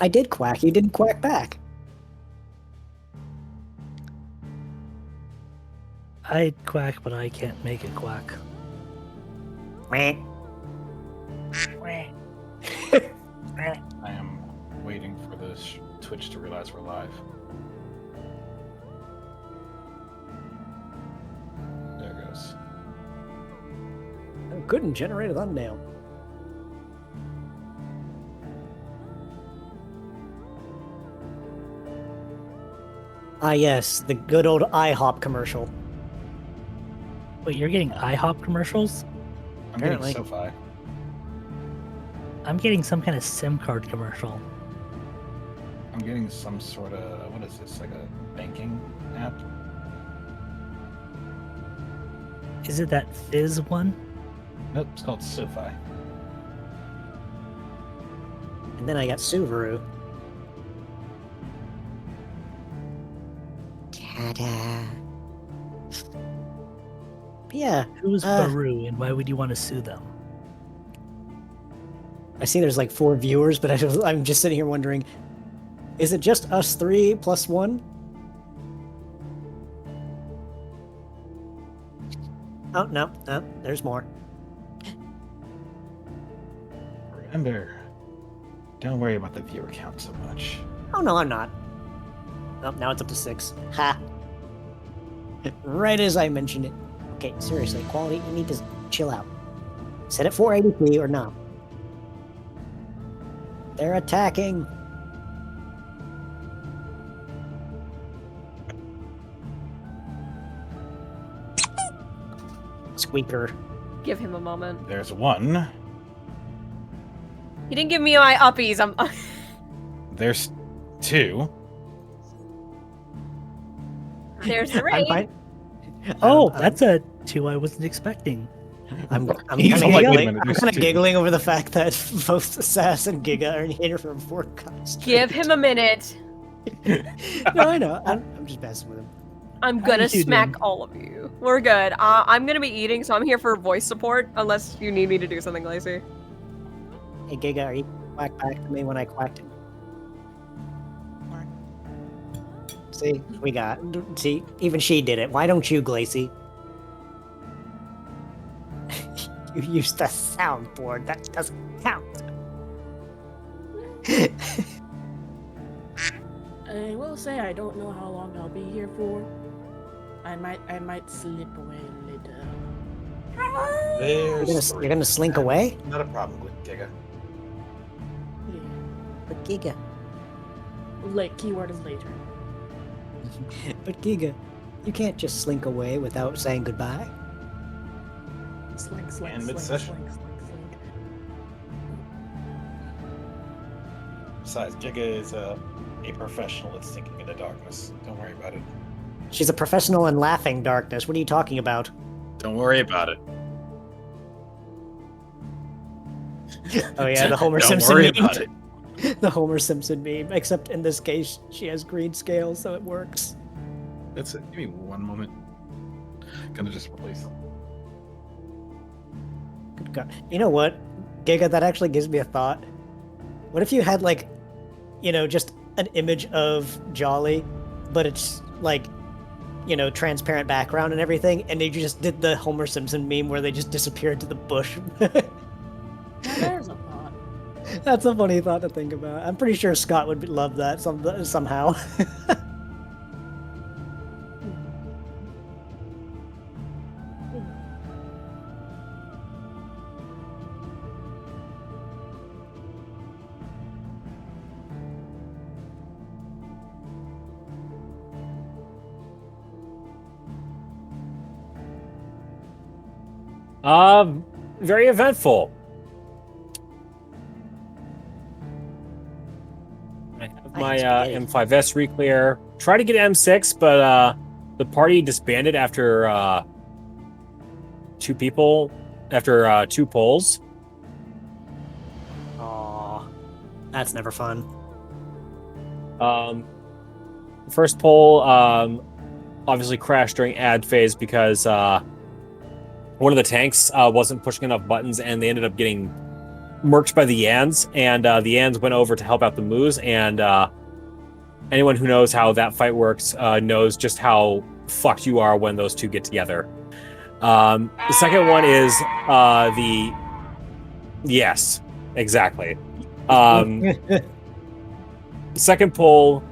I did quack. You didn't quack back. I'd quack, but I can't make it quack. Meh. I am waiting for this Twitch to realize we're live. There it goes. Oh, good and generated thumbnail. Ah, yes, the good old IHOP commercial. Wait, you're getting IHOP commercials? I'm Apparently. getting SoFi. I'm getting some kind of SIM card commercial. I'm getting some sort of, what is this, like a banking app? Is it that Fizz one? Nope, it's called SoFi. And then I got Subaru. Ta-da. But yeah, Who's Baru, and why would you want to sue them? I see there's like 4 viewers, but I'm just sitting here wondering, is it just us 3 plus 1? Oh, no, there's more. Remember, don't worry about the viewer count so much. Oh, no, I'm not. Oh, now it's up to 6. Ha! Right as I mentioned it. Okay, seriously, quality, you need to chill out. Set it 480p or not. They're attacking. Squeaker. Give him a moment. There's one. He didn't give me my uppies. I'm. There's 2. There's I'm 3. fine. Oh, I'm- that's a 2 I wasn't expecting. I'm He's kind of like, wait a giggling. minute, I'm there's kind of 2. giggling over the fact that both Sass and Giga are here for 4 cuts. Give him a minute. No, I know. I'm just messing with him. I'm How gonna you smack doing? all of you. We're good. I'm gonna be eating, so I'm here for voice support. Unless you need me to do something, Lacey. Hey, Giga, are you quack back to me when I quacked him? See, we got. See, even she did it. Why don't you, Glacy? You used the soundboard. That doesn't count. I will say I don't know how long I'll be here for. I might slip away a little. There's You're gonna slink away? Not a problem with Giga. Yeah. But Giga. Like keyword is later. But Giga, you can't just slink away without saying goodbye. Slink, And slink, slink, mid-session. slink, slink, slink. Besides, Giga is a professional at sinking in the darkness. Don't worry about it. She's a professional in laughing darkness. What are you talking about? Don't worry about it. Oh yeah, the Homer Don't Simpson worry meme. about it. The Homer Simpson meme, except in this case, she has green scale, so it works. That's it. Give me one moment. Gonna just replace them. Good God. You know what, Giga, that actually gives me a thought. What if you had, like, you know, just an image of Jolly, but it's, like, you know, transparent background and everything, and they just did the Homer Simpson meme where they just disappeared to the bush? Now there's a thought. That's a funny thought to think about. I'm pretty sure Scott would love that somehow. Very eventful. I have my spaghetti. M5S reclear. Try to get M6, but the party disbanded after 2 people, after 2 polls. Aw, that's never fun. The first poll obviously crashed during ad phase because one of the tanks wasn't pushing enough buttons, and they ended up getting murked by the Yans, and the Yans went over to help out the Moos, and anyone who knows how that fight works knows just how fucked you are when those two get together. The second one is the... Yes, exactly. Second pull,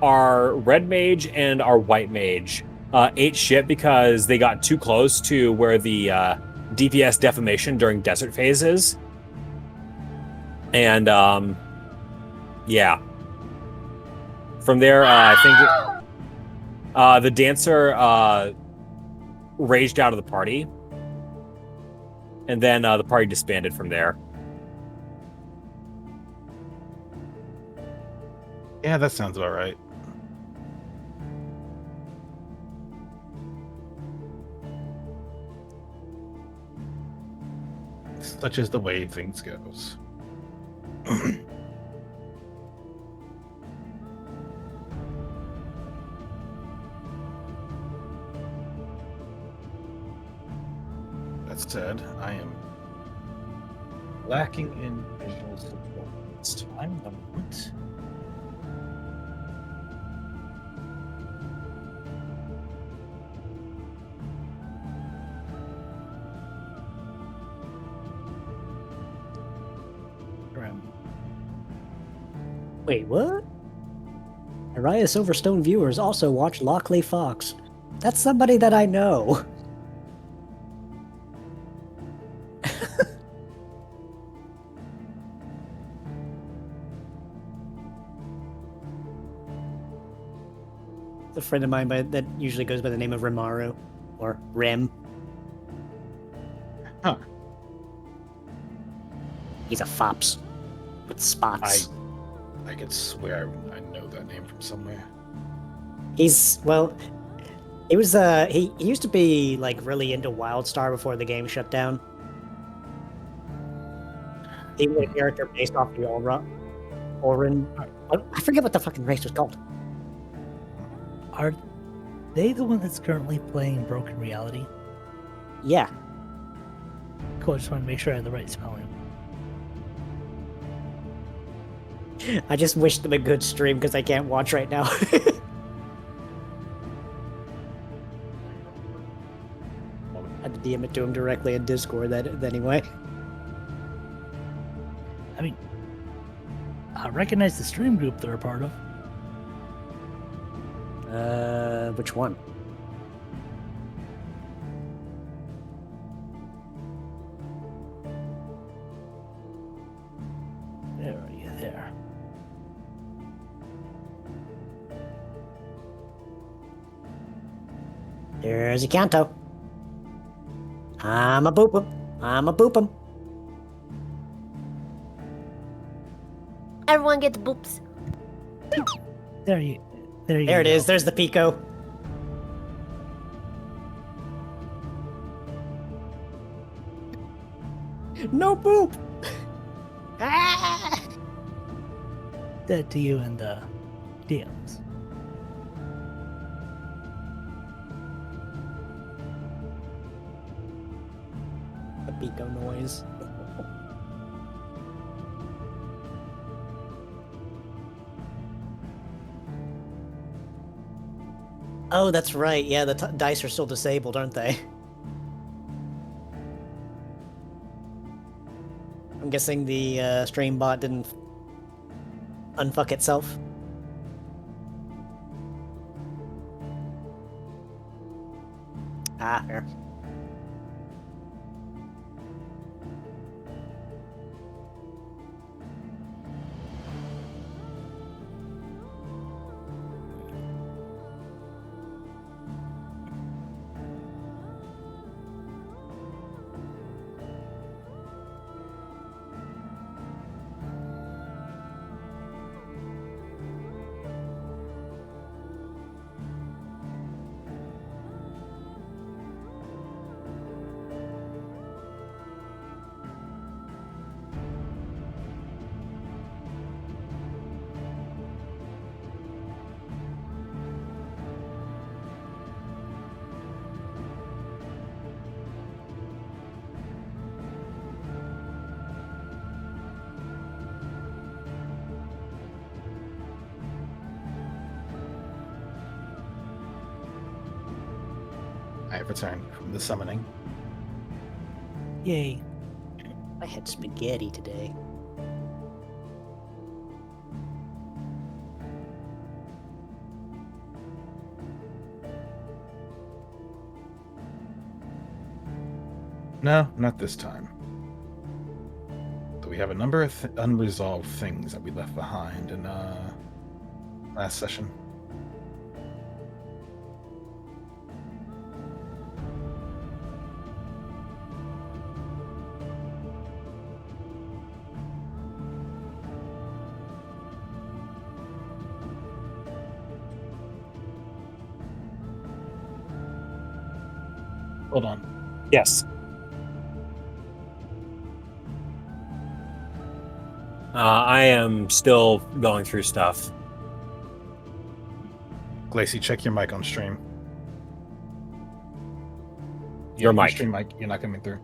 our red mage and our white mage ate shit because they got too close to where the DPS defamation during desert phase is. And yeah. From there, I think the dancer raged out of the party. And then the party disbanded from there. Yeah, that sounds about right. Such is the way things goes. That said, I am lacking in visual support this time. Moment. Wait, what? Araya Silverstone viewers also watch Lockley Fox. That's somebody that I know. It's a friend of mine that usually goes by the name of Rimaru. Or Rim. Huh. He's a fops. With spots. I could swear I know that name from somewhere. He's, well, he was, he used to be, like, really into WildStar before the game shut down. He was a character based off the Orin. I forget what the fucking race was called. Are they the one that's currently playing Broken Reality? Yeah. Cool, I just want to make sure I have the right spelling. I just wish them a good stream because I can't watch right now. I had to DM it to him directly in Discord anyway. I mean, I recognize the stream group they're a part of. Which one? There are you there. There's a Kanto. I'm a boop 'em. I'm a boop 'em. Everyone gets boops. There you There it go. is. There's the Pico. No boop. Ah! That to you in the DMs. The Pico noise. Oh, that's right. Yeah, the dice are still disabled, aren't they? I'm guessing the stream bot didn't unfuck itself. Ah, here. I have returned from the summoning. Yay. I had spaghetti today. No, not this time. But we have a number of unresolved things that we left behind in last session. Hold on. Yes. I am still going through stuff. Glacy, check your mic on stream. Your mic. Stream mic, you're not coming through.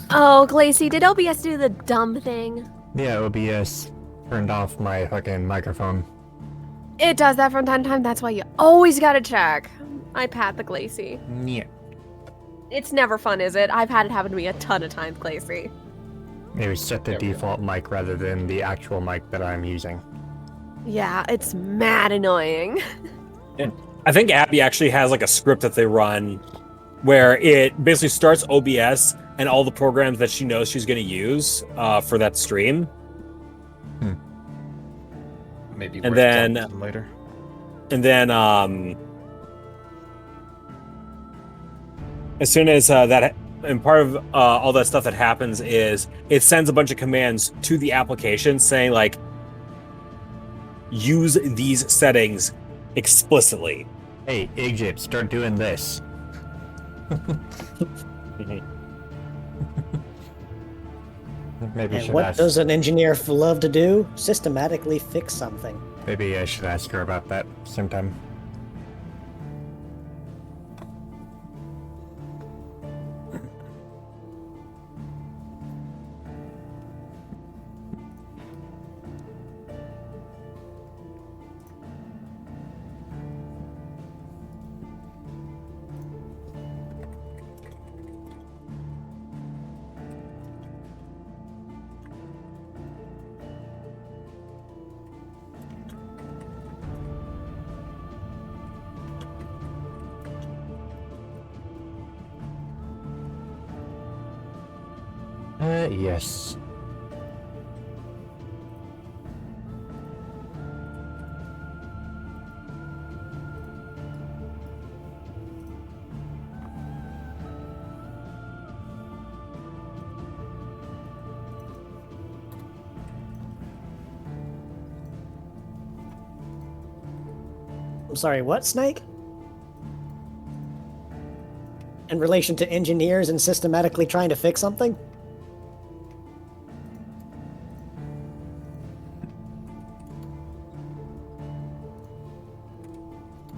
Oh, Glacy, did OBS do the dumb thing? Yeah, OBS turned off my fucking microphone. It does that from time to time. That's why you always gotta check. I pat the Glacy. Yeah. It's never fun, is it? I've had it happen to me a ton of times, Glacy. Maybe set the There we go. default mic rather than the actual mic that I'm using. Yeah, it's mad annoying. I think Abby actually has like a script that they run where it basically starts OBS and all the programs that she knows she's going to use for that stream. Maybe And worth then- talking to them later. And then as soon as that, and part of all that stuff that happens is it sends a bunch of commands to the application saying like, use these settings explicitly. Hey, Egypt, start doing this. Maybe I And should what ask. does an engineer love to do? Systematically fix something. Maybe I should ask her about that sometime. Yes. I'm sorry, what, Snake? In relation to engineers and systematically trying to fix something?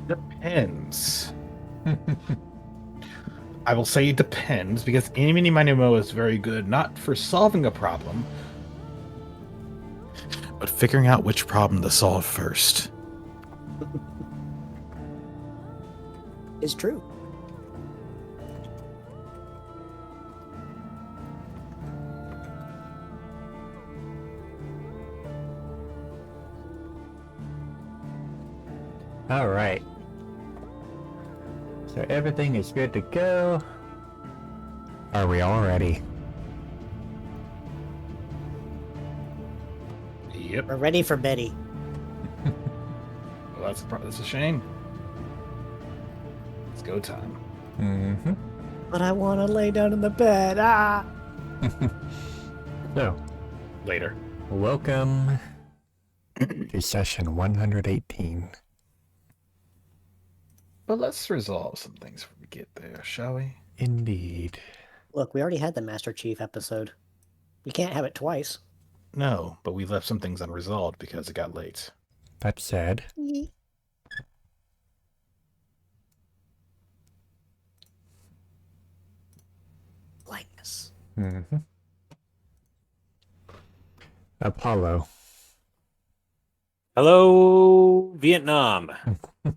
Depends. I will say it depends because Eeny Miny Mo is very good not for solving a problem, but figuring out which problem to solve first. Is true. All right. So everything is good to go. Are we all ready? Yep. We're ready for Betty. Well, that's a shame. It's go time. Mm-hmm. But I want to lay down in the bed. Ah! So, Later. welcome to session 118. But let's resolve some things before we get there, shall we? Indeed. Look, we already had the Master Chief episode. We can't have it twice. No, but we left some things unresolved because it got late. That's sad. Likeness. Mm-hmm. Apollo, Hello, Vietnam. I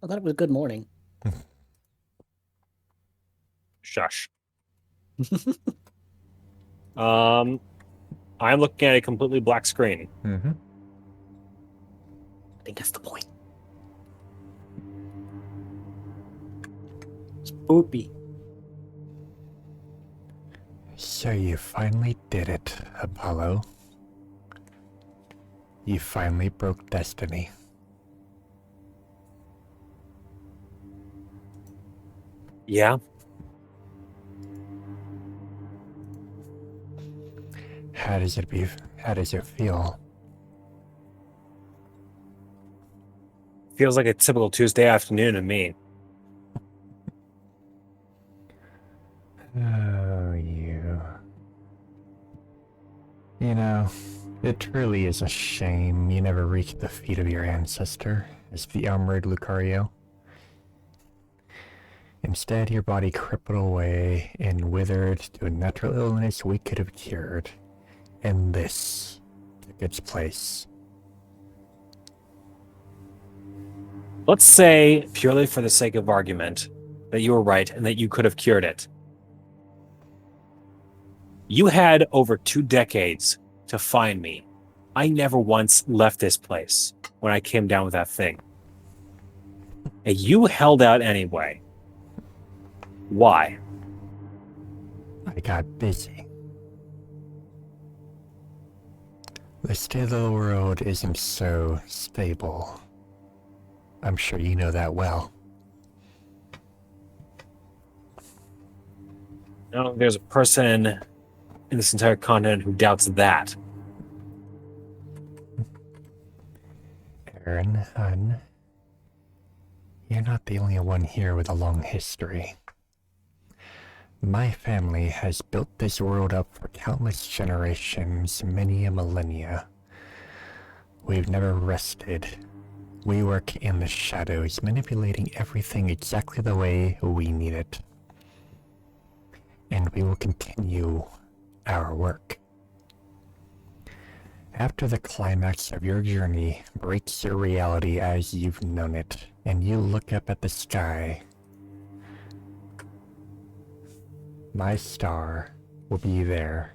thought it was good morning. Shush. I'm looking at a completely black screen. Mm-hmm. I think that's the point. Spoopy. So you finally did it, Apollo. You finally broke destiny. Yeah. How does it feel? Feels like a typical Tuesday afternoon to me. Oh, you. You know, it truly is a shame you never reached the feet of your ancestor, as the armored Lucario. Instead, your body crippled away and withered to a natural illness we could have cured. And this took its place. Let's say, purely for the sake of argument, that you were right and that you could have cured it. You had over 2 decades to find me. I never once left this place when I came down with that thing. And you held out anyway. Why? I got busy. The state of the world isn't so stable. I'm sure you know that well. No, there's a person in this entire continent who doubts that. Aaron, hun, you're not the only one here with a long history. My family has built this world up for countless generations, many a millennia. We've never rested. We work in the shadows, manipulating everything exactly the way we need it. And we will continue our work. After the climax of your journey breaks your reality as you've known it, and you look up at the sky, my star will be there,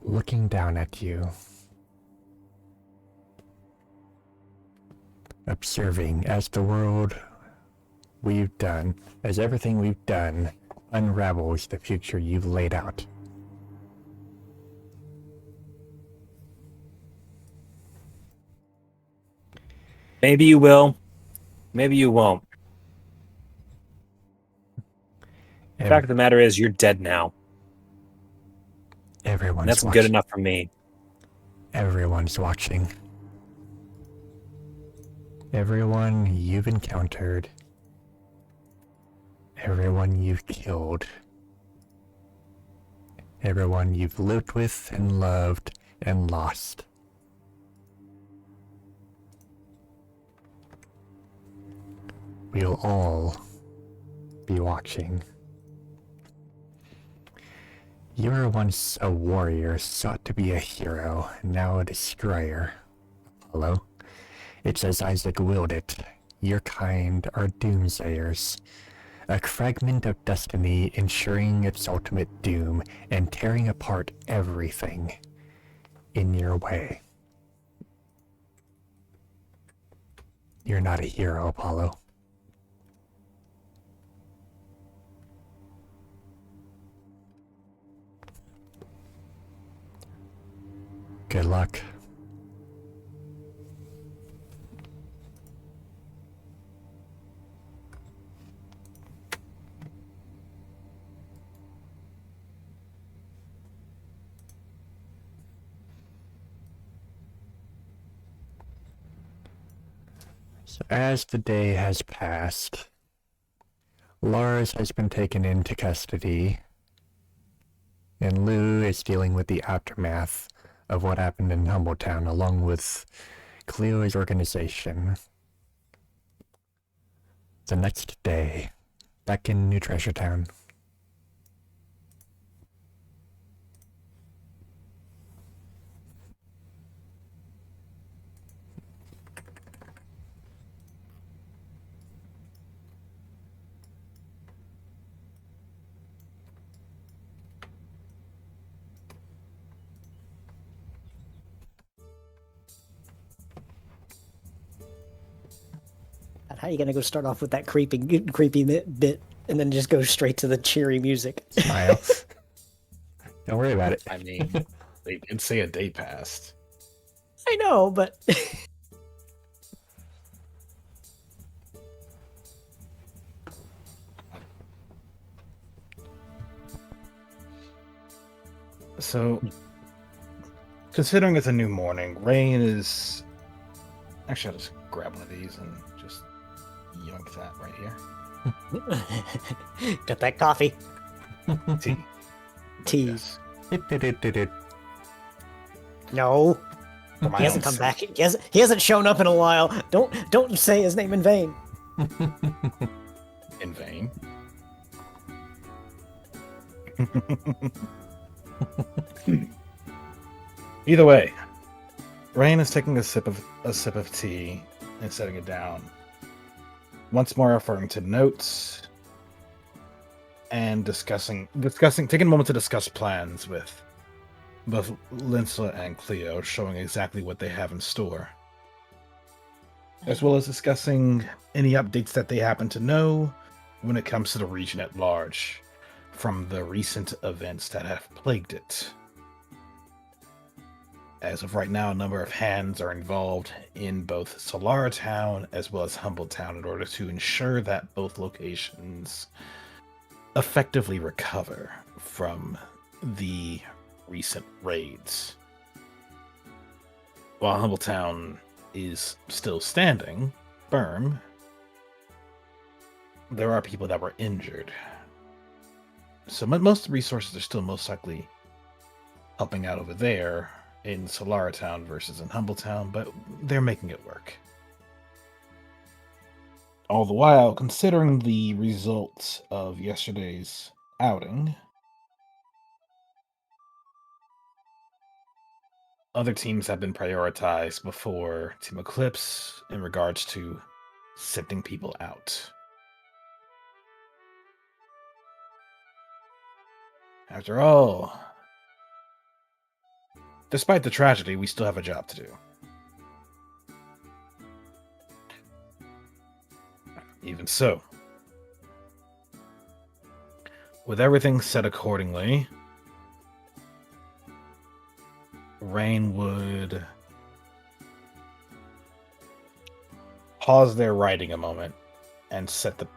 looking down at you, observing as the world we've done, as everything we've done unravels the future you've laid out. Maybe you will. Maybe you won't. The fact of the matter is, you're dead now. And Everyone's that's watching. good enough for me. Everyone's watching. Everyone you've encountered. Everyone you've killed. Everyone you've lived with and loved and lost. We'll all be watching. You were once a warrior, sought to be a hero, now a destroyer. Apollo. It's as Isaac willed it. Your kind are doomsayers. A fragment of destiny ensuring its ultimate doom and tearing apart everything in your way. You're not a hero, Apollo. Good luck. So as the day has passed, Lars has been taken into custody, and Lou is dealing with the aftermath of what happened in Humbletown along with Cleo's organization. The next day, back in New Treasure Town. God, how are you gonna go start off with that creepy bit and then just go straight to the cheery music? Smile. Don't worry about it. I mean, they did say a day passed. I know, but So, considering it's a new morning, rain is. Actually, I'll just grab one of these and just yoink that right here. got that coffee. Tea. Tea. Yes. No, For my he hasn't own come back. sake. He hasn't shown up in a while. Don't say his name in vain. In vain. Either way, Rain is taking a sip of tea and setting it down. Once more referring to notes and discussing taking a moment to discuss plans with both Linsla and Cleo, showing exactly what they have in store. As well as discussing any updates that they happen to know when it comes to the region at large from the recent events that have plagued it. As of right now, a number of hands are involved in both Solara Town as well as Humble Town in order to ensure that both locations effectively recover from the recent raids. While Humble Town is still standing firm, there are people that were injured. So most of the resources are still most likely helping out over there in Solara Town versus in Humble Town, but they're making it work. All the while, considering the results of yesterday's outing, other teams have been prioritized before Team Eclipse in regards to sifting people out. After all, despite the tragedy, we still have a job to do. Even so, with everything set accordingly, Rain would pause their writing a moment and set the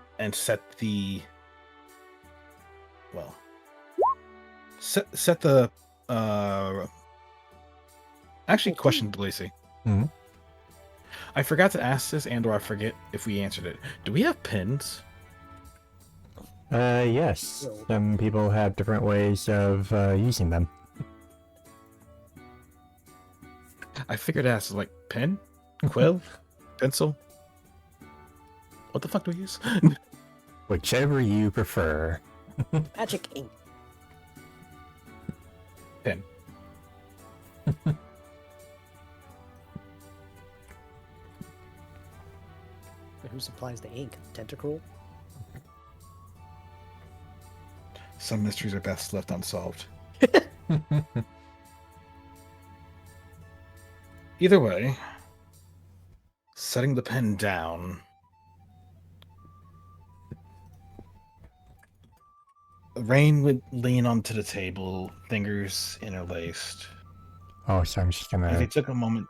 actually question Lacey. Mhm. I forgot to ask this, and or I forget if we answered it. Do we have pins? Yes. Some people have different ways of using them. I figured to ask like pen, quill, pencil. What the fuck do we use? Whichever you prefer. Magic ink. Pen. Who supplies the ink? Tentacruel? Some mysteries are best left unsolved. Either way, setting the pen down, Rain would lean onto the table, fingers interlaced. Oh, so I'm just As he gonna took a moment.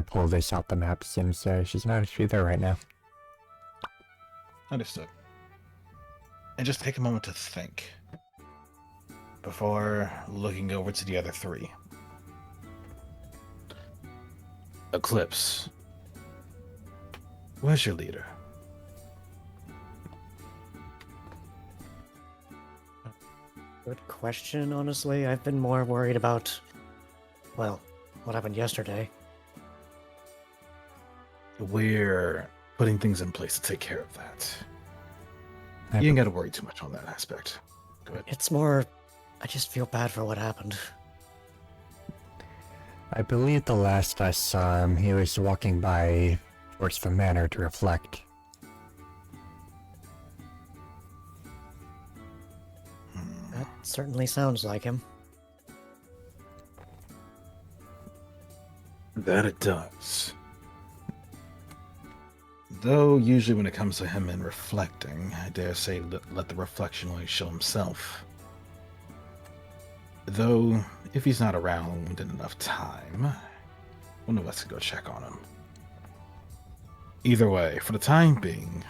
pull this out the map since she's not actually there right now. Understood. And just take a moment to think before looking over to the other three. Eclipse, where's your leader? Good question, honestly. I've been more worried about, well, what happened yesterday. We're putting things in place to take care of that. I You ain't got to worry too much on that aspect. Go ahead. It's more, I just feel bad for what happened. I believe the last I saw him, he was walking by towards the manor to reflect. That certainly sounds like him. That it does. Though usually when it comes to him and reflecting, I dare say let the reflection only show himself. Though, if he's not around in enough time, one of us can go check on him. Either way, for the time being,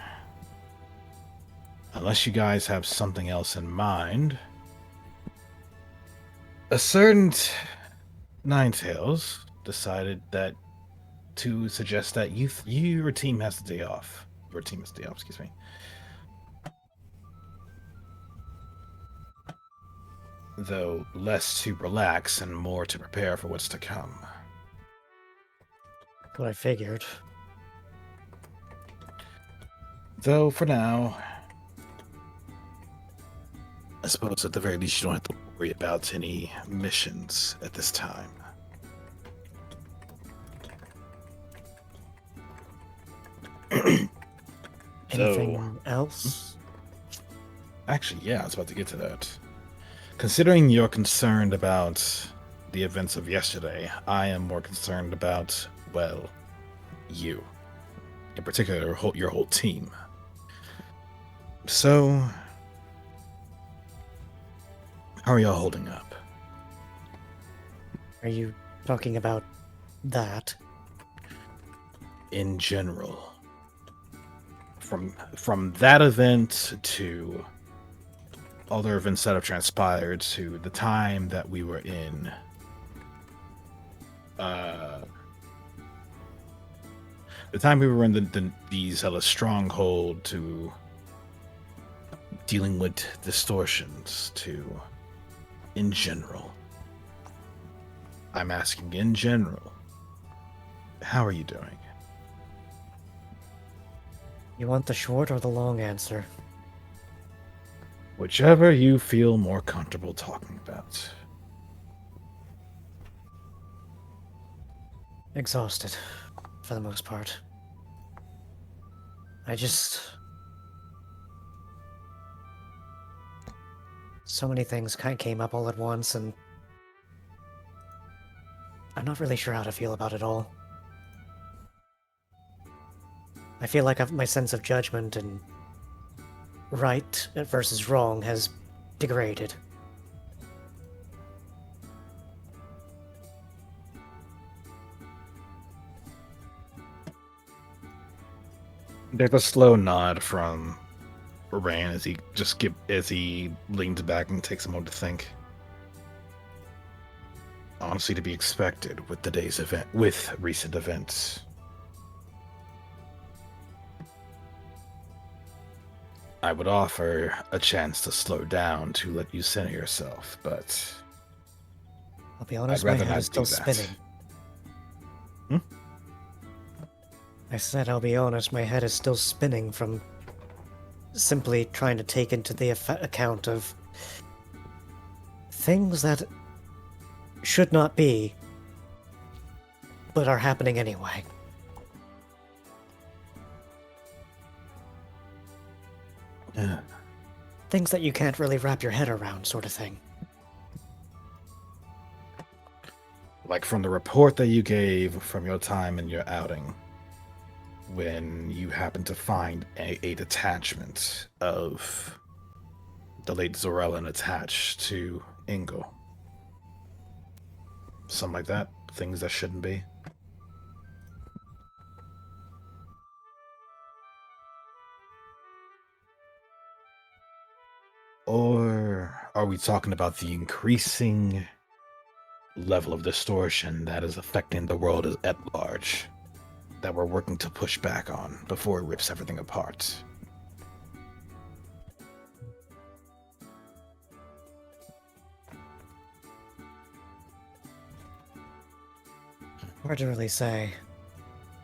unless you guys have something else in mind, a certain Ninetales decided that to suggest that your team has the day off. Your team has the day off, excuse me. Though less to relax and more to prepare for what's to come. What I figured. Though for now, I suppose at the very least you don't have to worry about any missions at this time. Anything else? Actually, yeah, I was about to get to that. Considering you're concerned about the events of yesterday, I am more concerned about, well, you. In particular, your whole team. So, how are y'all holding up? Are you talking about that? In general. From that event to other events that have transpired to the time that we were in the time we were in the stronghold, to dealing with distortions, to in general. I'm asking in general, how are you doing? You want the short or the long answer? Whichever you feel more comfortable talking about. Exhausted, for the most part. So many things kind of came up all at once, and I'm not really sure how to feel about it all. I feel like my sense of judgment and right versus wrong has degraded. There's a slow nod from Rand as he leans back and takes a moment to think. Honestly, to be expected with recent events. I would offer a chance to slow down to let you center yourself, but I'll be honest, I'd my rather head not is still do that. spinning. Hmm? I said I'll be honest, my head is still spinning from simply trying to take into the account of things that should not be, but are happening anyway. Yeah. Things that you can't really wrap your head around, sort of thing. Like from the report that you gave from your time in your outing, when you happened to find a detachment of the late Zorellan attached to Ingo. Something like that. Things that shouldn't be. Or are we talking about the increasing level of distortion that is affecting the world at large, that we're working to push back on before it rips everything apart? Hard to really say.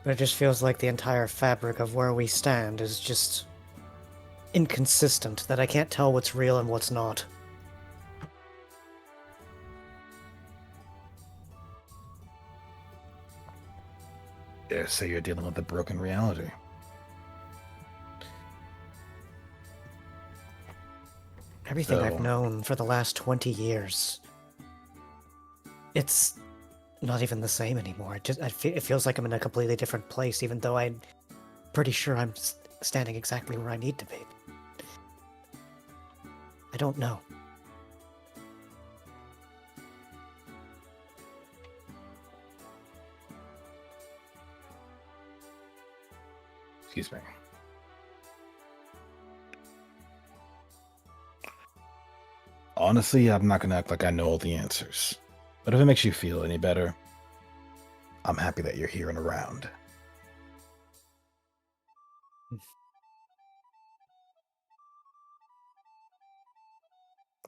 But it just feels like the entire fabric of where we stand is just inconsistent, that I can't tell what's real and what's not. Yeah, so you're dealing with a broken reality. Everything So- I've known for the last 20 years, it's not even the same anymore. It feels like I'm in a completely different place, even though I pretty sure I'm standing exactly where I need to be. I don't know. Excuse me. Honestly, I'm not gonna act like I know all the answers. But if it makes you feel any better, I'm happy that you're here and around.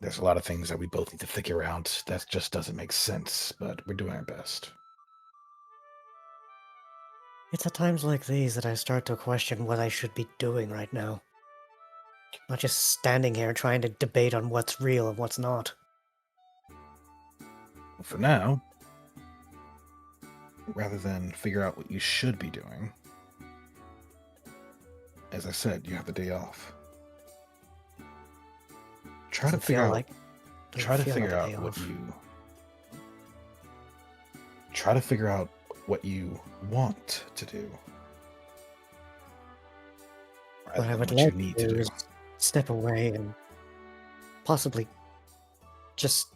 There's a lot of things that we both need to figure out that just doesn't make sense, but we're doing our best. It's at times like these that I start to question what I should be doing right now. Not just standing here trying to debate on what's real and what's not. For now, rather than figure out what you should be doing, as I said, you have the day off. Try to Doesn't feel figure out. like Try to feel figure like a out day what off. you. Try to figure out what you want to do. rather What I than would what you like need to to do do. is step away and possibly just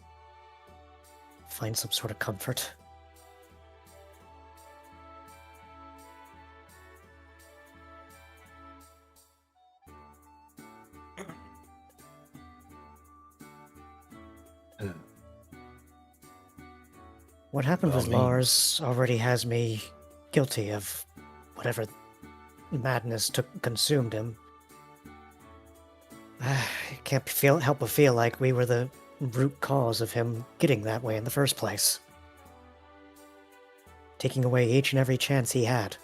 find some sort of comfort. Uh, What happened By all with means. Lars already has me guilty of whatever madness consumed him. I can't help but feel like we were the root cause of him getting that way in the first place. Taking away each and every chance he had.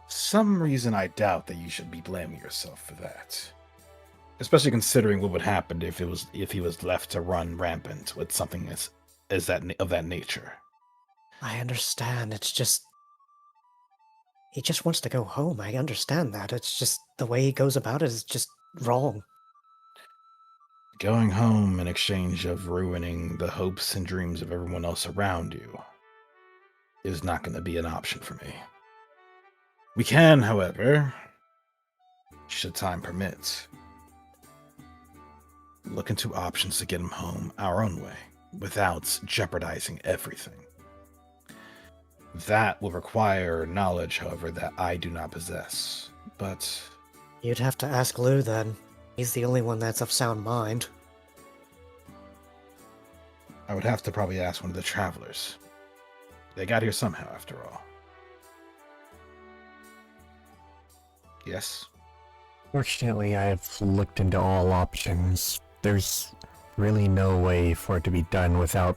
Some reason I doubt that you should be blaming yourself for that. Especially considering what would happen if he was left to run rampant with something of that nature. I understand, it's just... He just wants to go home, I understand that. It's just the way he goes about it is just wrong. Going home in exchange of ruining the hopes and dreams of everyone else around you is not going to be an option for me. We can, however, should time permit, look into options to get him home our own way, without jeopardizing everything. That will require knowledge, however, that I do not possess. But You'd have to ask Lou then. He's the only one that's of sound mind. I would have to probably ask one of the travelers. They got here somehow, after all. Yes? Fortunately, I have looked into all options. There's really no way for it to be done without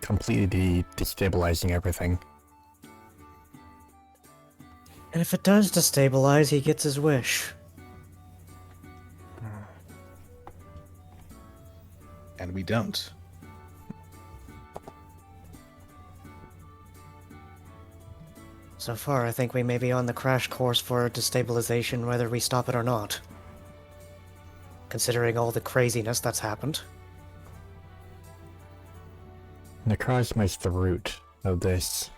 completely destabilizing everything. And if it does destabilize, he gets his wish. And we don't. So far, I think we may be on the crash course for destabilization whether we stop it or not. Considering all the craziness that's happened. Necrozma's the root of this.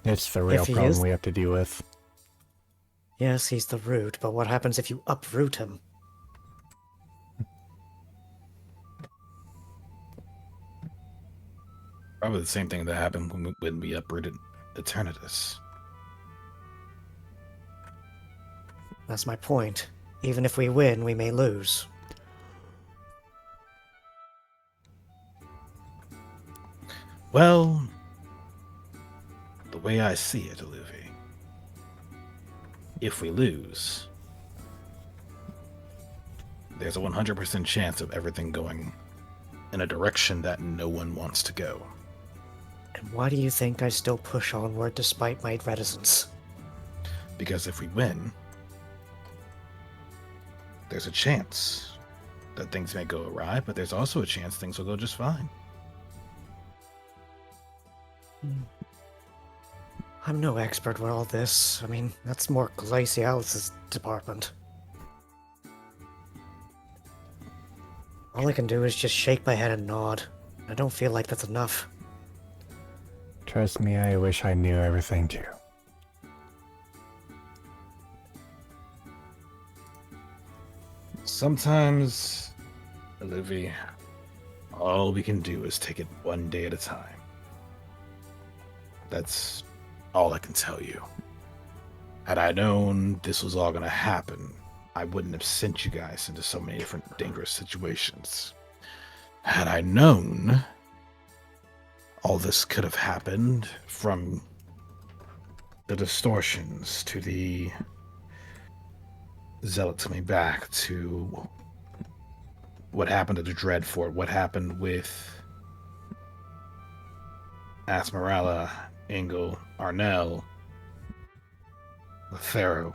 It's the real If he problem is- we have to deal with. Yes, he's the root, but what happens if you uproot him? Probably the same thing that happened when we uprooted Eternatus. That's my point. Even if we win, we may lose. Well, the way I see it, Olivia, if we lose, there's a 100% chance of everything going in a direction that no one wants to go. And why do you think I still push onward despite my reticence? Because if we win, there's a chance that things may go awry, but there's also a chance things will go just fine. I'm no expert with all this. I mean, that's more Glacialis' department. All I can do is just shake my head and nod. I don't feel like that's enough. Trust me, I wish I knew everything too. Sometimes, Olivia, all we can do is take it one day at a time. That's all I can tell you. Had I known this was all going to happen, I wouldn't have sent you guys into so many different dangerous situations. Had I known all this could have happened, from the distortions to the zealots coming back to what happened at the Dreadfort, what happened with Asmerala, Engel, Arnell, the Pharaoh.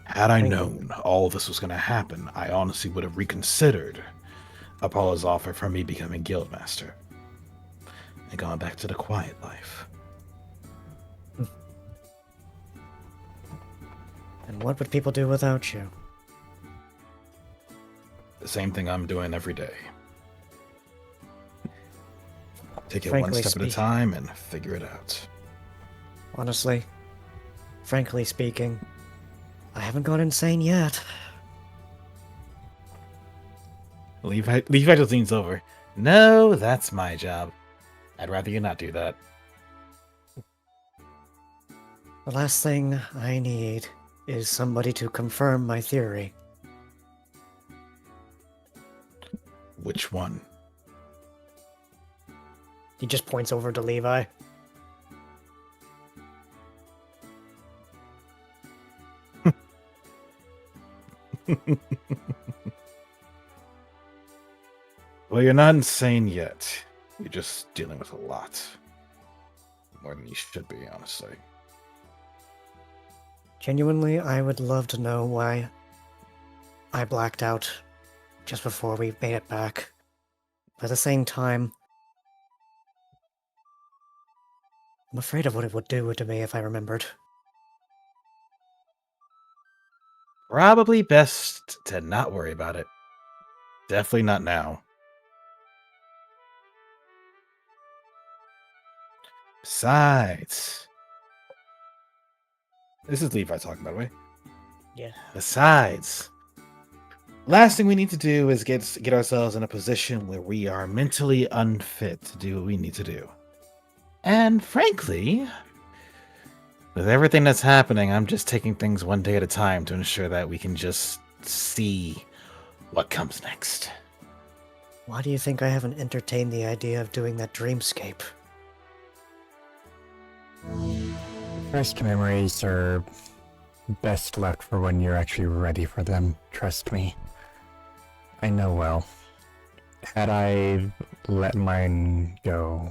Had I known all this was going to happen, I honestly would have reconsidered Apollo's offer for me becoming Guildmaster and gone back to the quiet life. And what would people do without you? The same thing I'm doing every day. Take it Frankly one step at a speaking. time and figure it out. Honestly, frankly speaking, I haven't gone insane yet. Levi just leans over. No, that's my job. I'd rather you not do that. The last thing I need is somebody to confirm my theory. Which one? He just points over to Levi. Well, you're not insane yet. You're just dealing with a lot. More than you should be, honestly. Genuinely, I would love to know why I blacked out just before we made it back. But at the same time, I'm afraid of what it would do to me if I remembered. Probably best to not worry about it. Definitely not now. Besides, this is Levi talking, by the way. Yeah. Besides, last thing we need to do is get ourselves in a position where we are mentally unfit to do what we need to do. And frankly, with everything that's happening, I'm just taking things one day at a time to ensure that we can just see what comes next. Why do you think I haven't entertained the idea of doing that dreamscape? First memories are best left for when you're actually ready for them. Trust me. I know well. Had I let mine go,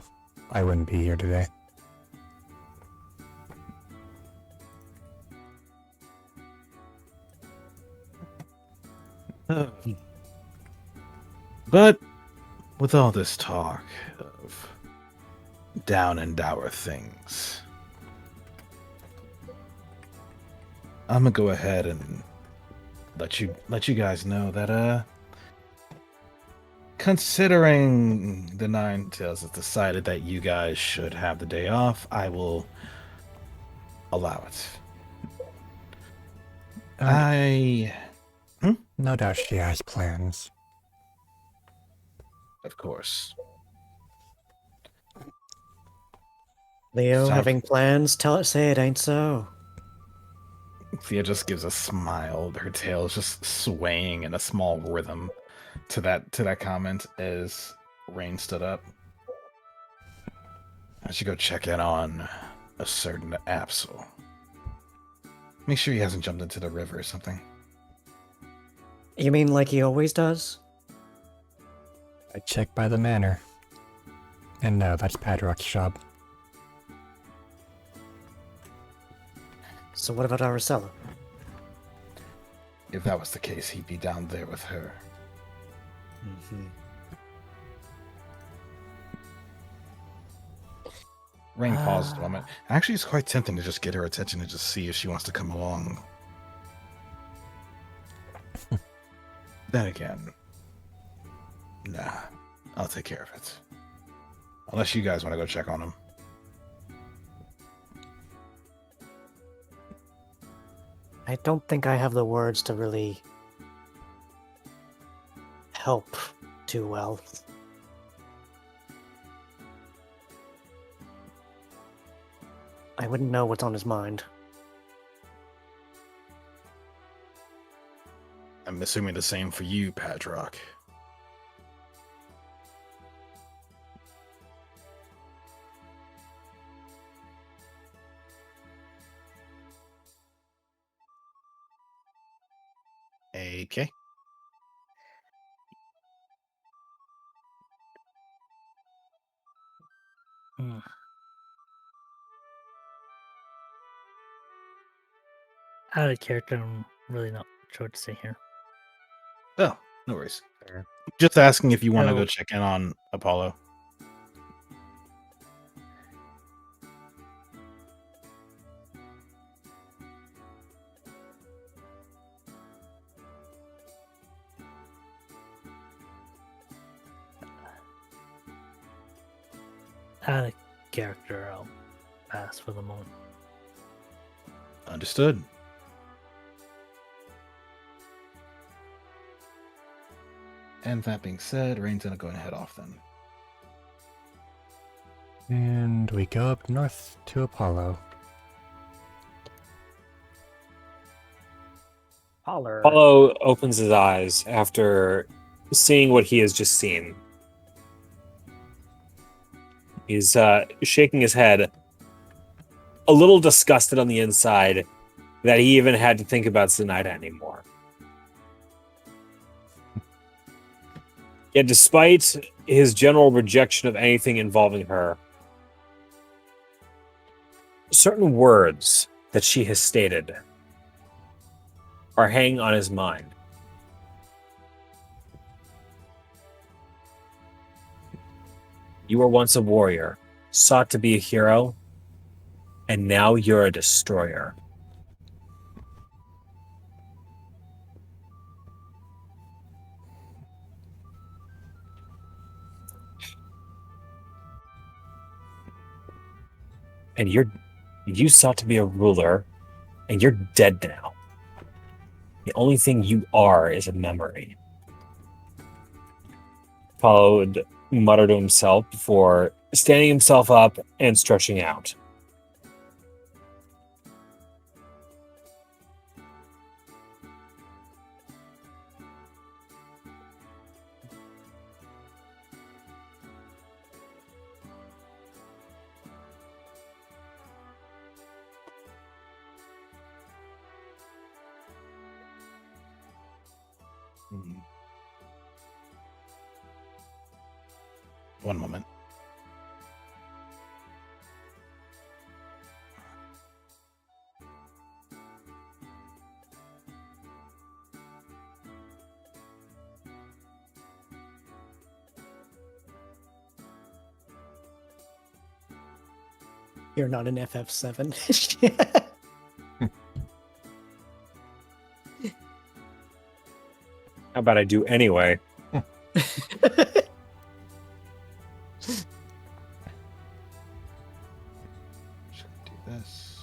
I wouldn't be here today. But with all this talk of down and dour things, I'm gonna go ahead and let you guys know that considering the Nine Tails has decided that you guys should have the day off, I will allow it. No doubt she has plans. Of course. Leo, Sound- having plans? Say it ain't so. Thea just gives a smile. Her tail is just swaying in a small rhythm to that comment as Rain stood up. I should go check in on a certain Absol. Make sure he hasn't jumped into the river or something. You mean like he always does? I checked by the manor. And no, that's Padrock's job. So what about Aracella? If that was the case, he'd be down there with her. Rain paused a moment. Actually, it's quite tempting to just get her attention and just see if she wants to come along. Then again, nah, I'll take care of it. Unless you guys want to go check on him. I don't think I have the words to really help too well. I wouldn't know what's on his mind. I'm assuming the same for you, Padrock. Okay. Hmm. Out of character, I'm really not sure what to say here. Oh, no worries. Just asking if you want to Oh. go check in on Apollo. Out of character, I'll pass for the moment. Understood. And that being said, Rain's gonna go and head off then. And we go up north to Apollo. Holler. Apollo opens his eyes after seeing what he has just seen. He's shaking his head, a little disgusted on the inside that he even had to think about Zenaida anymore. Yet despite his general rejection of anything involving her, certain words that she has stated are hanging on his mind. You were once a warrior, sought to be a hero, and now you're a destroyer. And you sought to be a ruler, and you're dead now. The only thing you are is a memory. Apollo would mutter to himself before standing himself up and stretching out. One moment. You're not an FF7. How about I do anyway? Should do this.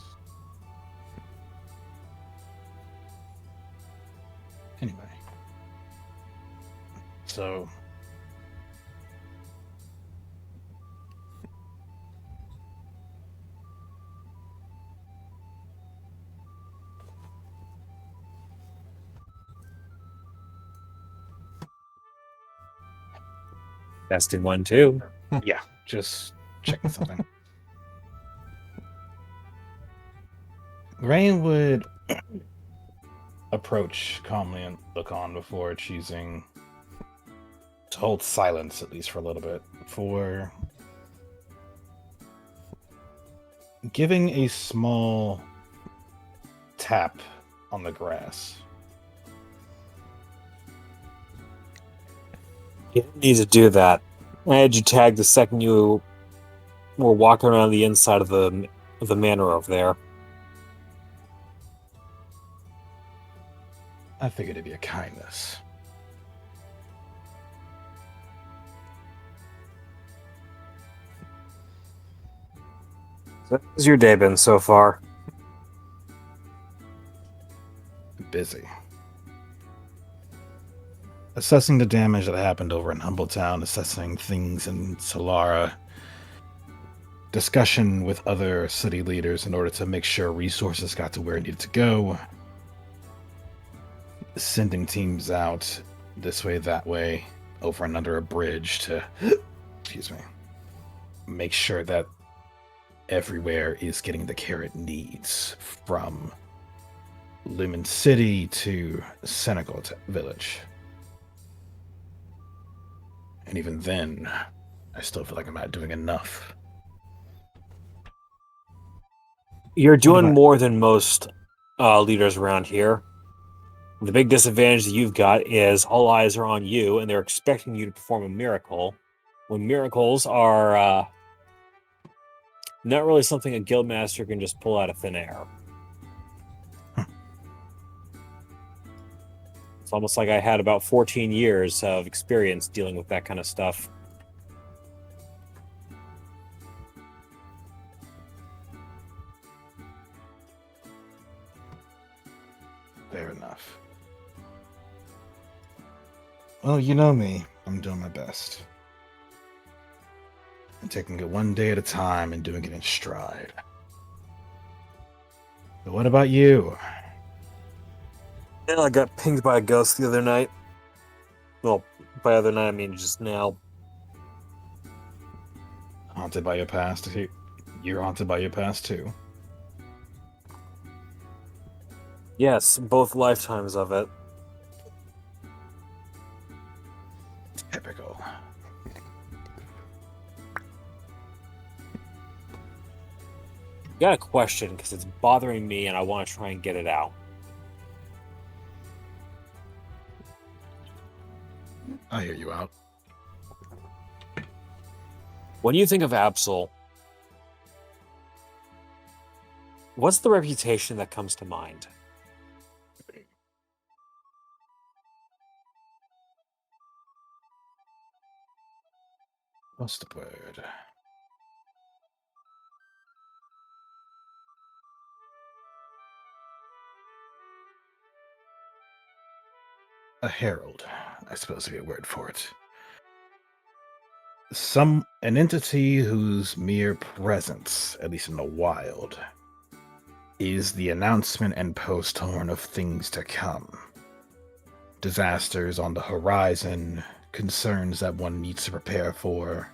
Anyway. So Best in one, too. yeah, just checking something. Rain would approach calmly and look on before choosing to hold silence, at least for a little bit, for giving a small tap on the grass. You didn't need to do that. I had you tagged the second you were walking around the inside of the manor over there. I figured it'd be a kindness. So how's your day been so far? Busy. Assessing the damage that happened over in Humbletown, assessing things in Solara, discussion with other city leaders in order to make sure resources got to where it needed to go, sending teams out this way, that way, over and under a bridge to, excuse me, make sure that everywhere is getting the care it needs, from Lumen City to Senegal Village. And even then, I still feel like I'm not doing enough. You're doing about- more than most leaders around here. The big disadvantage that you've got is all eyes are on you, and they're expecting you to perform a miracle, when miracles are not really something a guildmaster can just pull out of thin air. It's almost like I had about 14 years of experience dealing with that kind of stuff. Fair enough. Well, you know me. I'm doing my best. I'm taking it one day at a time and doing it in stride. But what about you? Yeah, I got pinged by a ghost the other night. Well, by other night I mean just now. Haunted by your past? You're haunted by your past too. Yes, both lifetimes of it. Typical. Got a question because it's bothering me and I want to try and get it out. I hear you out. When you think of Absol, what's the reputation that comes to mind? What's the word? A herald, I suppose would be a word for it. An entity whose mere presence, at least in the wild, is the announcement and post horn of things to come. Disasters on the horizon, concerns that one needs to prepare for.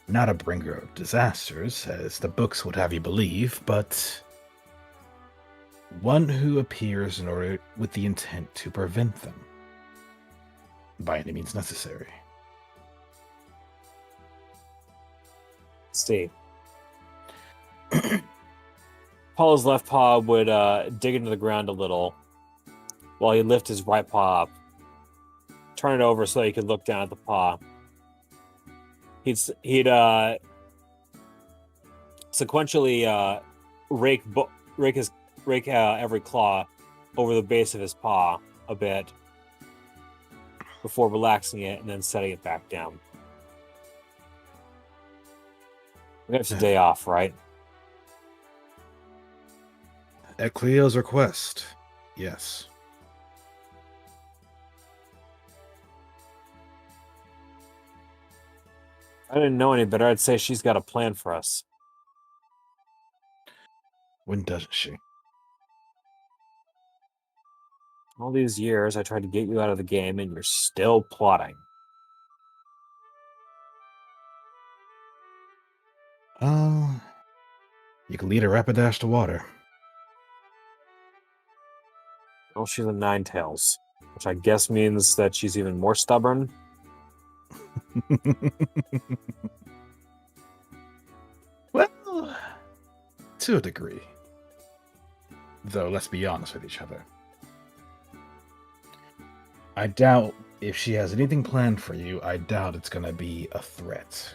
Not a bringer of disasters, as the books would have you believe, but one who appears in order with the intent to prevent them, by any means necessary. See. Paul's left paw would dig into the ground a little while he lift his right paw up. Turn it over so he could look down at the paw. He'd sequentially rake every claw over the base of his paw a bit before relaxing it and then setting it back down. We got your day off, right? At Cleo's request, yes. If I didn't know any better, I'd say she's got a plan for us. When doesn't she? All these years, I tried to get you out of the game, and you're still plotting. You can lead a rapidash to water. Well, she's a Ninetails, which I guess means that she's even more stubborn. Well, to a degree. Though, let's be honest with each other. I doubt if she has anything planned for you, I doubt it's going to be a threat.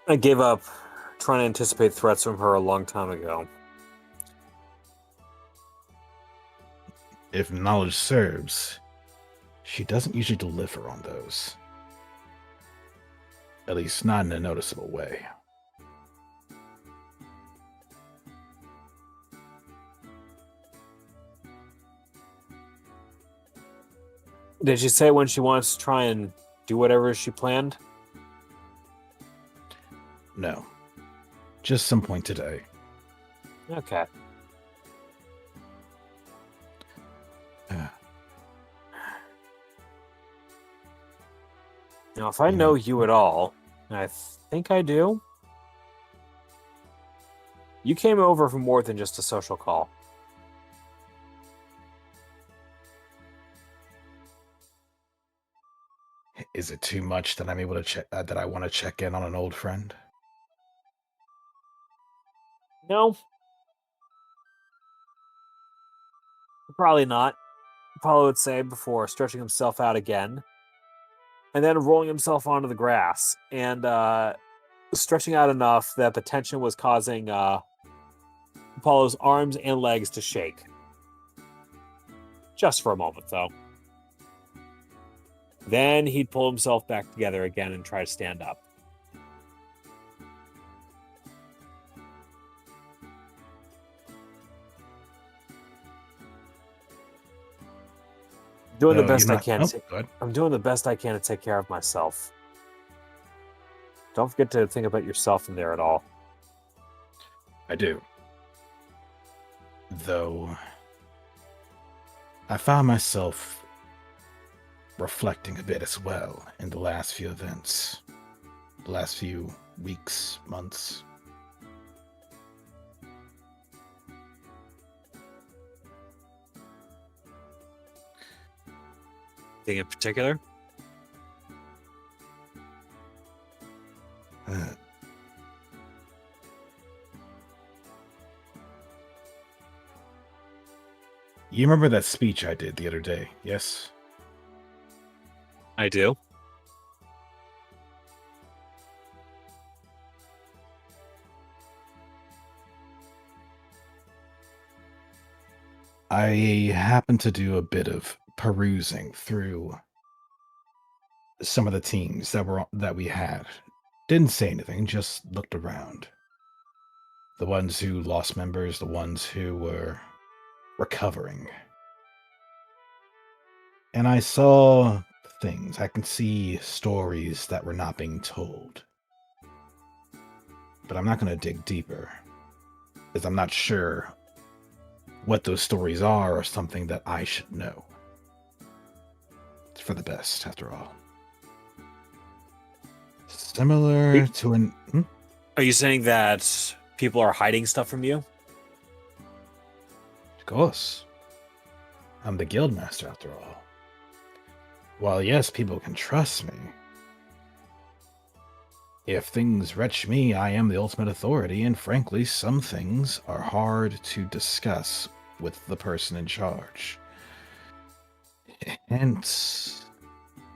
I gave up trying to anticipate threats from her a long time ago. If knowledge serves, she doesn't usually deliver on those. At least not in a noticeable way. Did she say when she wants to try and do whatever she planned? No. Just some point today. Okay. Uh, Now, if I You know know- you at all, and I think I do, you came over for more than just a social call. Is it too much that I'm able to check that I want to check in on an old friend? No, probably not. Apollo would say before stretching himself out again, and then rolling himself onto the grass, and stretching out enough that the tension was causing Apollo's arms and legs to shake. Just for a moment, though. Then he'd pull himself back together again and try to stand up. Doing the No, best you're I not- can. Oh, good. I'm doing the best I can to take care of myself. Don't forget to think about yourself in there at all. I do. Though, I found myself reflecting a bit as well in the last few events. The last few weeks, months. Anything in particular? Uh, You remember that speech I did the other day, yes? I do. I happened to do a bit of perusing through some of the teams that we had. Didn't say anything, just looked around. The ones who lost members, the ones who were recovering. And I saw things. I can see stories that were not being told. But I'm not going to dig deeper, because I'm not sure what those stories are or something that I should know. It's for the best, after all. Similar to an... Are you saying that people are hiding stuff from you? Of course. I'm the guildmaster, after all. While yes, people can trust me, if things wretch me, I am the ultimate authority, and frankly, some things are hard to discuss with the person in charge. Hence,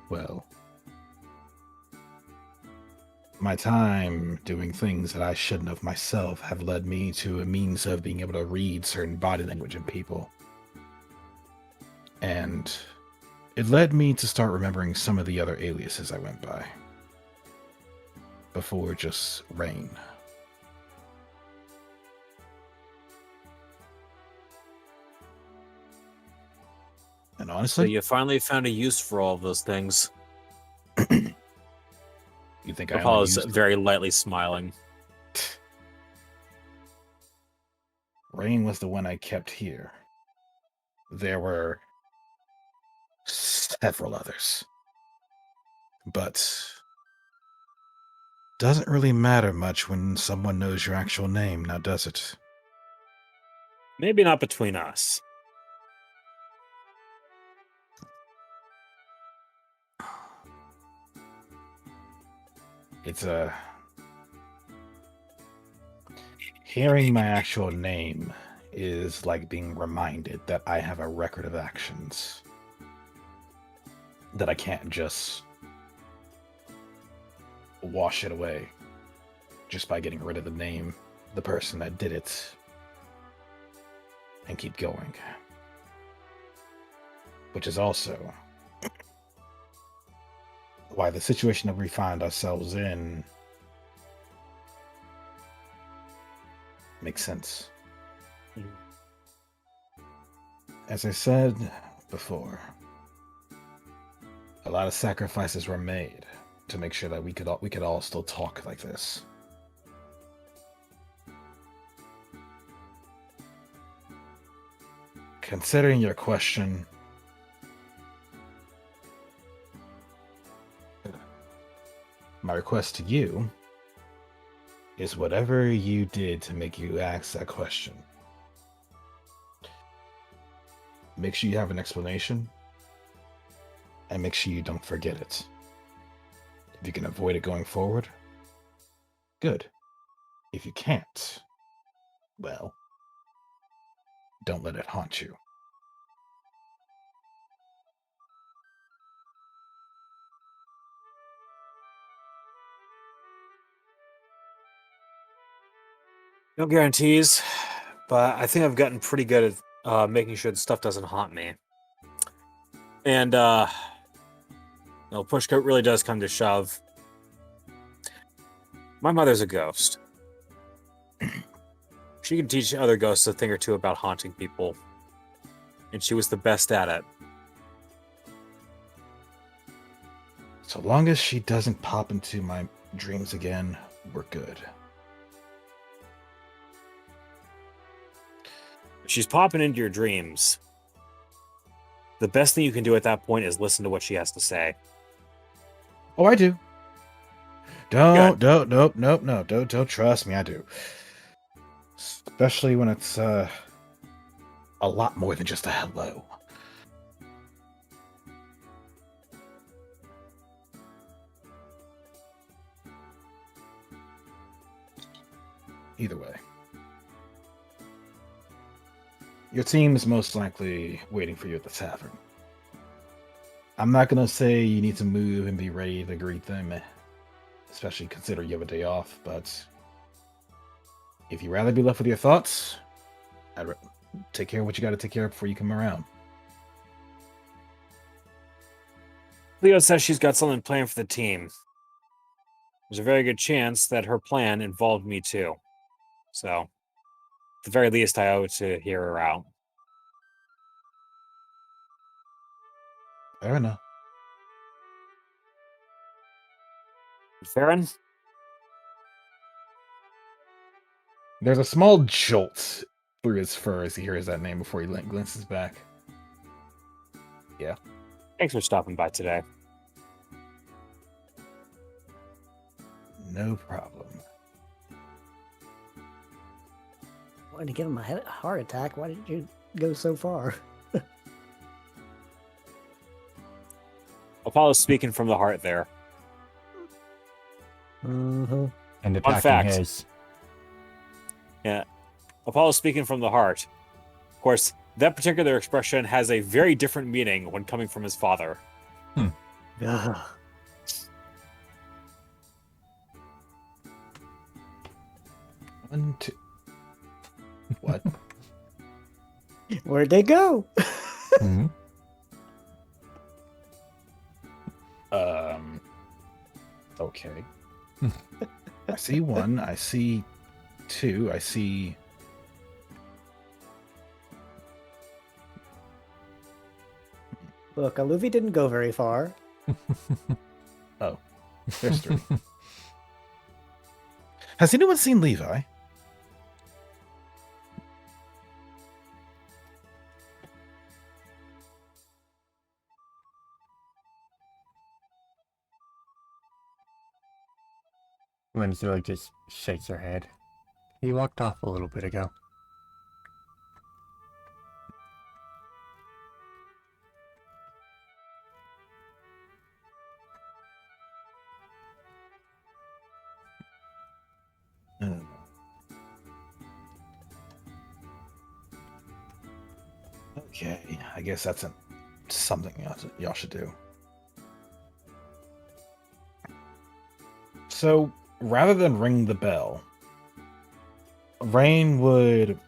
well, my time doing things that I shouldn't have myself have led me to a means of being able to read certain body language in people. And it led me to start remembering some of the other aliases I went by. Before just Rain. And So honestly, you finally found a use for all of those things. you think I only Apollo's used very lightly smiling. Rain was the one I kept here. There were several others. But doesn't really matter much when someone knows your actual name, now does it? Maybe not between us. It's hearing my actual name is like being reminded that I have a record of actions. That I can't just wash it away just by getting rid of the name, the person that did it, and keep going. Which is also why the situation that we find ourselves in makes sense. As I said before, a lot of sacrifices were made to make sure that we could all still talk like this. Considering your question, my request to you is whatever you did to make you ask that question, make sure you have an explanation and make sure you don't forget it. If you can avoid it going forward, good. If you can't, well, don't let it haunt you. No guarantees, but I think I've gotten pretty good at making sure the stuff doesn't haunt me. And push really does come to shove. My mother's a ghost. She can teach other ghosts a thing or two about haunting people, and she was the best at it. So long as she doesn't pop into my dreams again, we're good. If she's popping into your dreams, the best thing you can do at that point is listen to what she has to say. Oh, I do. Don't trust me, I do. Especially when it's a lot more than just a hello. Either way, your team is most likely waiting for you at the tavern. I'm not going to say you need to move and be ready to greet them, especially consider you have a day off, but if you'd rather be left with your thoughts, take care of what you got to take care of before you come around. Leo says she's got something planned for the team. There's a very good chance that her plan involved me too. So, at the very least, I owe it to hear her out. Fair enough. Farron? There's a small jolt through his fur as he hears that name before he glances back. Yeah. Thanks for stopping by today. No problem. Wanted to give him a heart attack. Why did you go so far? Apollo's speaking from the heart there. Mm-hmm. And Fun fact. attacking his. Yeah. Apollo's speaking from the heart. Of course, that particular expression has a very different meaning when coming from his father. Ugh. One, two. What? Where'd they go? Mhm. Okay. I see one. I see two. I see. Look, Aluvi didn't go very far. Oh, there's three. Has anyone seen Levi? Winslow just shakes her head. He walked off a little bit ago. Okay, I guess that's something y'all should do. So, rather than ring the bell, Rain would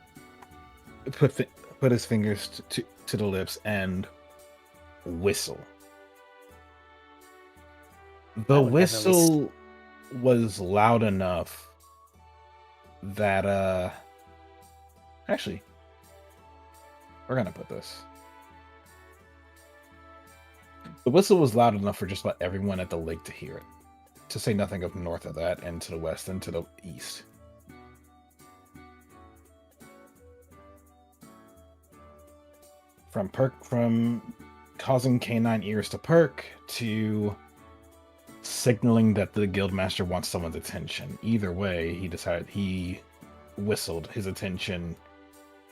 put his fingers to the lips and whistle. The would definitely whistle was loud enough that actually we're gonna put this. The whistle was loud enough for just about everyone at the lake to hear it. To say nothing of north of that and to the west and to the east. From causing canine ears to perk to signaling that the guildmaster wants someone's attention. Either way, he whistled his attention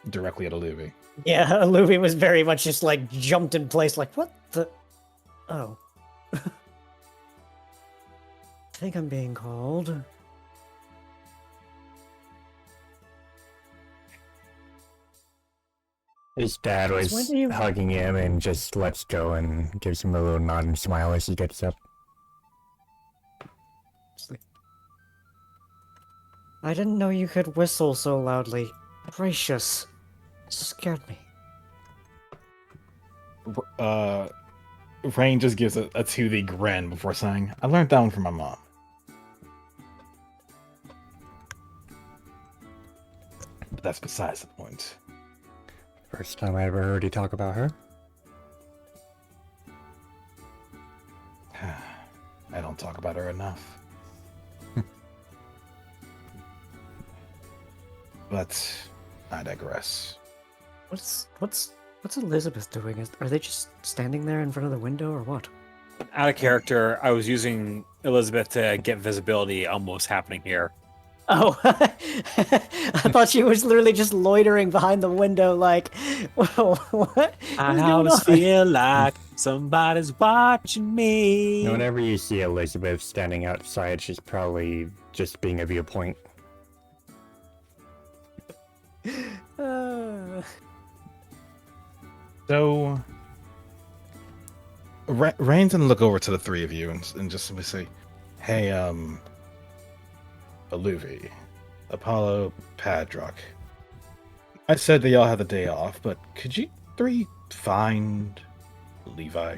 directly at Aluvi. Yeah, Aluvi was very much just like jumped in place, like, what the? Oh. I think I'm being called. His dad When was do you- hugging him and just lets go and gives him a little nod and smile as he gets up. I didn't know you could whistle so loudly. Gracious. Scared me. Rain just gives a toothy grin before saying, I learned that one from my mom. But that's besides the point. First time I ever heard you talk about her. I don't talk about her enough. But I digress. What's Elizabeth doing? Are they just standing there in front of the window or what? Out of character, I was using Elizabeth to get visibility on what's happening here. Oh, I thought she was literally just loitering behind the window, like, whoa, what? I What's going always on? feel like somebody's watching me. Whenever you see Elizabeth standing outside, she's probably just being a viewpoint. So, Rain's gonna look over to the three of you and just simply say, hey, Aluvi, Apollo, Padrock. I said that y'all had the day off, but could you three find Levi?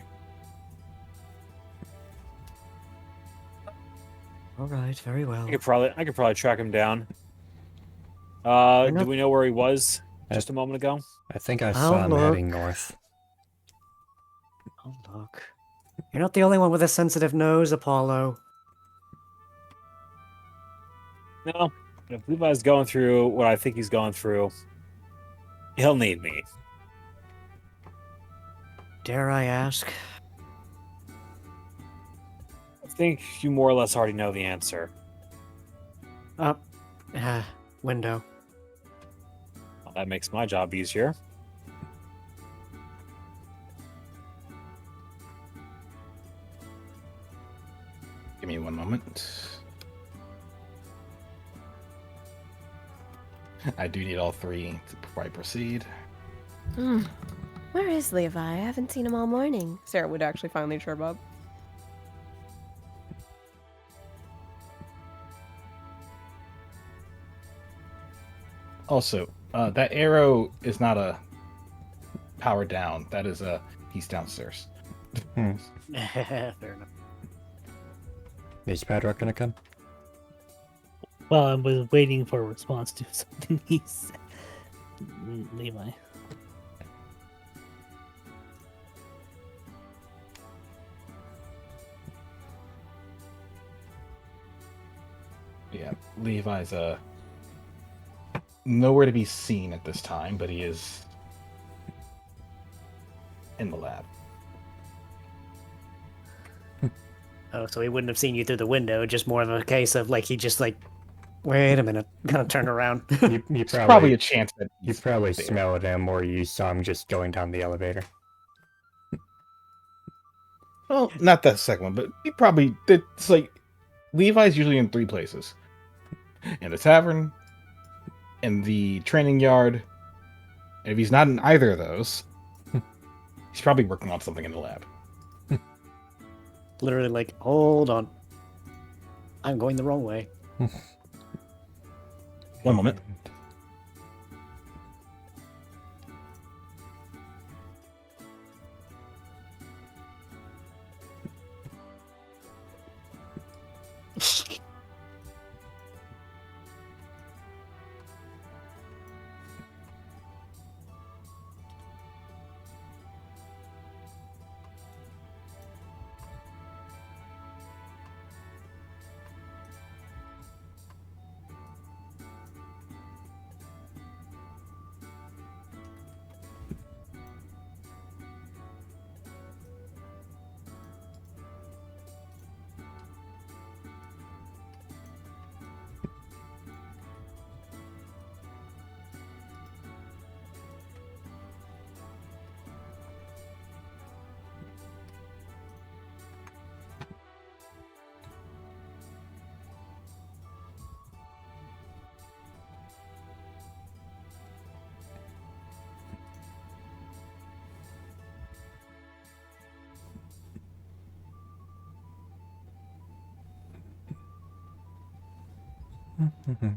All right, very well. I could probably track him down. not- Do we know where he was just a moment ago? I think I I'll saw him heading look. north. Oh, look. You're not the only one with a sensitive nose, Apollo. No. If Levi's going through what I think he's going through, he'll need me. Dare I ask? I think you more or less already know the answer. Up. Window. Well, that makes my job easier. Give me one moment. I do need all three before I proceed. Where is Levi? I haven't seen him all morning. Sarah would actually finally chirp up. Also, that arrow is not a power down. That is he's downstairs. Fair enough. Is Padrock gonna come? Well, I was waiting for a response to something he said. Levi. Yeah, Levi's nowhere to be seen at this time, but he is in the lab. Oh, so he wouldn't have seen you through the window, just more of a case of, like, he just, like, wait a minute, kind of turned around. You There's probably, probably a chance that you he's probably there. smelled him or you saw him just going down the elevator. Well, not that second one, but he probably. It's like Levi's usually in three places: in the tavern, in the training yard. And if he's not in either of those, he's probably working on something in the lab. Literally, like, hold on. I'm going the wrong way. One moment.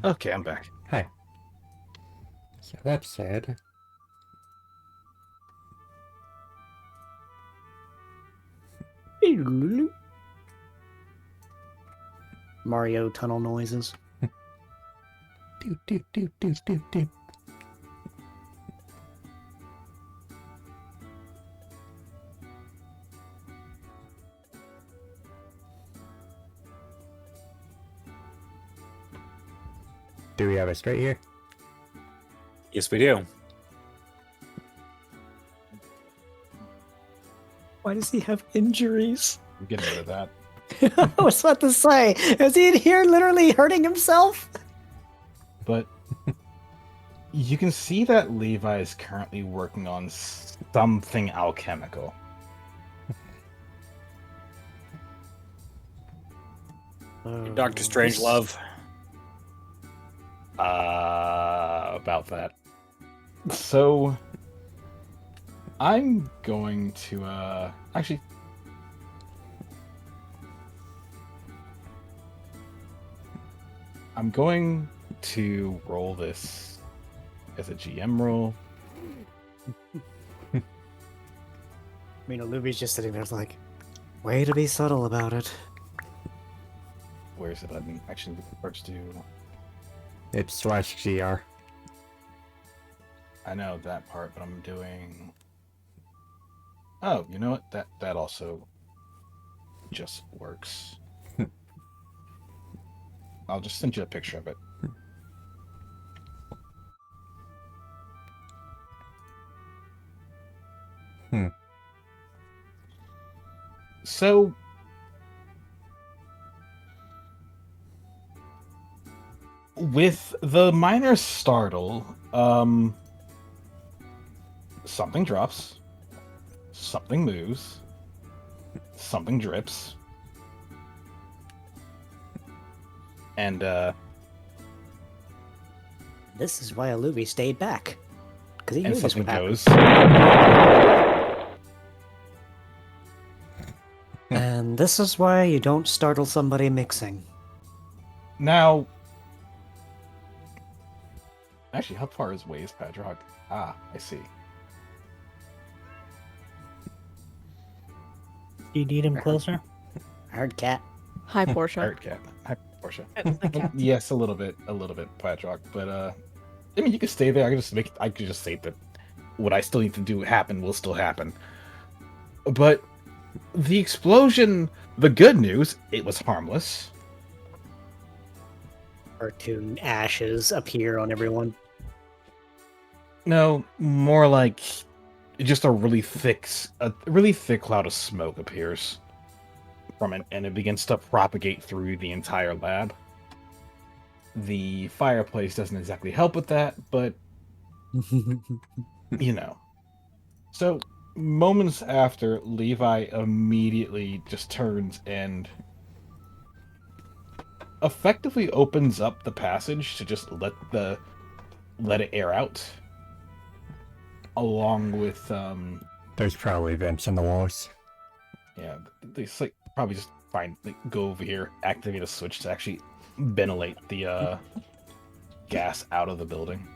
Okay, I'm back. Hi. So that said, Mario tunnel noises. doot doot doot doot doot doot. Do we have a straight here? Yes, we do. Why does he have injuries? I'm getting rid of that. I was about to say, is he in here literally hurting himself? But you can see that Levi is currently working on something alchemical. Dr. Strangelove. About that. So, I'm going to, actually... I'm going to roll this as a GM roll. I mean, Alubi's just sitting there like, way to be subtle about it. Where is it? I'm actually first to... It's /GR. I know that part, but I'm doing... Oh, you know what? That also just works. I'll just send you a picture of it. So... with the minor startle, something drops, something moves, something drips, and This is why Alubi stayed back. Because he and knew this something would happen. goes. And this is why you don't startle somebody mixing. Now, actually, how far is Waze Padrock? Ah, I see. Do you need him closer? I heard cat. Hi, Portia. Art cat. Hi, Portia. The cat. Yes, a little bit, Padrock. But I mean, you can stay there. I could just say that what I still need to do happen will still happen. But the explosion, the good news, it was harmless. Cartoon ashes appear on everyone. No, more like just a really thick cloud of smoke appears from it, and it begins to propagate through the entire lab. The fireplace doesn't exactly help with that, but you know. So moments after, Levi immediately just turns and effectively opens up the passage to just let it air out. Along with There's probably vents in the walls. yeah, they like probably just go over here, activate a switch to actually ventilate the gas out of the building.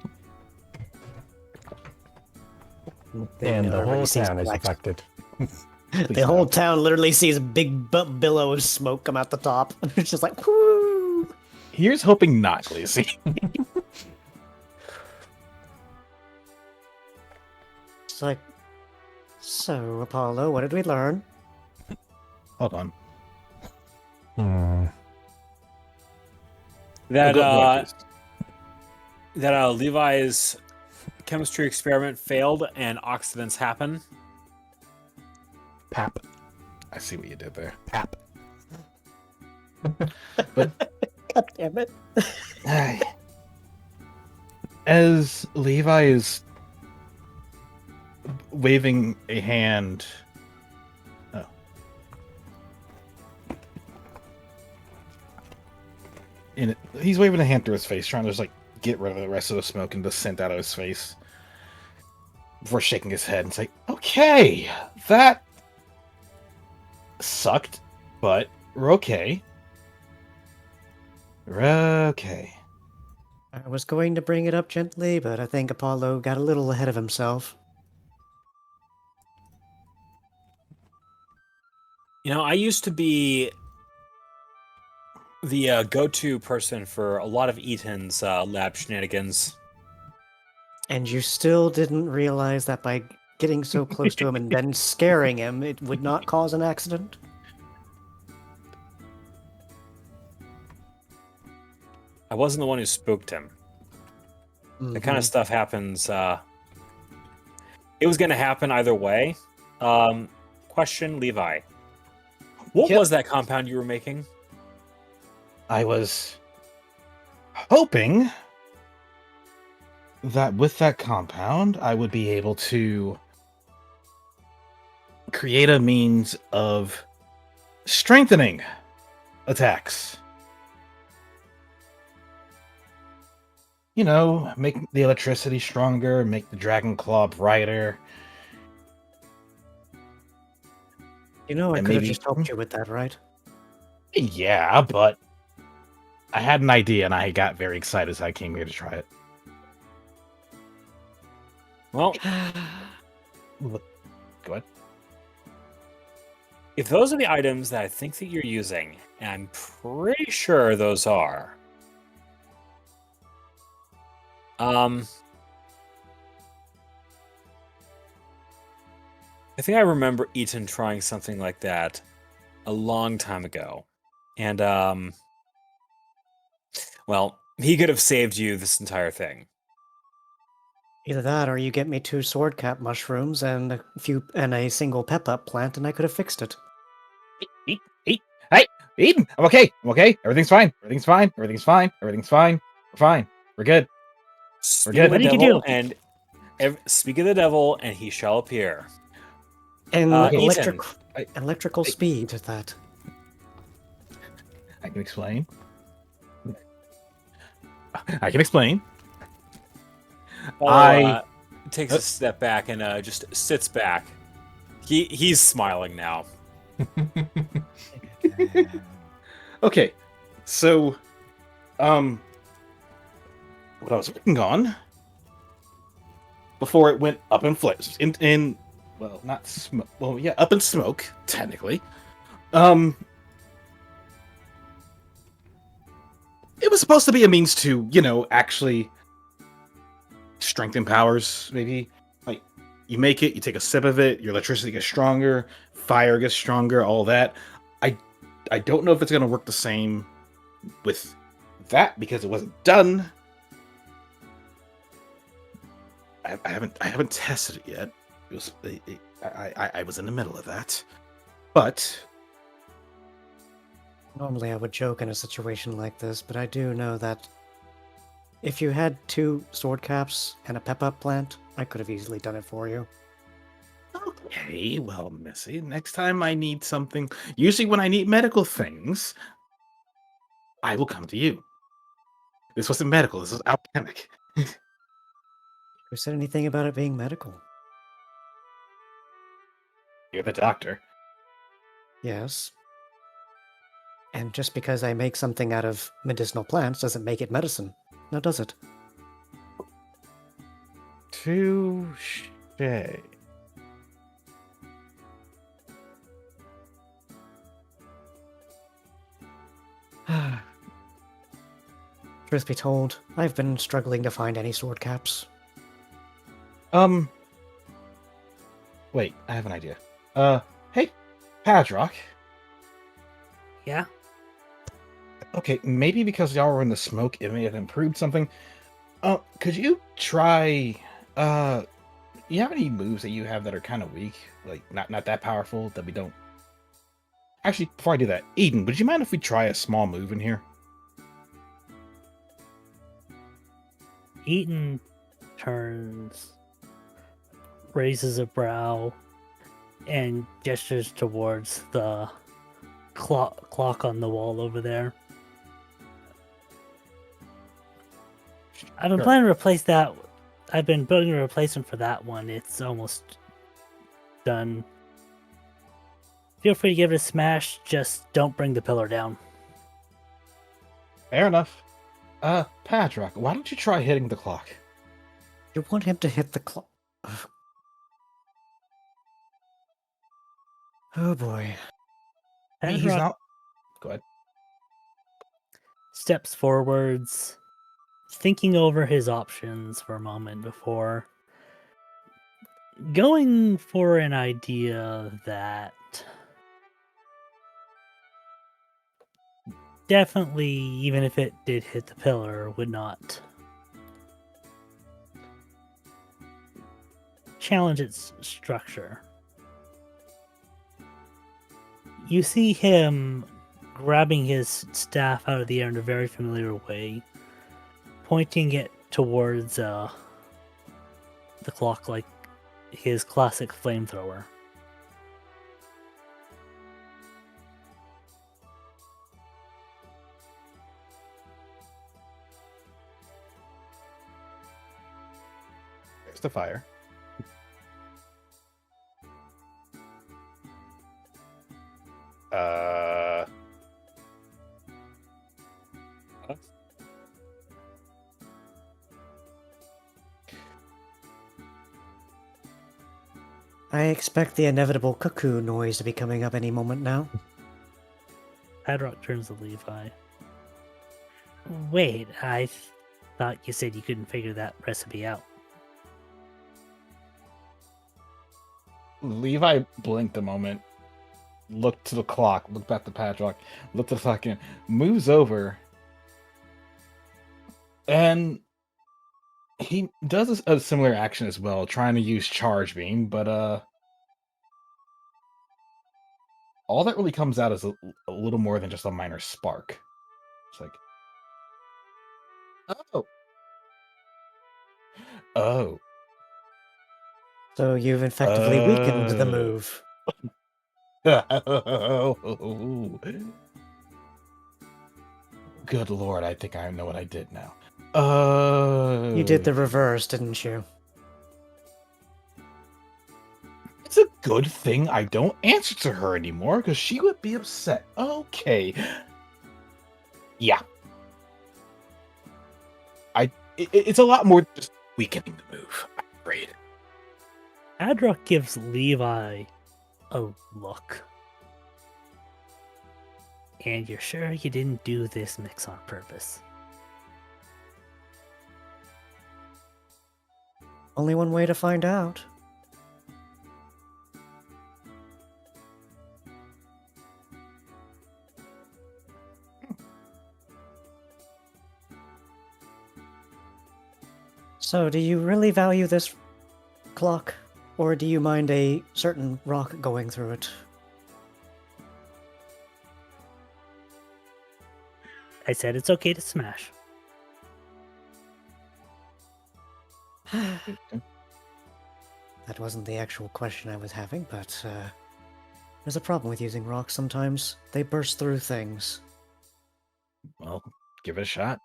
And the Everybody whole sees town is black- affected. The whole town literally sees a big billow of smoke come out the top. It's just like, whoo! Here's hoping not, Glacy. It's like, so, Apollo, what did we learn? Hold on. That Go ahead, please. Levi's chemistry experiment failed and accidents happen. Pap. I see what you did there. Pap. God damn it. Ay. As Levi is waving a hand. Oh. He's waving a hand through his face, trying to just get rid of the rest of the smoke and the scent out of his face. Before shaking his head and say, okay, that sucked, but we're okay. We're okay. I was going to bring it up gently, but I think Apollo got a little ahead of himself. You know, I used to be the go-to person for a lot of Eaton's lab shenanigans. And you still didn't realize that by getting so close to him and then scaring him, it would not cause an accident? I wasn't the one who spooked him. The kind of stuff happens. It was going to happen either way. Question, Levi. What Yep. was that compound you were making? I was hoping that with that compound, I would be able to create a means of strengthening attacks. You know, make the electricity stronger, make the dragon claw brighter. You know, I And could have maybe- just helped you with that, right? Yeah, but I had an idea and I got very excited as I came here to try it. Well, Look, go ahead. if those are the items that I think that you're using, and I'm pretty sure those are. I think I remember Eaton trying something like that a long time ago. And, well, he could have saved you this entire thing. Either that, or you get me 2 sword cap mushrooms and a single pep up plant, and I could have fixed it. Hey, Eden, I'm okay. I'm okay. Everything's fine. Everything's fine. Everything's fine. Everything's fine. We're fine. We're good. Speak good. of the What did you devil, do? and speak of the devil, and he shall appear. And Ethan, electrical speed at that. I can explain. I can explain. Apollo, takes a step back and just sits back. He's smiling now. Okay, so, what I was working on before it went up in flames, well, not smoke. Well, yeah, up in smoke, technically. It was supposed to be a means to, actually strengthen powers, maybe. Like, you make it, you take a sip of it, your electricity gets stronger, fire gets stronger, all that. I don't know if it's going to work the same with that because it wasn't done. I haven't tested it yet. I was in the middle of that, but Normally I would joke in a situation like this, but I do know that if you had 2 sword caps and a pep up plant, I could have easily done it for you. okay. Well, Missy, next time I need something, usually when I need medical things, I will come to you. This wasn't medical. This was alchemic. Who said anything about it being medical? You're the doctor. Yes. And just because I make something out of medicinal plants doesn't make it medicine. Now does it? Touche. Truth be told, I've been struggling to find any sword caps. Wait, I have an idea. Hey, Padrock. Yeah? Okay, maybe because y'all were in the smoke, it may have improved something. Could you try, you have any moves that you have that are kind of weak? Like, not that powerful, that we don't... Actually, before I do that, Eden, would you mind if we try a small move in here? Eaton turns, raises a brow, and gestures towards the clock on the wall over there. I've been Sure. planning to replace that. I've been building a replacement for that one. It's almost done. Feel free to give it a smash. Just don't bring the pillar down. Fair enough. Patrick, why don't you try hitting the clock? You want him to hit the clock? Oh boy. I mean, he's Adrock not. Go ahead. steps forwards, thinking over his options for a moment before going for an idea that definitely, even if it did hit the pillar, would not challenge its structure. You see him grabbing his staff out of the air in a very familiar way, pointing it towards the clock like his classic flamethrower. There's the fire. I expect the inevitable cuckoo noise to be coming up any moment now. Hadrock turns to Levi. Wait, I thought you said you couldn't figure that recipe out. Levi blinked a moment, looked to the clock, looked back to Patrick, looked at the clock again, moves over, and he does a similar action as well, trying to use Charge Beam, but all that really comes out is a little more than just a minor spark. It's like, oh. So you've effectively weakened the move. Good lord, I think I know what I did now. You did the reverse, didn't you? It's a good thing I don't answer to her anymore, because she would be upset. Okay. Yeah. It's a lot more than just weakening the move, I'm afraid. Adrock gives Levi a look. And you're sure you didn't do this mix on purpose? Only one way to find out. So, do you really value this clock? Or do you mind a certain rock going through it? I said it's okay to smash. That wasn't the actual question I was having, but there's a problem with using rocks sometimes. They burst through things. Well, give it a shot.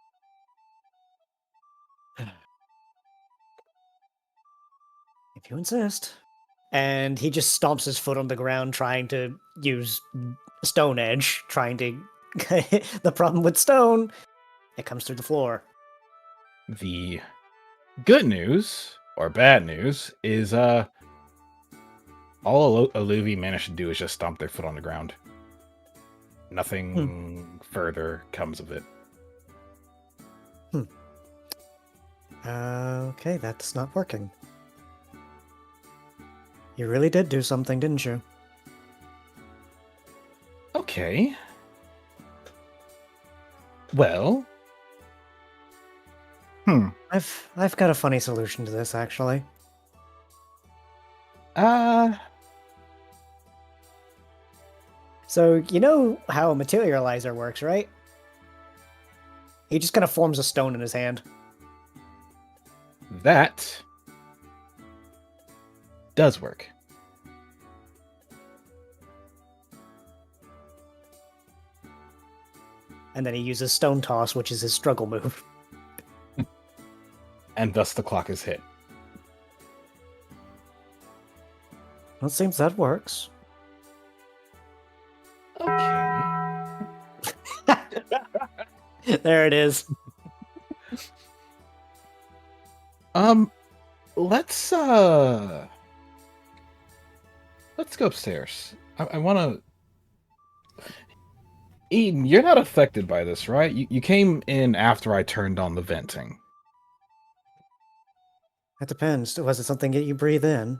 If you insist. And he just stomps his foot on the ground, trying to use stone edge, trying to... The problem with stone, it comes through the floor. The good news, or bad news, is all Aluvi managed to do is just stomp their foot on the ground. Nothing further comes of it. Okay, that's not working. You really did do something, didn't you? Okay. Well. I've got a funny solution to this, actually. So, you know how a materializer works, right? He just kind of forms a stone in his hand. That does work. And then he uses stone toss, which is his struggle move. And thus the clock is hit. Well, it seems that works. Okay. There it is. Let's go upstairs. I want to. Eden, you're not affected by this, right? You came in after I turned on the venting. That depends. Was it something that you breathe in?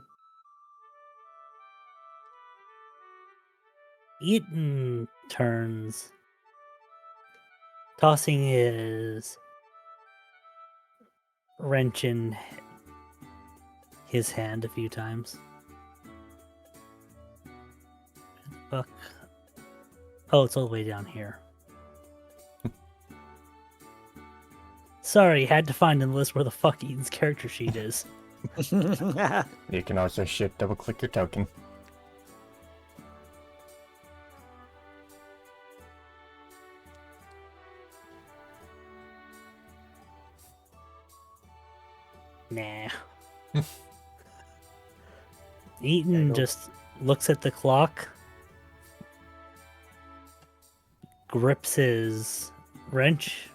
Eaton turns, tossing his wrench in his hand a few times. Fuck. Oh, it's all the way down here. Sorry, had to find in the list where the fuck Eaton's character sheet is. You can also shift double click your token. Nah. Eaton just looks at the clock, grips his wrench.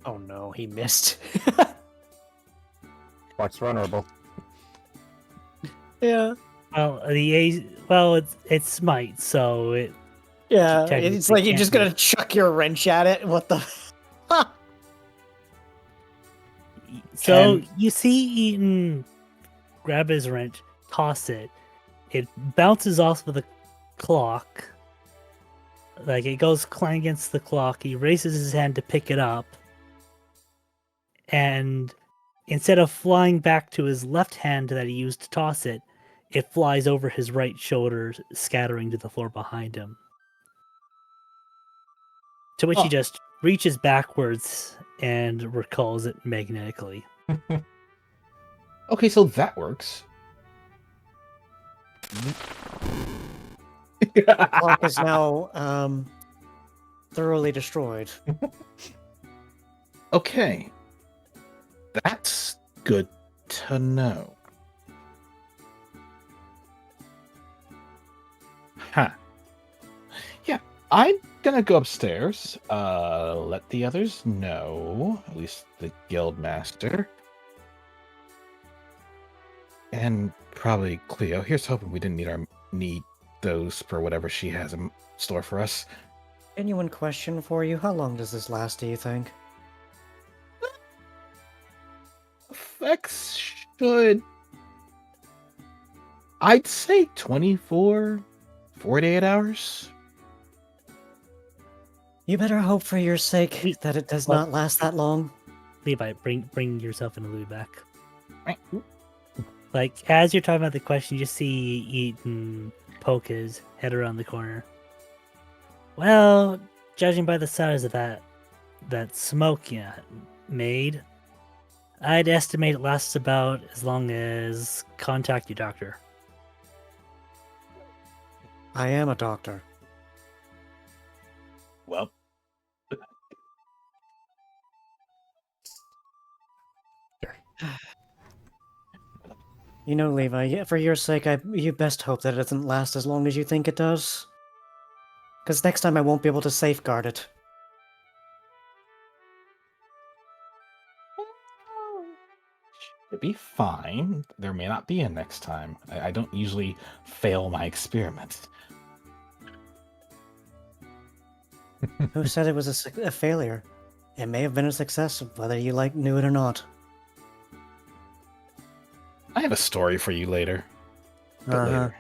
Oh no, he missed. Clock's vulnerable. Yeah. Well, it's smite, so it. Yeah, Technically it's like you're can't just be. gonna chuck your wrench at it. What the? So And- you see Eaton grab his wrench, toss it. It bounces off of the clock. Like it goes clang against the clock. He raises his hand to pick it up. And instead of flying back to his left hand that he used to toss it, it flies over his right shoulder, scattering to the floor behind him. To which he Oh. just reaches backwards and recalls it magnetically. Okay, so that works. Clock is now thoroughly destroyed. Okay. That's good to know. Huh. Yeah, I'm gonna go upstairs, let the others know, at least the guild master. And probably Cleo. Here's hoping we didn't need those for whatever she has in store for us. Genuine question for you: how long does this last? Do you think? Effects should, I'd say 24, 48 hours. You better hope for your sake We- that it does well- not last that long. Levi, bring yourself and Louis back. Right. Like as you're talking about the question, you see Eaton poke his head around the corner. Well, judging by the size of that smoke you made, I'd estimate it lasts about as long as contact your doctor. I am a doctor. Well, You know, Levi, for your sake, you best hope that it doesn't last as long as you think it does. Because next time I won't be able to safeguard it. it'd be fine. There may not be a next time. I don't usually fail my experiments. Who said it was a failure? It may have been a success, whether you knew it or not. I have a story for you later. But later.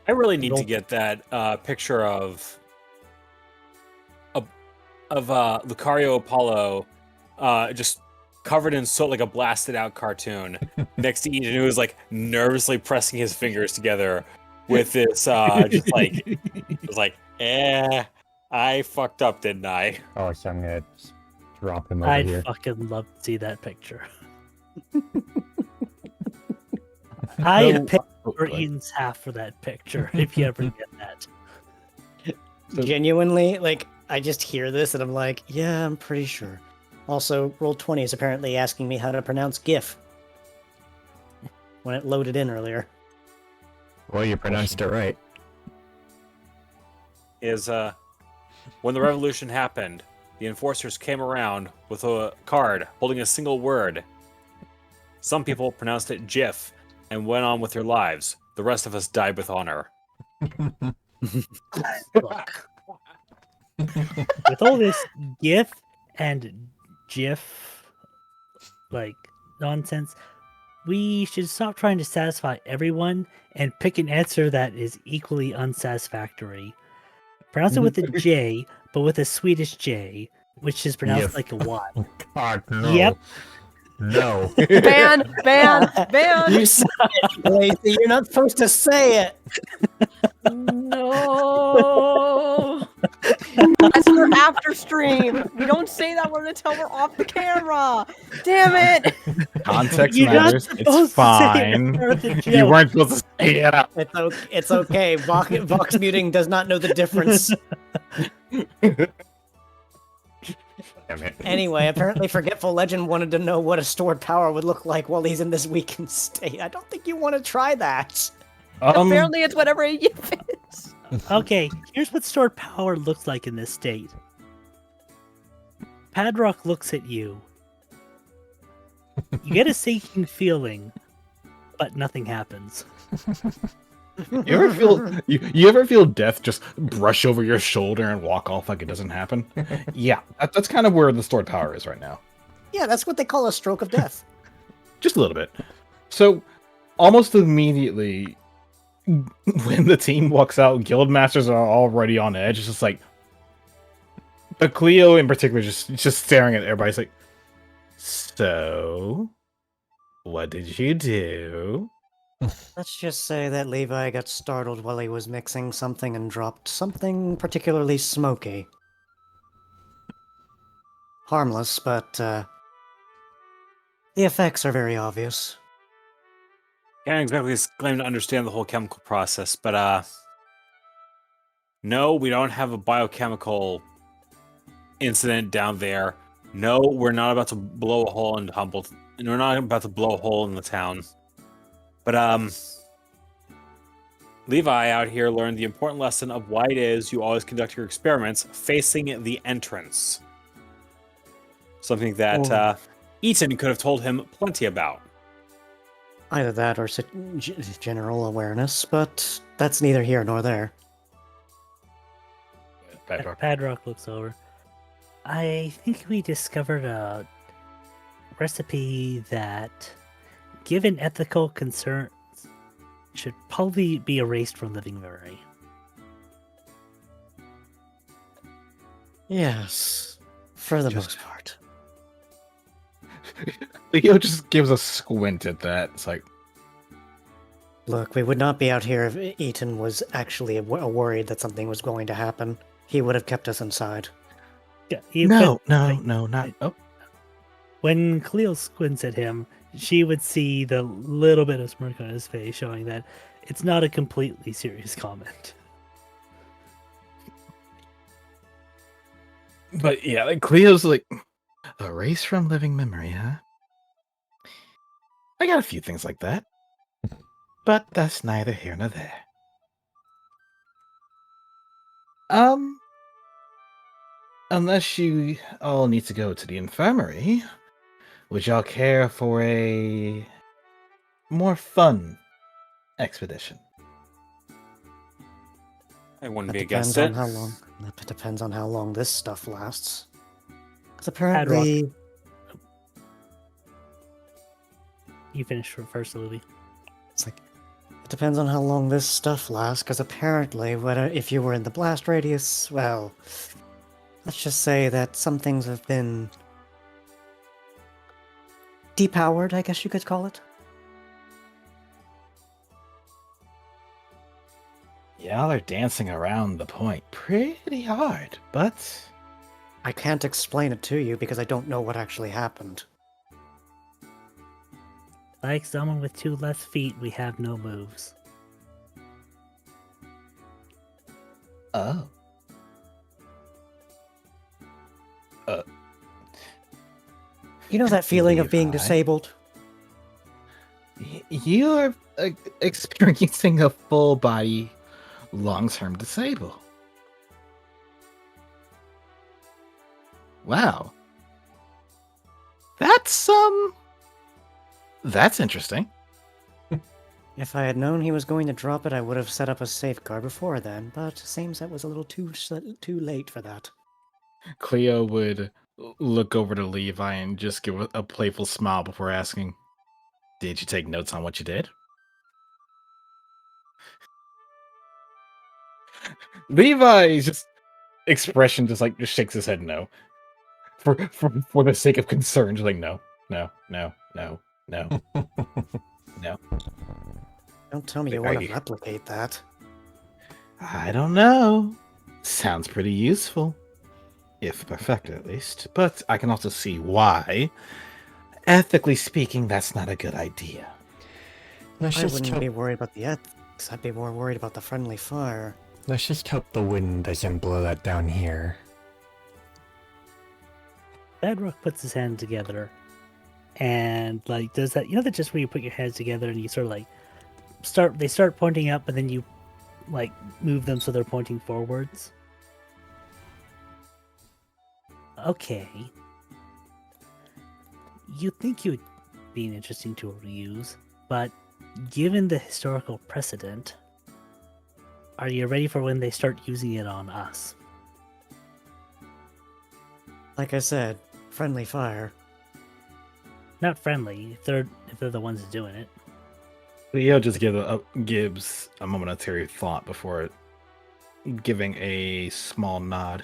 I really need to get that picture of Lucario Apollo just covered in soot like a blasted out cartoon next to Eden, who was like nervously pressing his fingers together with this just like it was like, I fucked up, didn't I? Oh, so I'm gonna just drop him over I'd here. fucking love to see that picture. I'd pay for Eden's half for that picture if you ever get that. So- Genuinely, I just hear this and I'm like, yeah, I'm pretty sure. Also, Roll20 is apparently asking me how to pronounce GIF when it loaded in earlier. Well, you pronounced it right. is when the revolution happened, the enforcers came around with a card holding a single word. Some people pronounced it "GIF" and went on with their lives. The rest of us died with honor. Look, with all this GIF and GIF like nonsense, we should stop trying to satisfy everyone and pick an answer that is equally unsatisfactory. Pronounce it with a J, but with a Swedish J, which is pronounced Yes. like a Y. God, no. Yep. No. Ban, ban, ban. You said it, Lacey. You're not supposed to say it. No. That's for after stream. We don't say that word until we're off the camera. Damn it. Context You're not matters. supposed It's to say it fine. before the You joke. weren't supposed to say it. It's okay. Vox muting does not know the difference. Damn it. Anyway, apparently Forgetful Legend wanted to know what a stored power would look like while he's in this weakened state. I don't think you want to try that. Apparently, it's whatever a yiff is. Okay, here's what stored power looks like in this state. Padrock looks at you. You get a sinking feeling, but nothing happens. You ever feel you ever feel death just brush over your shoulder and walk off like it doesn't happen? Yeah, that's kind of where the stored power is right now. Yeah, that's what they call a stroke of death. Just a little bit. So, almost immediately, when the team walks out, guildmasters are already on edge. It's just like, but Cleo in particular just staring at everybody. It's like, so, what did you do? Let's just say that Levi got startled while he was mixing something and dropped something particularly smoky. Harmless, but the effects are very obvious. Can't exactly claim to understand the whole chemical process, but no, we don't have a biochemical incident down there. No, we're not about to blow a hole in Humboldt. And we're not about to blow a hole in the town. But Levi out here learned the important lesson of why it is you always conduct your experiments facing the entrance. Something that Eaton could have told him plenty about. Either that or general awareness, but that's neither here nor there. Padrock looks over. I think we discovered a recipe that, given ethical concerns, should probably be erased from living memory. Yes, for the Just- most part. Leo just gives a squint at that. It's like, Look, we would not be out here if Eaton was actually worried that something was going to happen. He would have kept us inside. Yeah, no, but not. Oh, when Cleo squints at him, she would see the little bit of smirk on his face, showing that it's not a completely serious comment. but yeah, like Cleo's like, erase from living memory, huh? I got a few things like that. But that's neither here nor there. Unless you all need to go to the infirmary, would y'all care for a more fun expedition? I wouldn't That be depends against on it. how long. That depends on how long this stuff lasts. Because apparently, You finished first, Louis. it's like it depends on how long this stuff lasts. Because apparently, if you were in the blast radius, well, let's just say that some things have been depowered. I guess you could call it. Y'all are dancing around the point pretty hard, but I can't explain it to you because I don't know what actually happened. Like someone with 2 left feet, we have no moves. oh. You know that feeling of being Levi? disabled? You are experiencing a full body long-term disable. Wow. That's interesting. If I had known he was going to drop it, I would have set up a safeguard before then, but seems that was a little too late for that. Cleo would look over to Levi and just give a playful smile before asking, "Did you take notes on what you did?" Levi's just expression just shakes his head no. For the sake of concern, just like no, no, no, no, no, no. Don't tell me you want to replicate that. I don't know. Sounds pretty useful. If perfected, at least. But I can also see why. Ethically speaking, that's not a good idea. I wouldn't be worried about the ethics. I'd be more worried about the friendly fire. Let's just hope the wind doesn't blow that down here. Bedrock puts his hand together and does that, that just where you put your hands together and you sort of they start pointing up, but then you move them so they're pointing forwards. Okay. You'd think it would be an interesting tool to use, but given the historical precedent, are you ready for when they start using it on us? Like I said, friendly fire. Not friendly, if they're the ones doing it. Leo just gives a momentary thought before giving a small nod.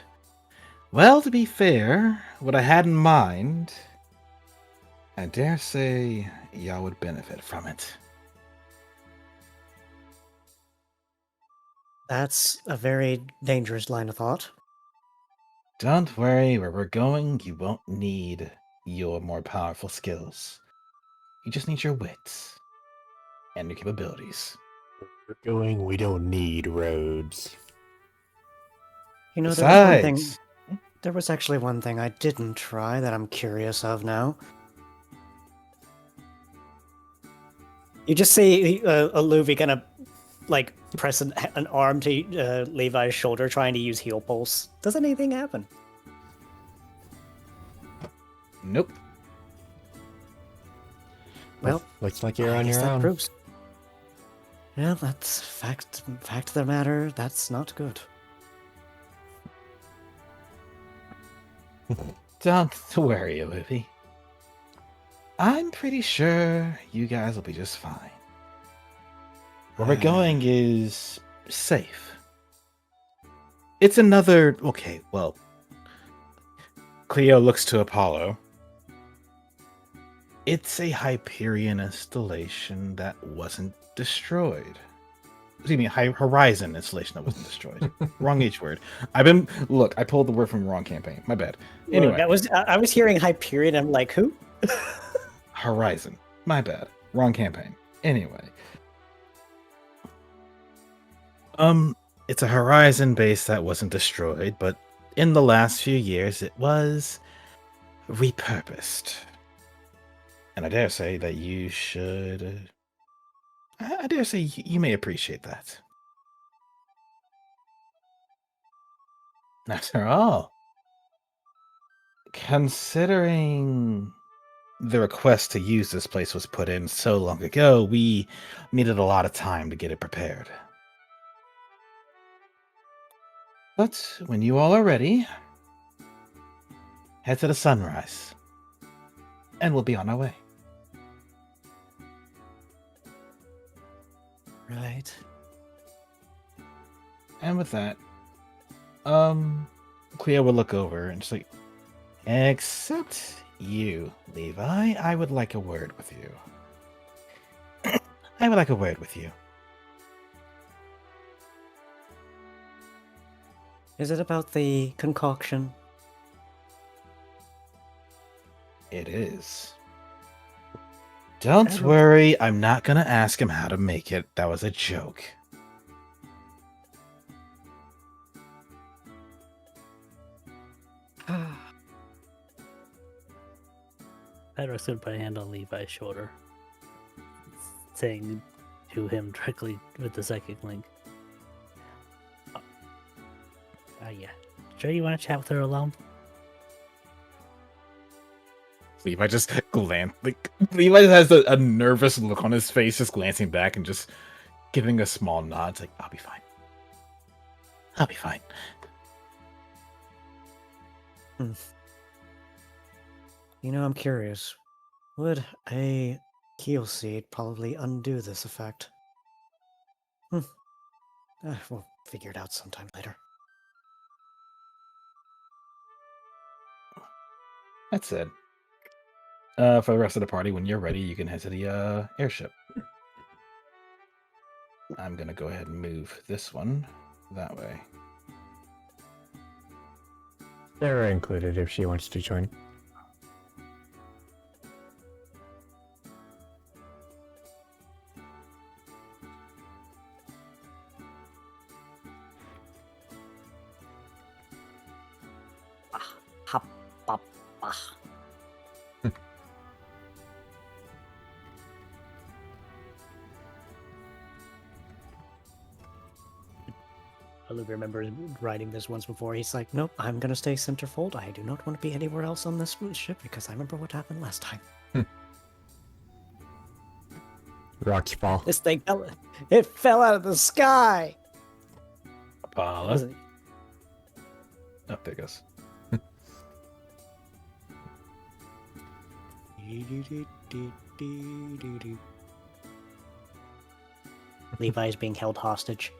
Well, to be fair, what I had in mind, I dare say y'all would benefit from it. That's a very dangerous line of thought. Don't worry, where we're going, you won't need your more powerful skills. You just need your wits and your capabilities. Where we're going, we don't need roads. You know, there was actually one thing I didn't try that I'm curious of now. You just see a Luffy kind of press an arm to Levi's shoulder, trying to use heel pulse. Does anything happen? Nope. Well, looks like you're I on guess your that own. proves. Yeah, that's fact of the matter. That's not good. Don't worry, Luffy. I'm pretty sure you guys will be just fine. Where we're going is safe. It's another... Okay, well... Cleo looks to Apollo. It's a Hyperion installation that wasn't destroyed. Excuse me, Horizon installation that wasn't destroyed. Wrong H word. Look, I pulled the word from the wrong campaign. My bad. Anyway. Look, I was hearing Hyperion. I'm like, who? Horizon. My bad. Wrong campaign. Anyway. It's a Horizon base that wasn't destroyed, but in the last few years it was repurposed. And I dare say that you should... I dare say you may appreciate that. After all, considering the request to use this place was put in so long ago, we needed a lot of time to get it prepared. But when you all are ready, head to the sunrise, and we'll be on our way. Right. And with that, Cleo will look over and just except you, Levi, I would like a word with you. I would like a word with you. Is it about the concoction? It is. Don't worry, I'm not gonna ask him how to make it. That was a joke. Bedrock's gonna put a hand on Levi's shoulder, saying to him directly with the psychic link. Yeah. Sure you want to chat with her alone? Levi just Levi just has a nervous look on his face, just glancing back and just giving a small nod. It's like, I'll be fine. I'll be fine. You know, I'm curious. Would a heal seed probably undo this effect? We'll figure it out sometime later. That said, for the rest of the party, when you're ready, you can head to the airship. I'm gonna go ahead and move this one that way. Sarah included if she wants to join. Hop, bop, bah. Luke remembers writing this once before. He's like, nope, I'm going to stay centerfold. I do not want to be anywhere else on this ship because I remember what happened last time. Rocks fall. This thing fell out of the sky. Apollo. Oh, there it goes. Levi's being held hostage.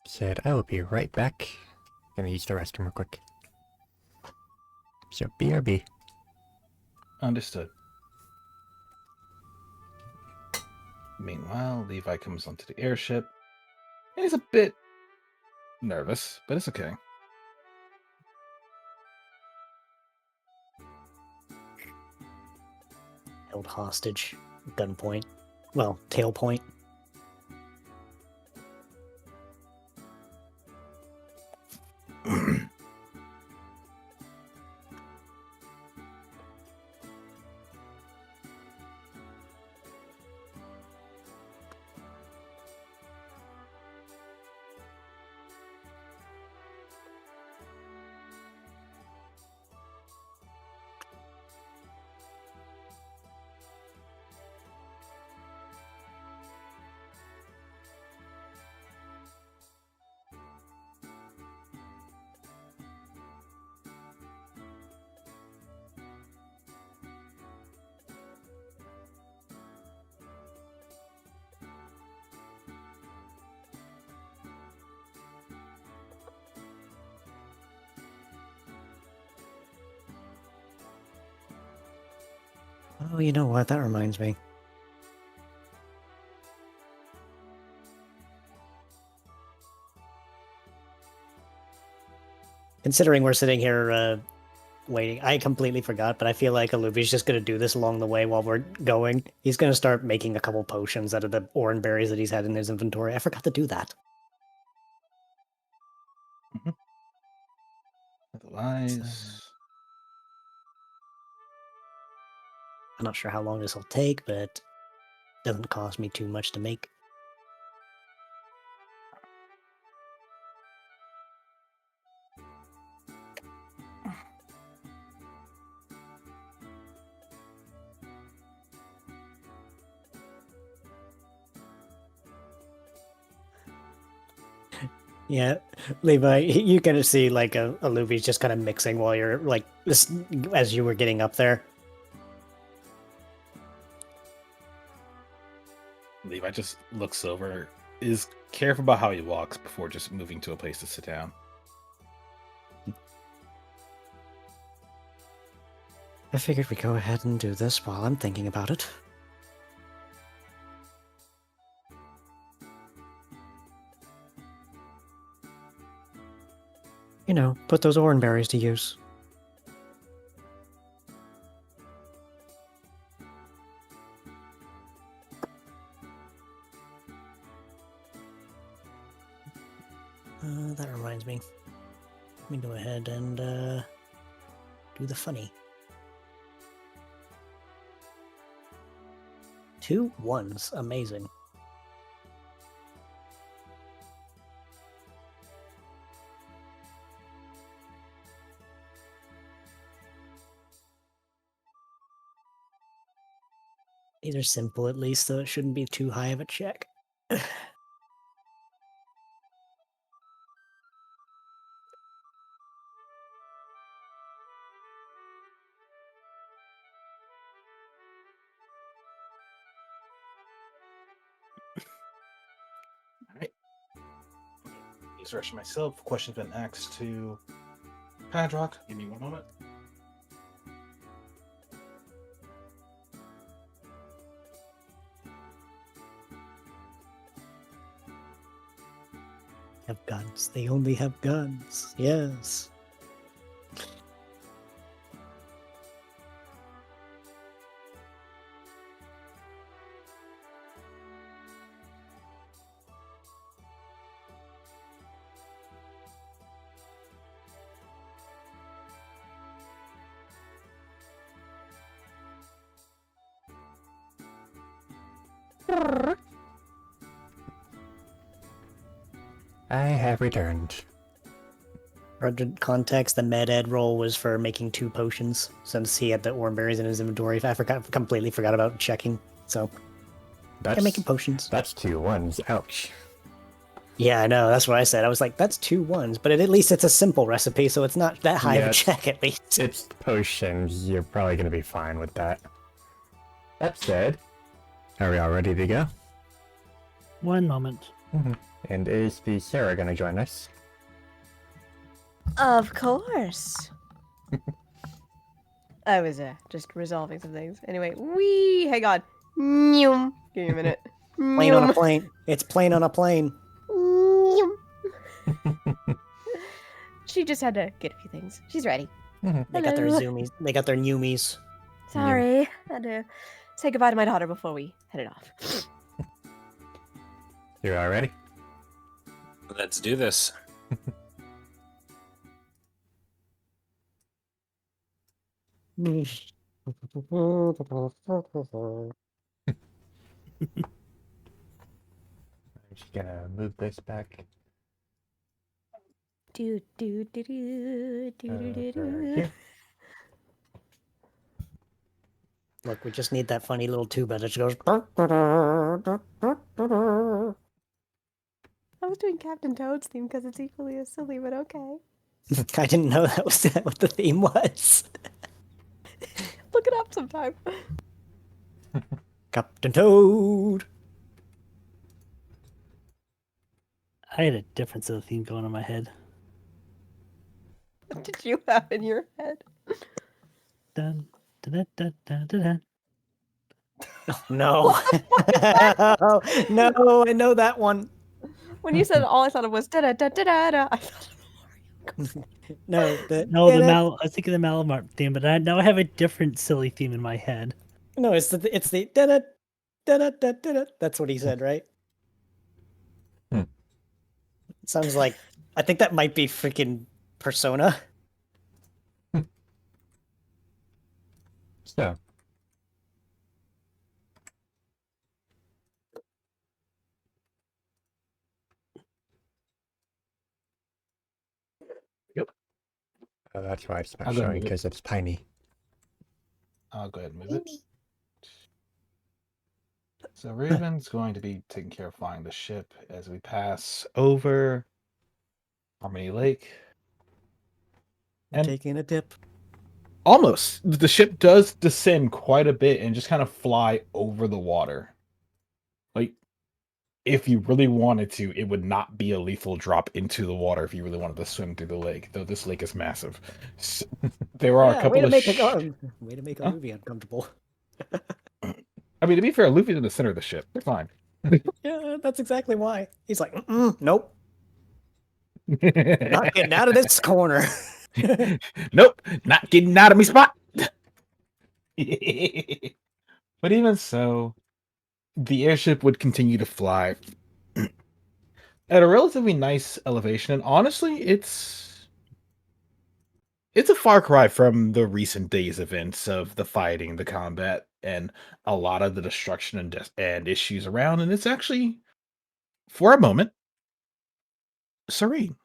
Said, I will be right back. Gonna use the restroom real quick. So, BRB. Understood. Meanwhile, Levi comes onto the airship. And he's a bit nervous, but it's okay. Held hostage. Gunpoint. Well, tail point. Oh, you know what? That reminds me. Considering we're sitting here waiting, I completely forgot, but I feel like Alubi's just going to do this along the way while we're going. He's going to start making a couple potions out of the orange berries that he's had in his inventory. I forgot to do that. Otherwise, I'm not sure how long this will take, but it doesn't cost me too much to make. Yeah, Levi, you kind of see like a Luby's just kind of mixing while you're like this as you were getting up there. Levi just looks over, is careful about how he walks before just moving to a place to sit down. I figured we'd go ahead and do this while I'm thinking about it. You know, put those orange berries to use. That reminds me. Let me go ahead and do the funny. 2 1s. Amazing. These are simple at least, so it shouldn't be too high of a check. Alright. Please rush myself. Question's been asked to Padrock. Give me one moment. Have guns. They only have guns. Yes. I have returned. For context, the med ed roll was for making 2 potions, since he had the berries in his inventory. I completely forgot about checking. So, That's I'm making potions. That's 2 1s. Ouch. Yeah, I know. That's what I said. I was like, that's 2 1s, but at least it's a simple recipe, so it's not that high of a it's- check at least. It's potions. You're probably gonna be fine with that. That said, are we all ready to go? One moment. And is the Sarah gonna join us? Of course. I was just resolving some things. Anyway, hang on. Nyum. Give me a minute. Plane on a Nyum. plane. It's plane on a plane. Nyum. She just had to get a few things. She's ready. They got their Hello. zoomies. They got their newmies. Sorry. Had to say goodbye to my daughter before we headed off. You all ready? Let's do this. I'm just gonna move this back. Do do do do do do do Right do. here. Look, we just need that funny little tuba that just goes. I was doing Captain Toad's theme because it's equally as silly, but okay. I didn't know that was what the theme was. Look it up sometime. Captain Toad. I had a different set of theme going in my head. What did you have in your head? Dun, dun, dun, dun, dun, dun. No. No, I know that one. When you said it, all I thought of was da da da da da da. I thought No, No, I was thinking the Malamart theme, but now I have a different silly theme in my head. No, it's the da da da da da. That's what he said, right? Hmm. It sounds like I think that might be freaking Persona. So, that's why it's not I'll go showing move it. because it's tiny. I'll go ahead and move it. So Raven's going to be taking care of flying the ship as we pass over Harmony Lake. And Taking a dip. almost, the ship does descend quite a bit and just kind of fly over the water. Like, if you really wanted to, it would not be a lethal drop into the water if you really wanted to swim through the lake, though this lake is massive. So, there are a couple way to of make way to make a Huh? movie uncomfortable. I mean, to be fair, Luffy's in the center of the ship. They're fine. Yeah, that's exactly why. He's like, nope, not getting out of this corner. Nope, not getting out of my spot. But even so, the airship would continue to fly. at a relatively nice elevation, and honestly, it's a far cry from the recent days events of the fighting, the combat, and a lot of the destruction and issues around. And it's actually, for a moment, serene.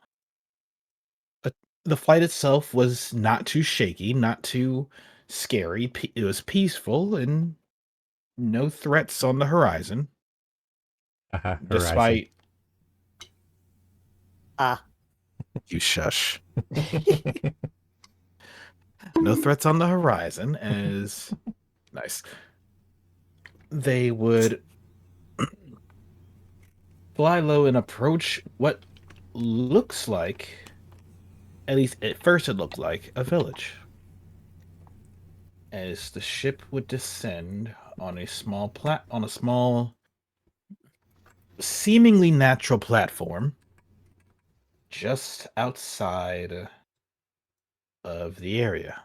Uh, The flight itself was not too shaky, not too scary. It was peaceful, and no threats on the horizon. Horizon. Despite Ah, you shush, no threats on the horizon. As nice, they would fly low and approach what looks like, at least at first, it looked like a village. As the ship would descend on a small, seemingly natural platform just outside of the area.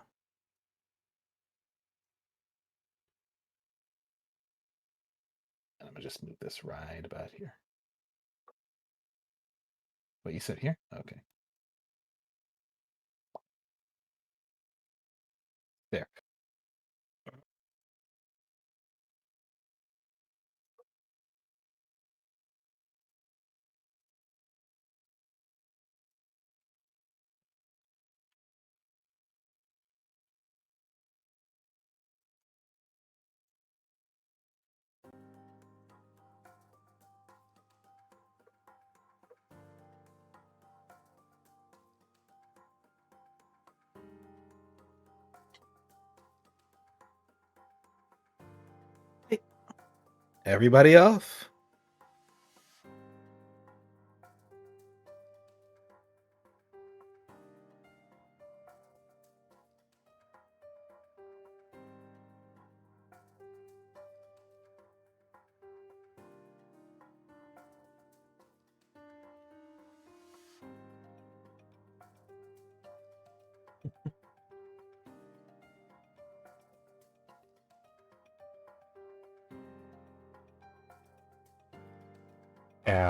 I'm gonna just move this right about here. What you said here? Okay. There. Hey, everybody off?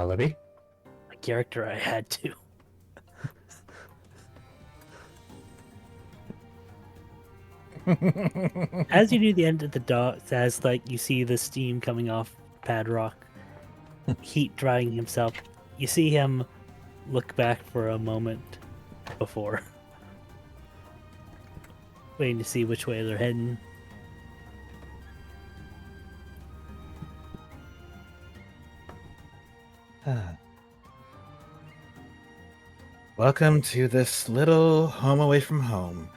Libby? My character, I had to. As you do the end of the docks, as like you see the steam coming off Padrock, heat drying himself, you see him look back for a moment before waiting to see which way they're heading. Welcome to this little home away from home.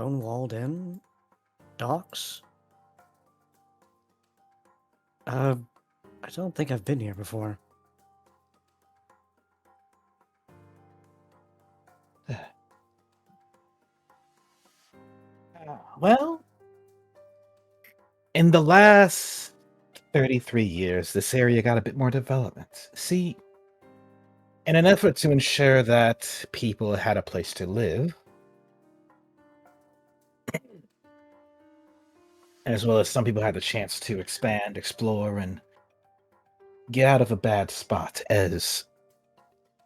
stone walled in docks. I don't think I've been here before. Well, in the last 33 years, this area got a bit more development. See, in an effort to ensure that people had a place to live, as well as some people had the chance to expand, explore, and get out of a bad spot, as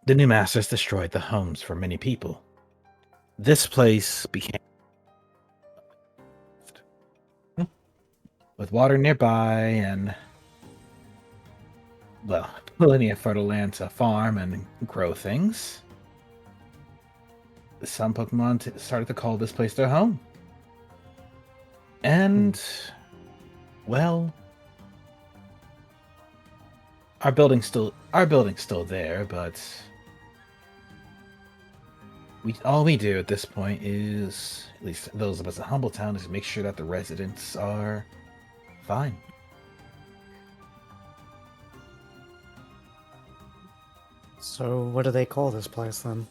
the new masters destroyed the homes for many people. This place became with water nearby and, well, plenty of fertile land to farm and grow things. Some Pokemon started to call this place their home. And, well, our building's still there, but all we do at this point is, at least those of us at Humbletown, is make sure that the residents are fine. So what do they call this place then?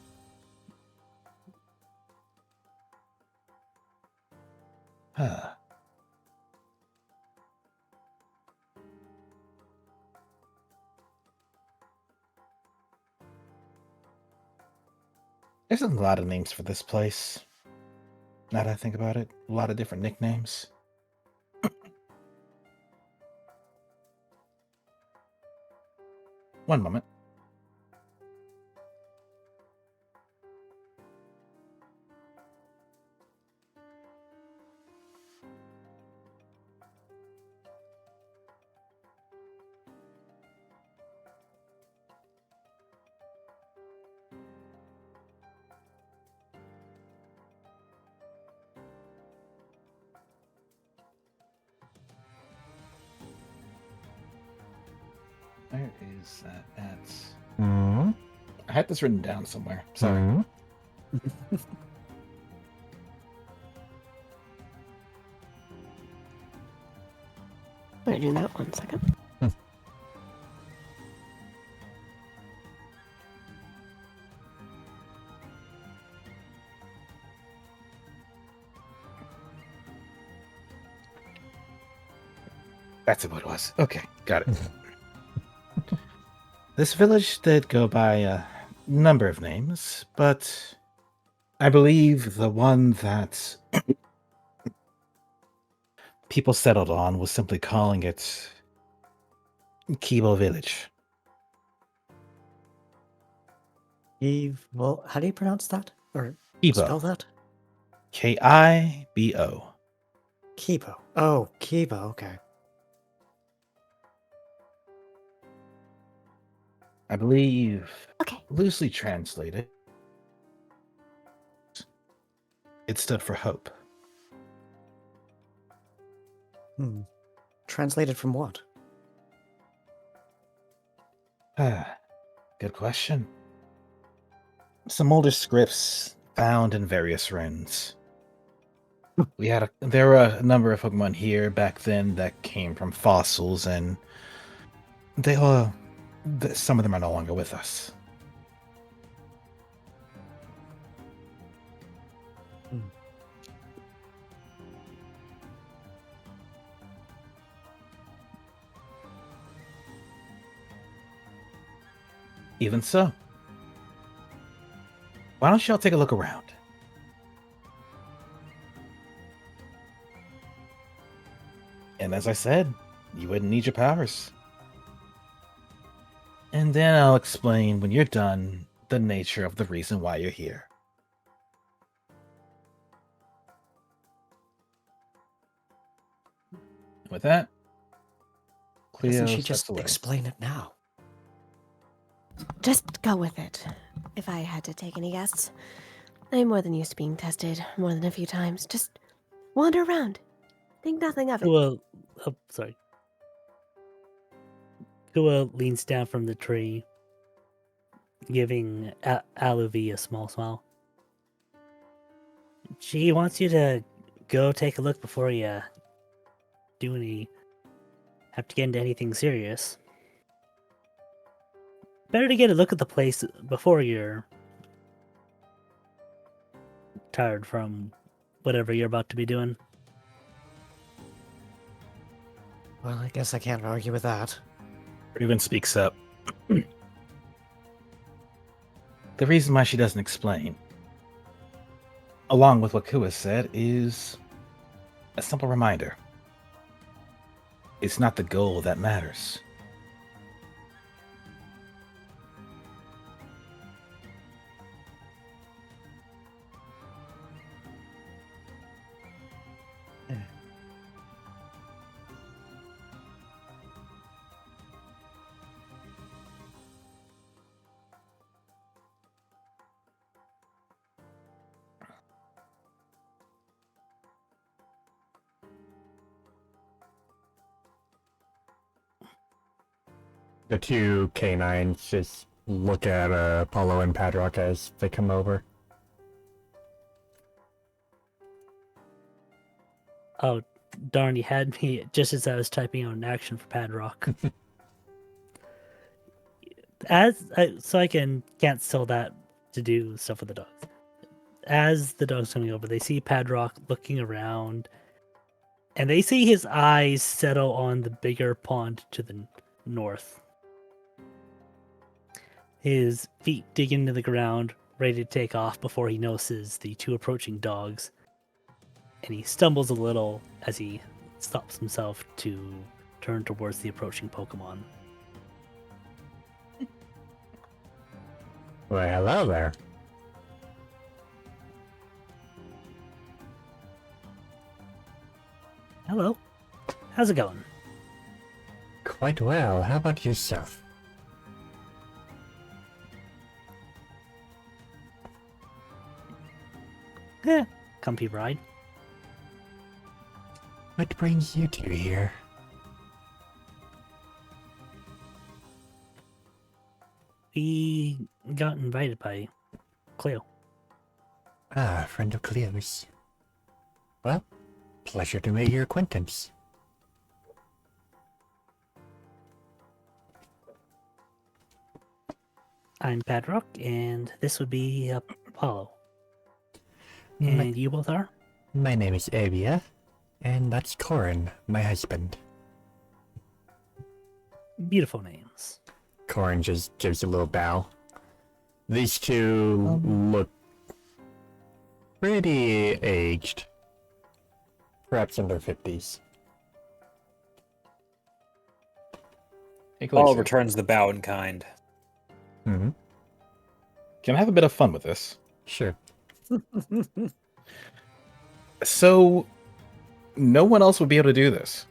Huh. There's a lot of names for this place. Now that I think about it, a lot of different nicknames. One moment. Where is that at? Hmm? I had this written down somewhere. Sorry. Hmm? Better do that 1 second. That's what it was. Okay, got it. This village did go by a number of names, but I believe the one that people settled on was simply calling it Kibo Village. Eve, well, how do you pronounce that? Or spell Kibo. that? Kibo. Kibo. Oh, Kibo, okay. I believe, Okay. loosely translated, it stood for hope. Translated from what? Good question. Some older scripts found in various runes. There were a number of Pokemon here back then that came from fossils, and some of them are no longer with us. Even so, why don't y'all take a look around? And as I said, you wouldn't need your powers. And then I'll explain when you're done the nature of the reason why you're here. With that, Cleo Doesn't she steps just away. explain it now? Just go with it. If I had to take any guesses, I'm more than used to being tested more than a few times. Just wander around. Think nothing of it. Kua, oh, sorry. Kua leans down from the tree, giving Aluvi a small smile. She wants you to go take a look before you have to get into anything serious. Better to get a look at the place before you're tired from whatever you're about to be doing. Well, I guess I can't argue with that. Raven speaks up. The reason why she doesn't explain, along with what Kua said, is a simple reminder. It's not the goal that matters. The two canines just look at Apollo and Padrock as they come over. Oh, darn, you had me just as I was typing out an action for Padrock. So I can't sell that to do stuff with the dogs. As the dog's coming over, they see Padrock looking around, and they see his eyes settle on the bigger pond to the north. His feet dig into the ground, ready to take off before he notices the two approaching dogs, and he stumbles a little as he stops himself to turn towards the approaching Pokemon. Well, hello there. Hello. How's it going? Quite well. How about yourself? Comfy ride. What brings you two here? We got invited by Cleo. Ah, friend of Cleo's. Well, pleasure to make your acquaintance. I'm Padrock, and this would be Apollo. My, And you both are? my name is Avia, and that's Corin, my husband. Beautiful names. Corin just gives a little bow. These two look pretty aged. Perhaps in their 50s. Hey, Paul Khaleesi, returns the bow in kind. Mm-hmm. can I have a bit of fun with this? Sure. So, no one else would be able to do this.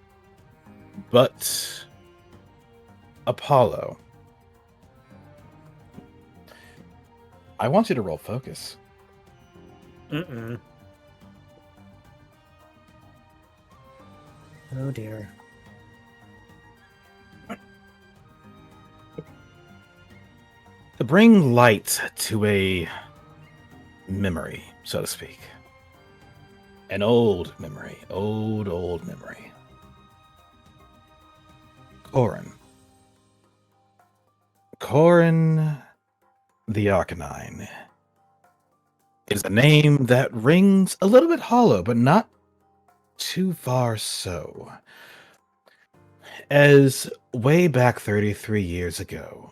But Apollo. I want you to roll focus. Mm-mm. Oh dear. To bring light to a memory, so to speak. An old memory. Old memory. Corin. Corin the Arcanine is a name that rings a little bit hollow, but not too far so. As way back 33 years ago,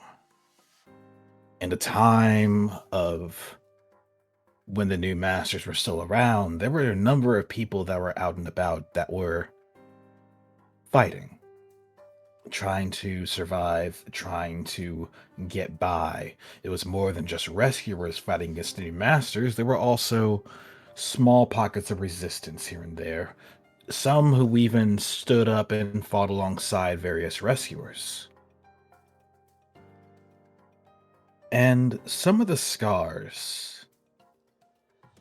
in the time of when the new masters were still around, there were a number of people that were out and about that were fighting, trying to survive, trying to get by. It was more than just rescuers fighting against the new masters. There were also small pockets of resistance here and there. Some who even stood up and fought alongside various rescuers. And some of the scars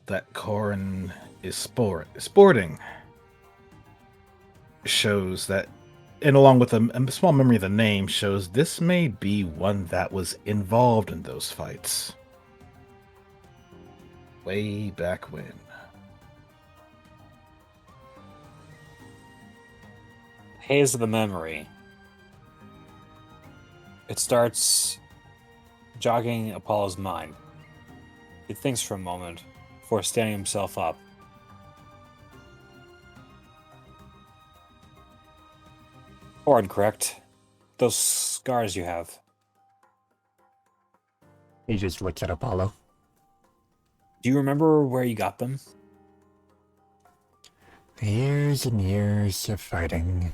that Corin is sporting shows that, and along with a small memory of the name, shows this may be one that was involved in those fights. Way back when. Haze of the memory. It starts jogging Apollo's mind. He thinks for a moment before standing himself up. Corin, correct? Those scars you have. He just looks at Apollo. Do you remember where you got them? Years and years of fighting.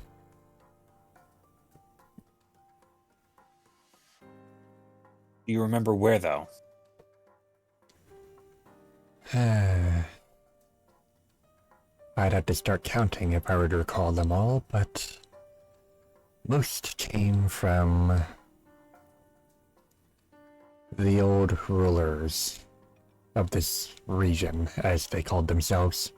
Do you remember where, though? I'd have to start counting if I were to recall them all, but most came from the old rulers of this region, as they called themselves.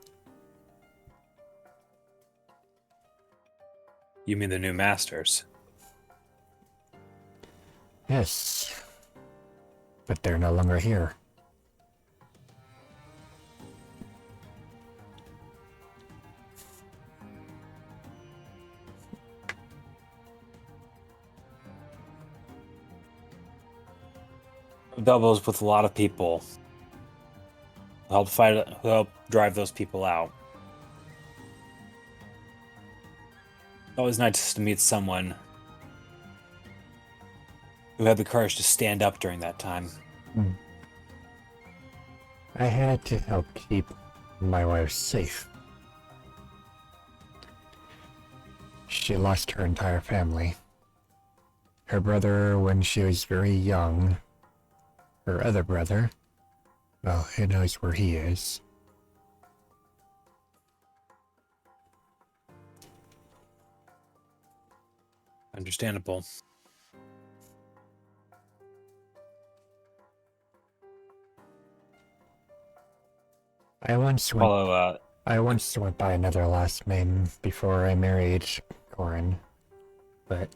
You mean the new masters? Yes, but they're no longer here. Doubles with a lot of people. Help drive those people out. Always nice to meet someone who had the courage to stand up during that time. I had to help keep my wife safe. She lost her entire family. Her brother when she was very young. her other brother, well, who knows where he is. Understandable. I once went Follow, I once went by another last name before I married Corin, but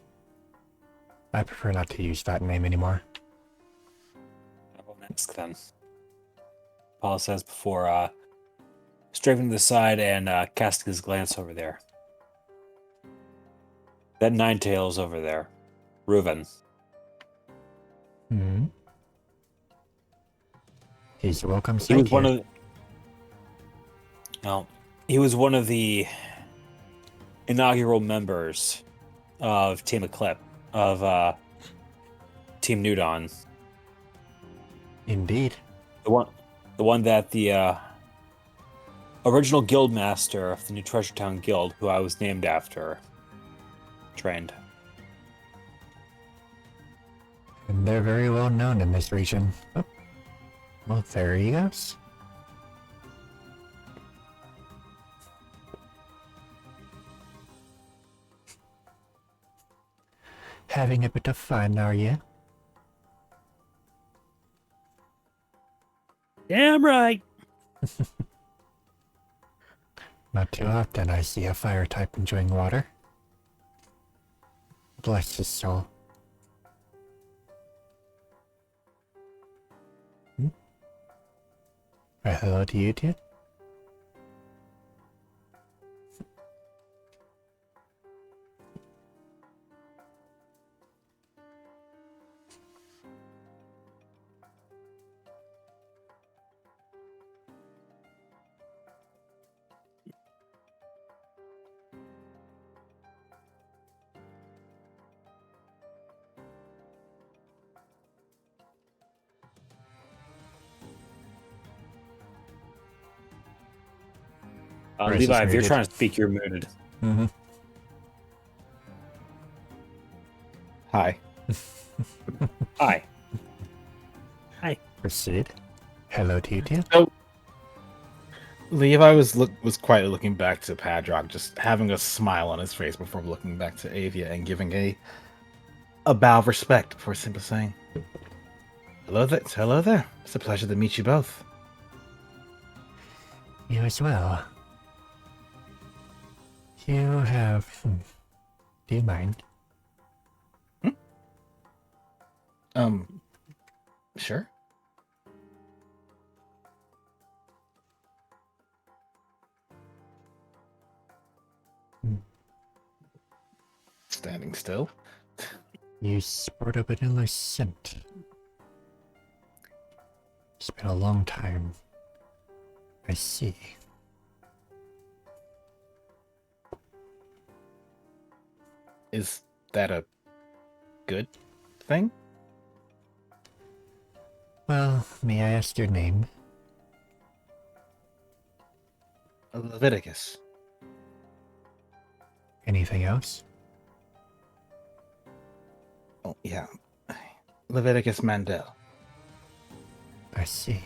I prefer not to use that name anymore. I won't ask then. Paul says before strafing to the side and casting his glance over there. That Ninetails over there. Reuven. Hmm. He's welcome He was sight one here. of well, he was one of the inaugural members of Team Eclipse of Team Nudon. Indeed. The one that the original guild master of the New Treasure Town Guild, who I was named after, trained. And they're very well known in this region. Oh. Well, there he goes. Having a bit of fun, are you? Damn right. Not too often I see a fire type enjoying water. Bless his soul. Hello to you two. Or is Levi, this if you're muted? trying to speak, you're muted. Mm-hmm. Hi. Hi. Proceed. Hello to you two. Levi was quietly looking back to Padrock, just having a smile on his face before looking back to Avia and giving a bow of respect before simply saying, "Hello there. Hello there. It's a pleasure to meet you both." You as well. You have... Do you mind? Sure. Standing still. You sport a vanilla scent. It's been a long time. I see. Is that a good thing? Well, may I ask your name? Leviticus. Anything else? Oh, yeah. Leviticus Mandel. I see.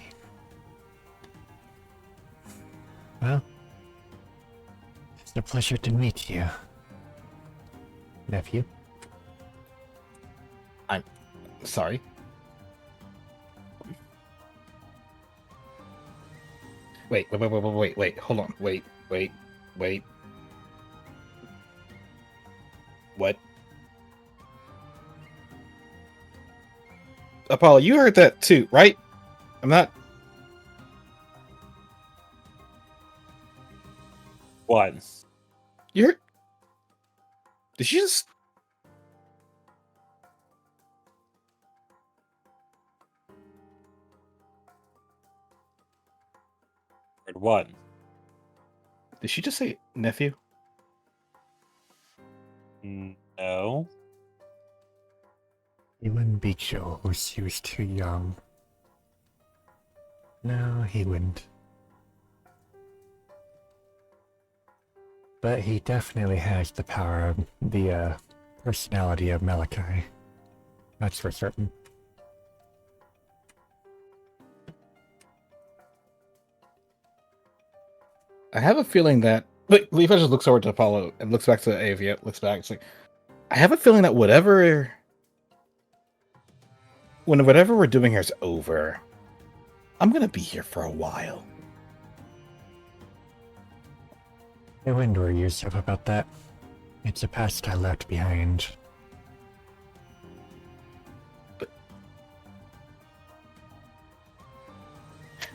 Well, it's a pleasure to meet you, nephew. Sorry. Wait, hold on. Wait. What? Apollo, you heard that too, right? I'm not... What? You heard... Did she just... Heard what? Did she just say nephew? No. He wouldn't be Joe's. He was too young. No, he wouldn't. But he definitely has the power of the personality of Malachi. That's for certain. I have a feeling that like, Levi just looks over to Apollo and looks back to Avia, looks back. It's like, I have a feeling that whatever we're doing here is over, I'm gonna be here for a while. I wouldn't worry yourself about that. It's a past I left behind. But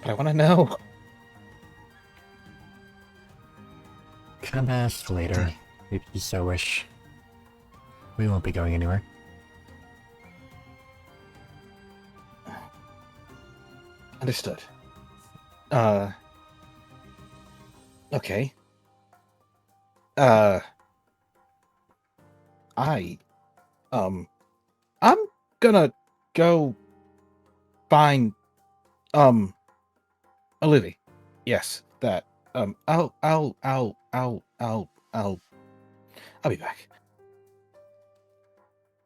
I want to know. Come ask later, if you so wish. We won't be going anywhere. Understood. Okay. I'm gonna go find, Olivia. Yes, that. I'll be back.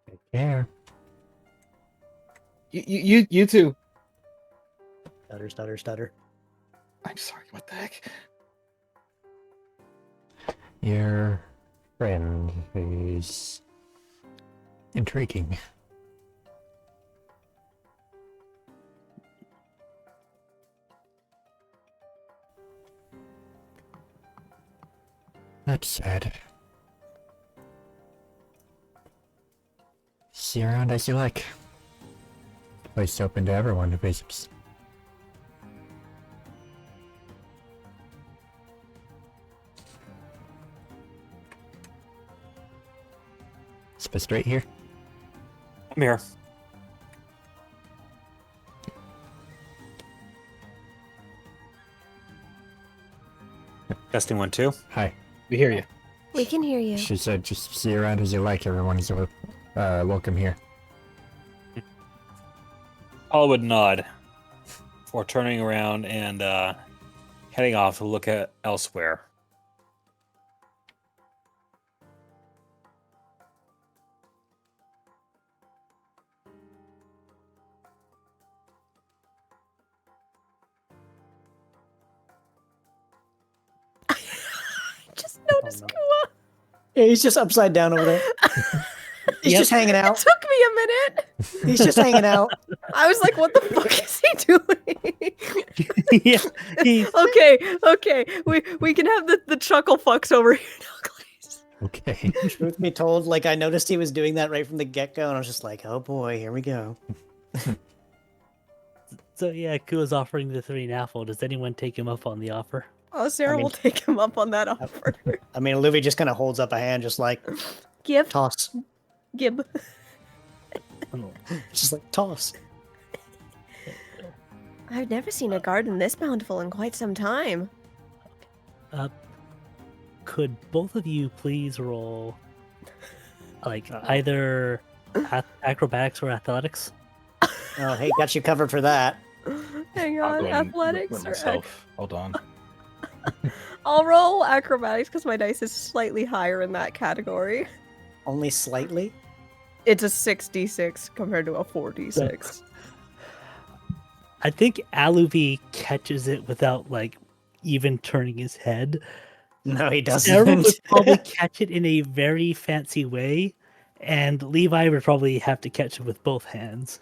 Take care. You too. Stutter, stutter, stutter. I'm sorry. What the heck? Your friend is intriguing. That's sad. See you around as you like. Place open to everyone who visits. Spit straight here. I'm here. Testing 1, 2. Hi. We hear you. We can hear you. She said just see you around as you like. Everyone is welcome here. Paul would nod before turning around and heading off to look at elsewhere. Just noticed no. Kua. Yeah, he's just upside down over there. He's Yep. just hanging It out. took me a minute. He's just hanging out. I was like, what the fuck is he doing? Yeah, he's Okay. We can have the chuckle fucks over here now, please. Okay. Truth be told, like I noticed he was doing that right from the get-go, and I was just like, oh boy, here we go. so yeah. Kua's offering the 3 apple. Does anyone take him up on the offer? Oh, Sarah I mean- will take him up on that offer. I mean, Olivia just kind of holds up a hand, just like, Give, toss. Gib. Just like, toss. I've never seen a garden this bountiful in quite some time. Could both of you please roll, like either acrobatics or athletics? Oh, hey, got you covered for that. Hang I'll on, go and athletics look or myself. Hold on. I'll roll acrobatics because my dice is slightly higher in that category. Only slightly. It's a 66 compared to a 46. I think Aluvi catches it without like even turning his head. No, he Sarah would doesn't. probably catch it in a very fancy way, and Levi would probably have to catch it with both hands.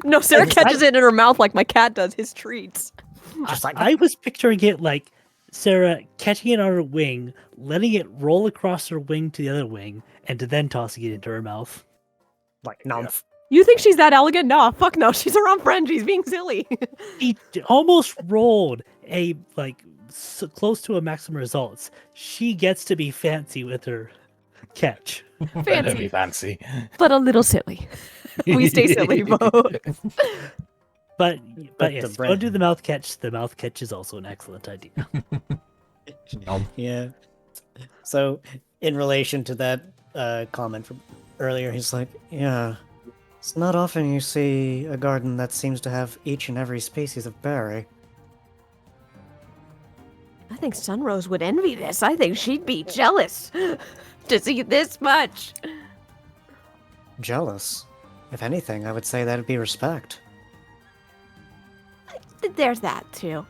No, Sarah And catches it in her mouth like my cat does his treats. Just like I was picturing it like Sarah catching it on her wing, letting it roll across her wing to the other wing, and then tossing it into her mouth. like numph. You think she's that elegant? No, fuck no. She's around friend. She's being silly. He almost rolled a close to a maximum results. She gets to be fancy with her catch. That'd be fancy. But a little silly. We stay silly, both. But But yes, the go do the mouth catch. The mouth catch is also an excellent idea. Yeah. So, in relation to that comment from earlier, he's like, yeah, it's not often you see a garden that seems to have each and every species of berry. I think Sunrose would envy this. I think she'd be jealous to see this much. Jealous. If anything, I would say that'd be respect. There's that too.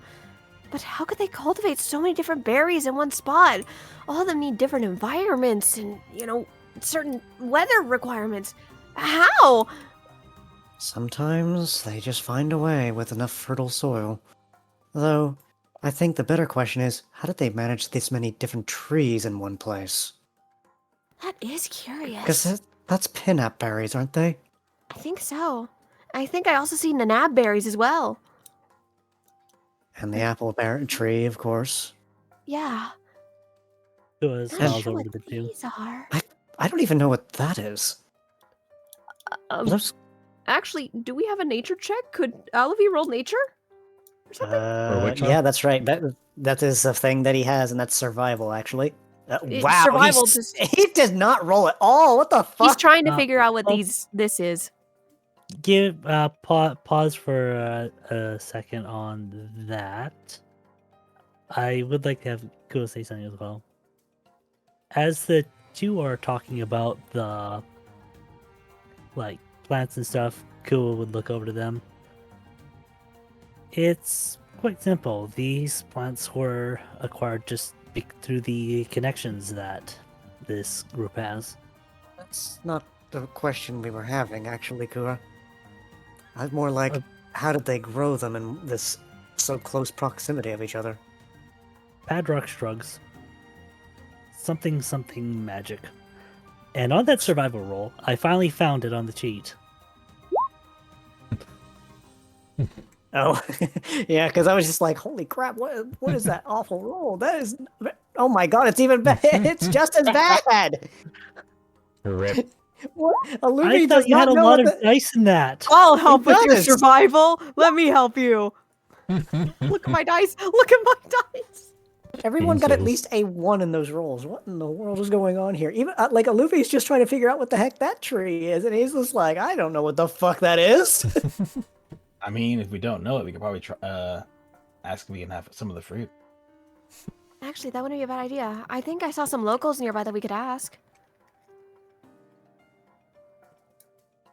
But how could they cultivate so many different berries in one spot? All of them need different environments and, certain weather requirements. How? Sometimes they just find a way with enough fertile soil. Though, I think the better question is, how did they manage this many different trees in one place? That is curious. Because that's pinnap berries, aren't they? I think so. I think I also see nanab berries as well. And the apple tree, of course. Yeah. Kua Not smiles sure over what the two. these are. I don't even know what that is. Those, Actually, do we have a nature check? Could Alavi roll nature? Or something? which yeah, one? that's right. That is a thing that he has, and that's survival, actually. It's Wow, survival, he's- just- he did not roll at all. What the fuck? He's trying to figure out what oh. this is. Give pause for a second on that. I would like to have Kua say something as well. As the two are talking about the plants and stuff, Kua would look over to them. It's quite simple. These plants were acquired just through the connections that this group has. That's not the question we were having, actually, Kura. I'm more like, how did they grow them in this so close proximity of each other? Padrock shrugs. Something magic. And on that survival roll, I finally found it on the cheat. Oh, yeah, because I was just like, holy crap, what is that awful roll? That is, oh my god, it's even bad. It's just as bad. Rip. What? I Alumi thought does you had not a know lot what of dice in that. I'll help with your does. survival. Let me help you. Look at my dice. Look at my dice. Everyone got at Angels. least a 1 in those rolls. What in the world is going on here? Even like Luffy's just trying to figure out what the heck that tree is, and he's just like, I don't know what the fuck that is. I mean, if we don't know it, we could probably try, ask if we can have some of the fruit. Actually, that wouldn't be a bad idea. I think I saw some locals nearby that we could ask.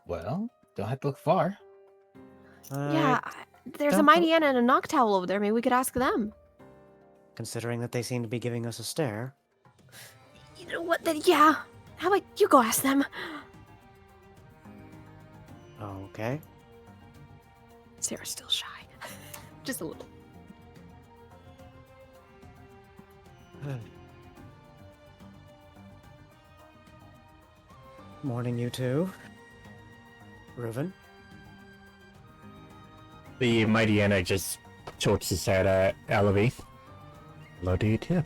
Well, don't have to look far. Yeah, there's a don't Mighty Anna and a Noctowl over there. Maybe we could ask them. Considering that they seem to be giving us a stare. You know what? Then yeah. How about you go ask them? Okay. Sarah's still shy, just a little. Morning, you two. Reuven. The mighty Anna just tilts his head at Alavi. Hello to you too.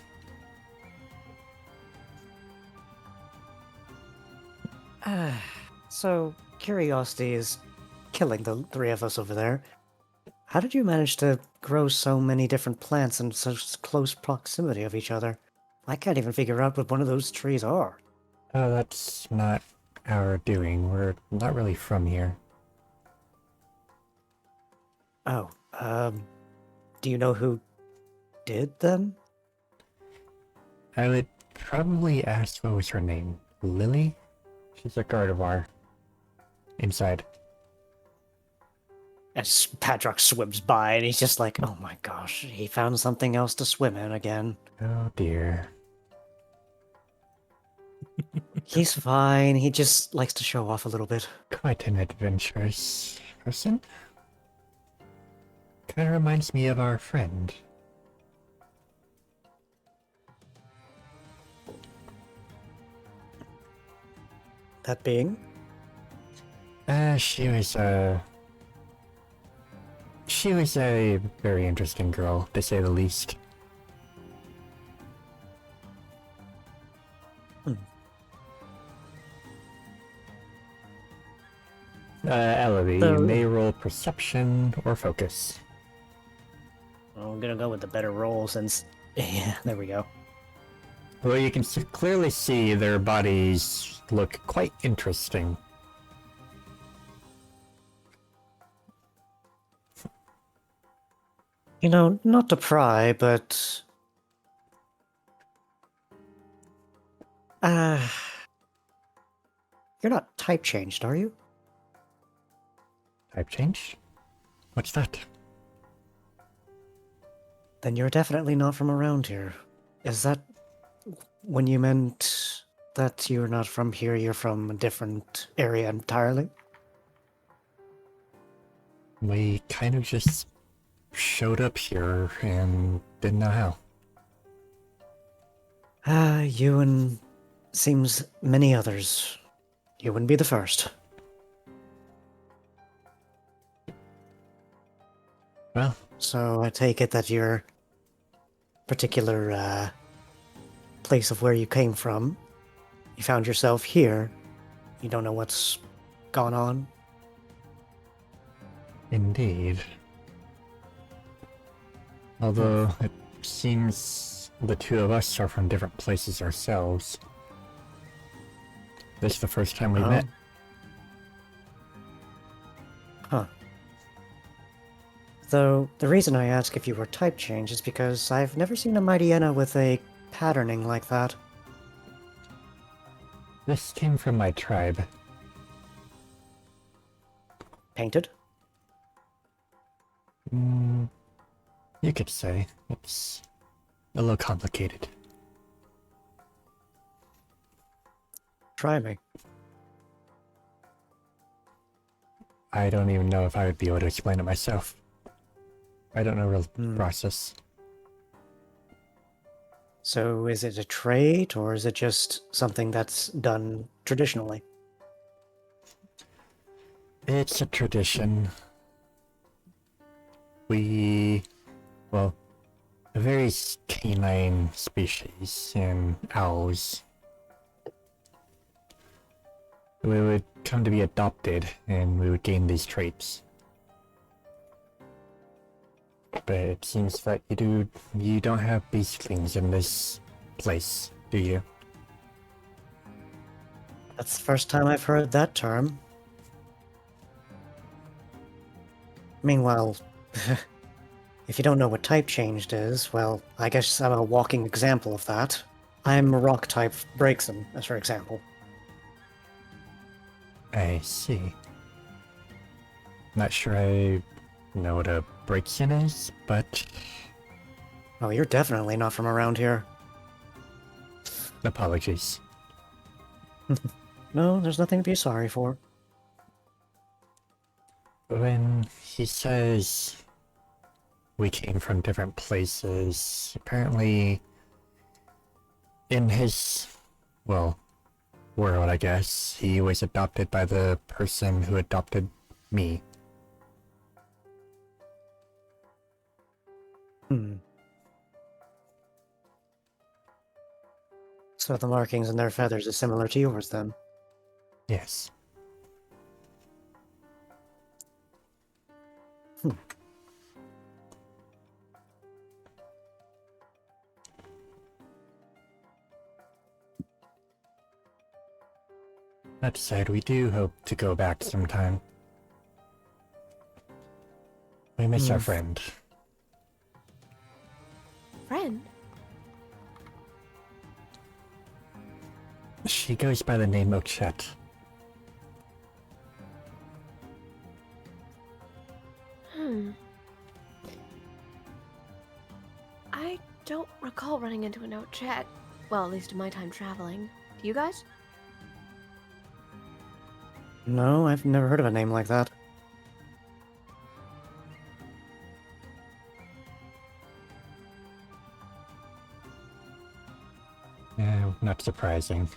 So, curiosity is killing the three of us over there. How did you manage to grow so many different plants in such close proximity of each other? I can't even figure out what one of those trees are. That's not our doing. We're not really from here. Oh, do you know who did them? I would probably ask what was her name. Lily? She's a Gardevoir. Inside. As Padrock swims by, and he's just like, oh my gosh, he found something else to swim in again. Oh dear. He's fine, he just likes to show off a little bit. Quite an adventurous person. Kinda reminds me of our friend. That being? She was a very interesting girl, to say the least. Ellaby, you may roll perception or focus. Well, I'm gonna go with the better roll since... Yeah, there we go. Well, you can clearly see their bodies look quite interesting. You know, not to pry, but... You're not type changed, are you? Type change? What's that? Then you're definitely not from around here. Is that when you meant that you're not from here, you're from a different area entirely? We kind of just showed up here and didn't know how. You and seems many others. You wouldn't be the first. Well, So I take it that your particular place of where you came from, you found yourself here. You don't know what's gone on. indeed. Although it seems the two of us are from different places ourselves. This is the first time we Oh. met. Huh. Though, the reason I ask if you were type changed is because I've never seen a Mightyena with a patterning like that. This came from my tribe. Painted? You could say. It's a little complicated. Try me. I don't even know if I would be able to explain it myself. I don't know the Hmm. process. So is it a trait, or is it just something that's done traditionally? It's a tradition. Well, a very canine species in owls. We would come to be adopted, and we would gain these traits. But it seems that you don't have beastlings in this place, do you? That's the first time I've heard that term. Meanwhile, if you don't know what type changed is, well, I guess I'm a walking example of that. I'm a rock type Breakson, as for example. I see. Not sure I know what a break-in is, but Oh, you're definitely not from around here. apologies. No, there's nothing to be sorry for. When he says we came from different places, apparently in his, well, world, I guess, he was adopted by the person who adopted me. So the markings in their feathers is similar to yours, then? Yes. That said, we do hope to go back sometime. We miss our friend. Friend? She goes by the name of Chet. I don't recall running into a note chat. Well, at least in my time traveling. Do you guys? No, I've never heard of a name like that. Not surprising.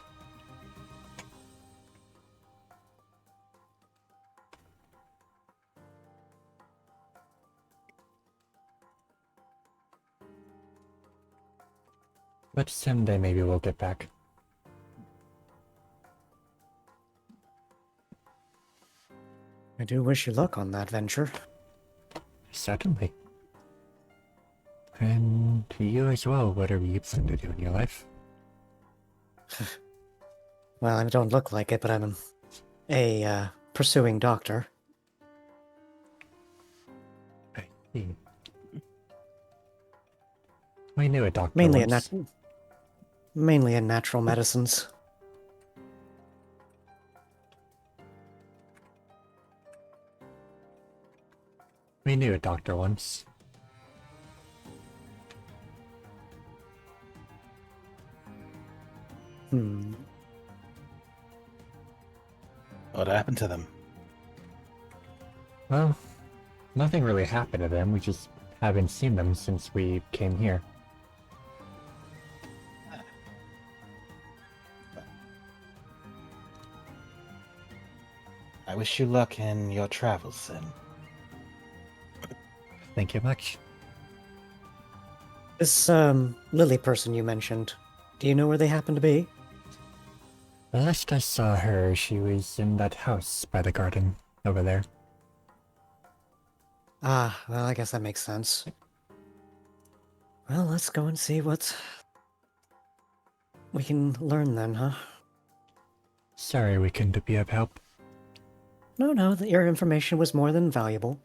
But someday maybe we'll get back. I do wish you luck on that venture. Certainly. And you as well, whatever you plan to do in your life. Well, I don't look like it, but I'm a pursuing doctor. I see. We knew a doctor Mainly once. mainly in natural medicines. We knew a doctor once. Hmm. What happened to them? Well, nothing really happened to them. We just haven't seen them since we came here. I wish you luck in your travels, then. Thank you much. This Lily person you mentioned, do you know where they happen to be? The last I saw her, she was in that house by the garden over there. Ah, well, I guess that makes sense. Well, let's go and see what we can learn then, huh? Sorry we couldn't be of help. No, your information was more than valuable.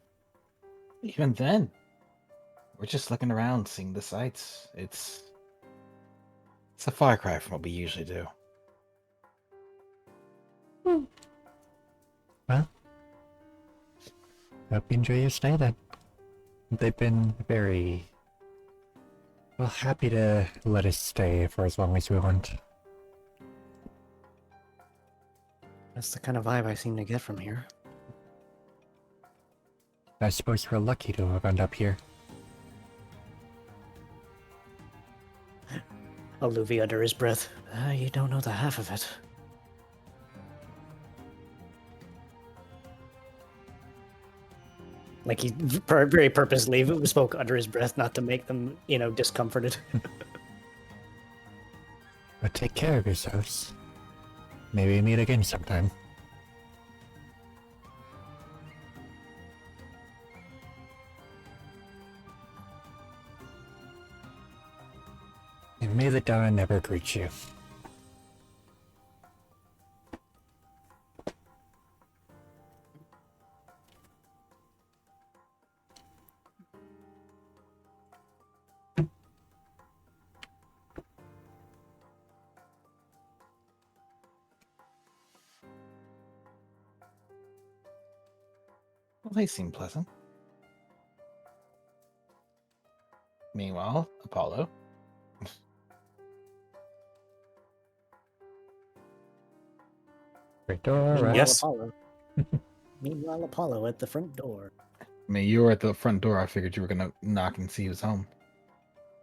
Even then, we're just looking around, seeing the sights. It's a far cry from what we usually do. Well, hope you enjoy your stay then. They've been very, well, happy to let us stay for as long as we want. That's the kind of vibe I seem to get from here. I suppose we're lucky to have ended up here. Luvi under his breath. You don't know the half of it. Like he very purposely spoke under his breath, not to make them, discomforted. But take care of yourselves. Maybe meet again sometime. And may the dawn never greet you. Well, they seem pleasant. Meanwhile, Apollo. Great door, right? Yes. Meanwhile, Apollo at the front door. I mean, you were at the front door. I figured you were gonna knock and see who's home.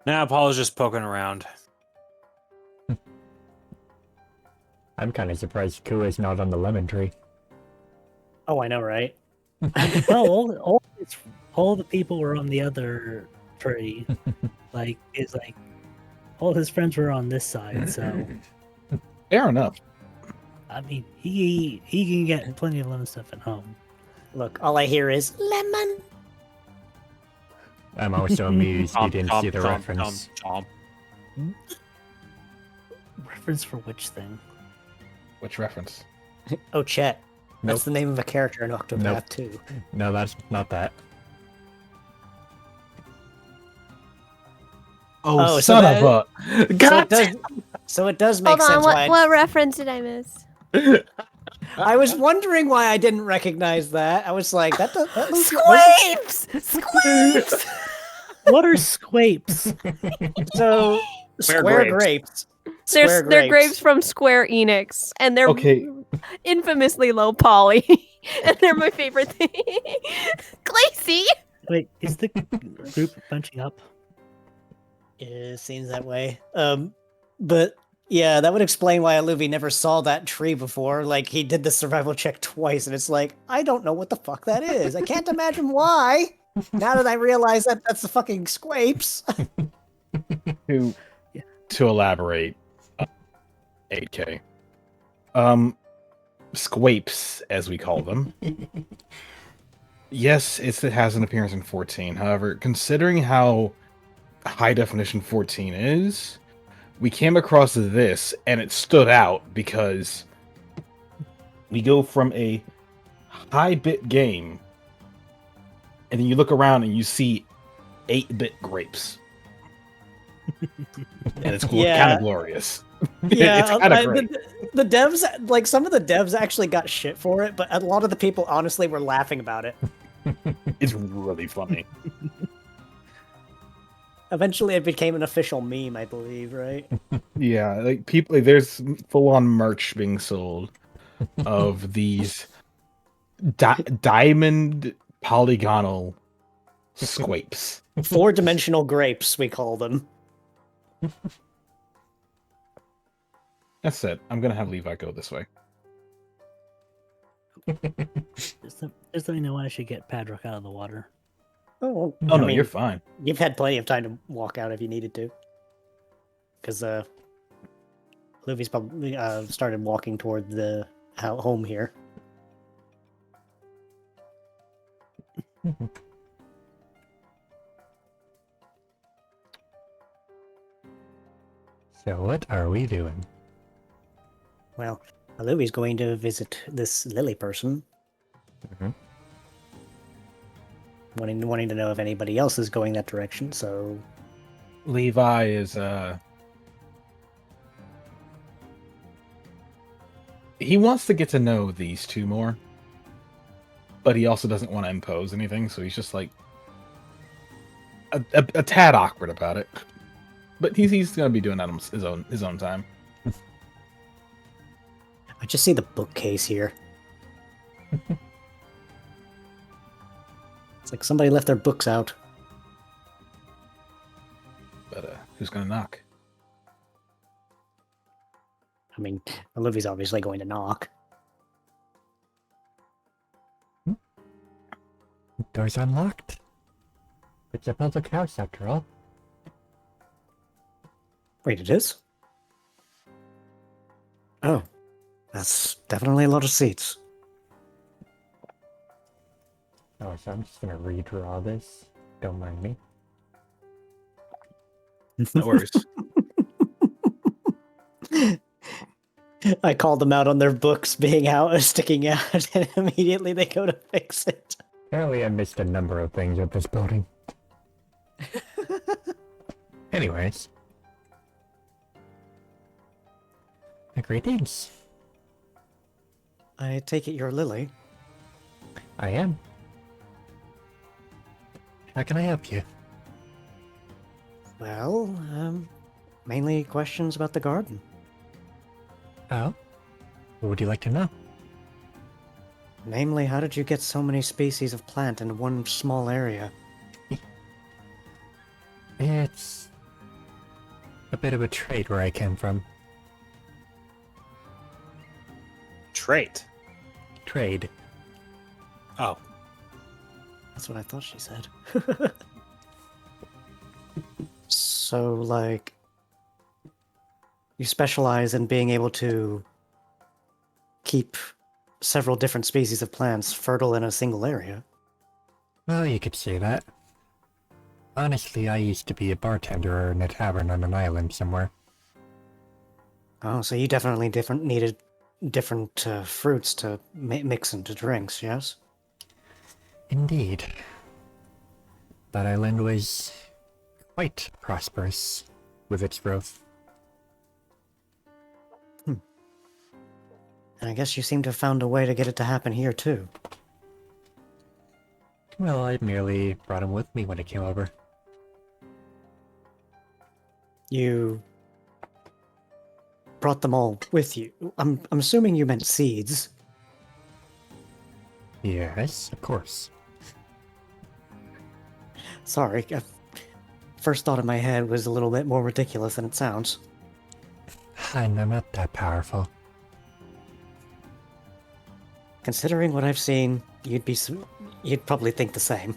Nah, Apollo's just poking around. I'm kind of surprised Kua's not on the lemon tree. Oh, I know, right? Well, all the people were on the other tree. All his friends were on this side, so Fair enough. I mean he can get plenty of lemon stuff at home. Look, all I hear is lemon. I'm also amused you didn't see the reference. Reference for which thing? Which reference? Oh, Chet. That's Nope. the name of a character in Octopath Nope. 2. No, that's not that. Oh, so son that- of a! God! So it does make Hold sense on, why what reference did I miss? I was wondering why I didn't recognize that. I was like, that looks Squapes! Squapes! What are squapes? so square grapes. Square They're grapes from Square Enix, and they're Okay. infamously low poly, and they're my favorite thing. Glacy! Wait, is the group bunching up? It seems that way. But yeah, that would explain why Aluvi never saw that tree before. Like, he did the survival check twice, and it's like, I don't know what the fuck that is. I can't imagine why. Now that I realize that that's the fucking squapes. To elaborate, 8K. Squapes, as we call them. Yes, it has an appearance in 14. However, considering how high definition 14 is, we came across this and it stood out because we go from a high bit game and then you look around and you see 8-bit grapes. And it's Yeah. kind of glorious. Yeah, It's kinda great. the devs, like, some of the devs actually got shit for it, but a lot of the people honestly were laughing about it. It's really funny. Eventually, it became an official meme, I believe, right? Yeah, like people, like, there's full-on merch being sold of these diamond polygonal squapes. 4-dimensional grapes, we call them. That's it. I'm gonna have Levi go this way. Just let me know when I should get Padrock out of the water. Oh, Oh I no, mean, you're fine. you've had plenty of time to walk out if you needed to. Because Luffy's probably started walking toward the home here. So what are we doing? Well, Luffy's going to visit this Lily person, Mhm. wanting to know if anybody else is going that direction. So Levi is he wants to get to know these two more, but he also doesn't want to impose anything, so he's just like a tad awkward about it. But he's gonna be doing that on his own time. I just see the bookcase here. It's like somebody left their books out. But who's gonna knock? I mean, Olivia's obviously going to knock. Door's unlocked. It's a public house after all. Wait, it is? Oh, that's definitely a lot of seats. Oh, so I'm just gonna redraw this. Don't mind me. No worries. I called them out on their books being out, sticking out, and immediately they go to fix it. Apparently I missed a number of things at this building. Anyways. Greetings. I take it you're Lily. I am. How can I help you? Well, mainly questions about the garden. Oh? What would you like to know? Namely, how did you get so many species of plant in one small area? It's a bit of a trade where I came from. Trait. Trade. Oh. That's what I thought she said. So, like, you specialize in being able to keep several different species of plants fertile in a single area. Well, you could say that. Honestly, I used to be a bartender in a tavern on an island somewhere. Oh, so you definitely needed different fruits to mix into drinks, yes? Indeed. That island was quite prosperous with its growth. And I guess you seem to have found a way to get it to happen here, too. Well, I merely brought him with me when I came over. You brought them all with you. I'm assuming you meant seeds. Yes, of course. Sorry, first thought in my head was a little bit more ridiculous than it sounds. And I'm not that powerful. Considering what I've seen, you'd probably think the same.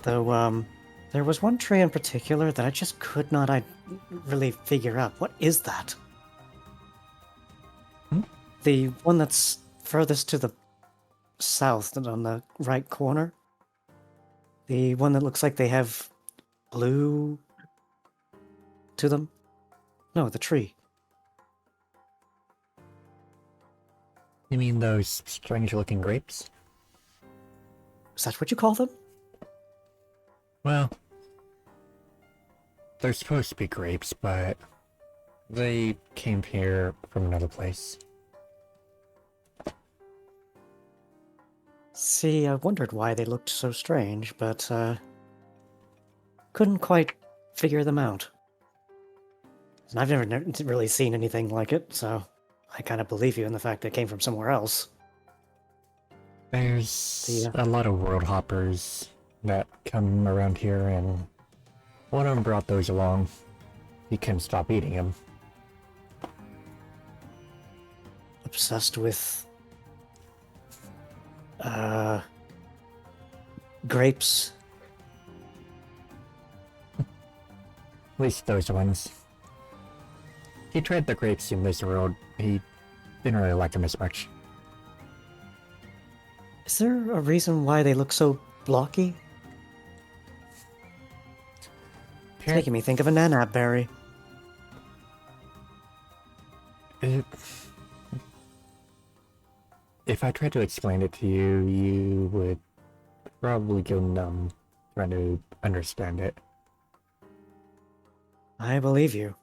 Though, there was one tree in particular that I just could not really figure out. What is that? Hmm? The one that's furthest to the south and on the right corner? The one that looks like they have blue to them? No, the tree. You mean those strange-looking grapes? Is that what you call them? Well, they're supposed to be grapes, but they came here from another place. See, I wondered why they looked so strange, but couldn't quite figure them out. And I've never really seen anything like it, so I kind of believe you in the fact that it came from somewhere else. There's a lot of world hoppers that come around here, and one of them brought those along. He couldn't stop eating them. Obsessed with grapes. At least those ones. He tried the grapes in this world. He didn't really like them as much. Is there a reason why they look so blocky? It's making me think of a nanab berry. If I tried to explain it to you, you would probably go numb trying to understand it. I believe you.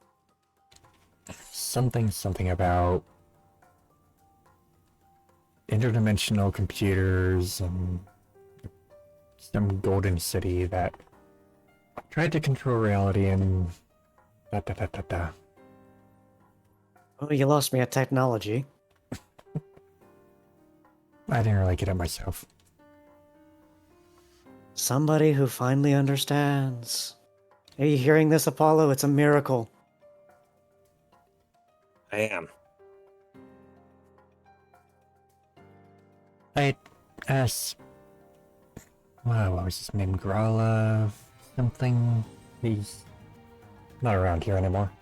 Something about interdimensional computers and some golden city that tried to control reality and da. Oh, you lost me at technology. I didn't really get it myself. Somebody who finally understands. Are you hearing this, Apollo? It's a miracle. I am. I asked, what was his name? Grala something? He's not around here anymore.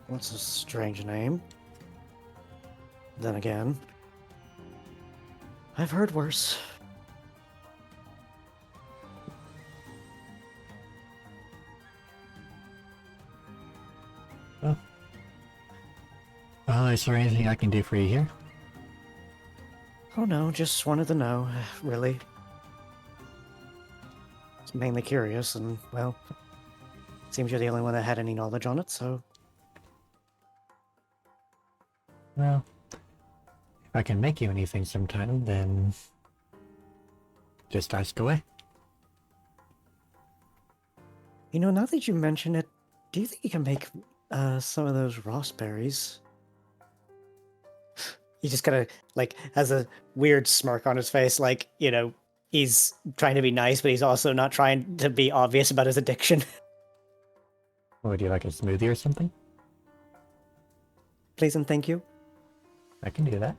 What's a strange name? Then again, I've heard worse. Well, is there anything I can do for you here? Oh no, just wanted to know, really. It's mainly curious, and, well, seems you're the only one that had any knowledge on it, so... Well, if I can make you anything sometime, then just ask away. You know, now that you mention it, do you think you can make some of those raspberries? He just kind of, like, has a weird smirk on his face, like, you know, he's trying to be nice, but he's also not trying to be obvious about his addiction. Would you like a smoothie or something? Please and thank you. I can do that.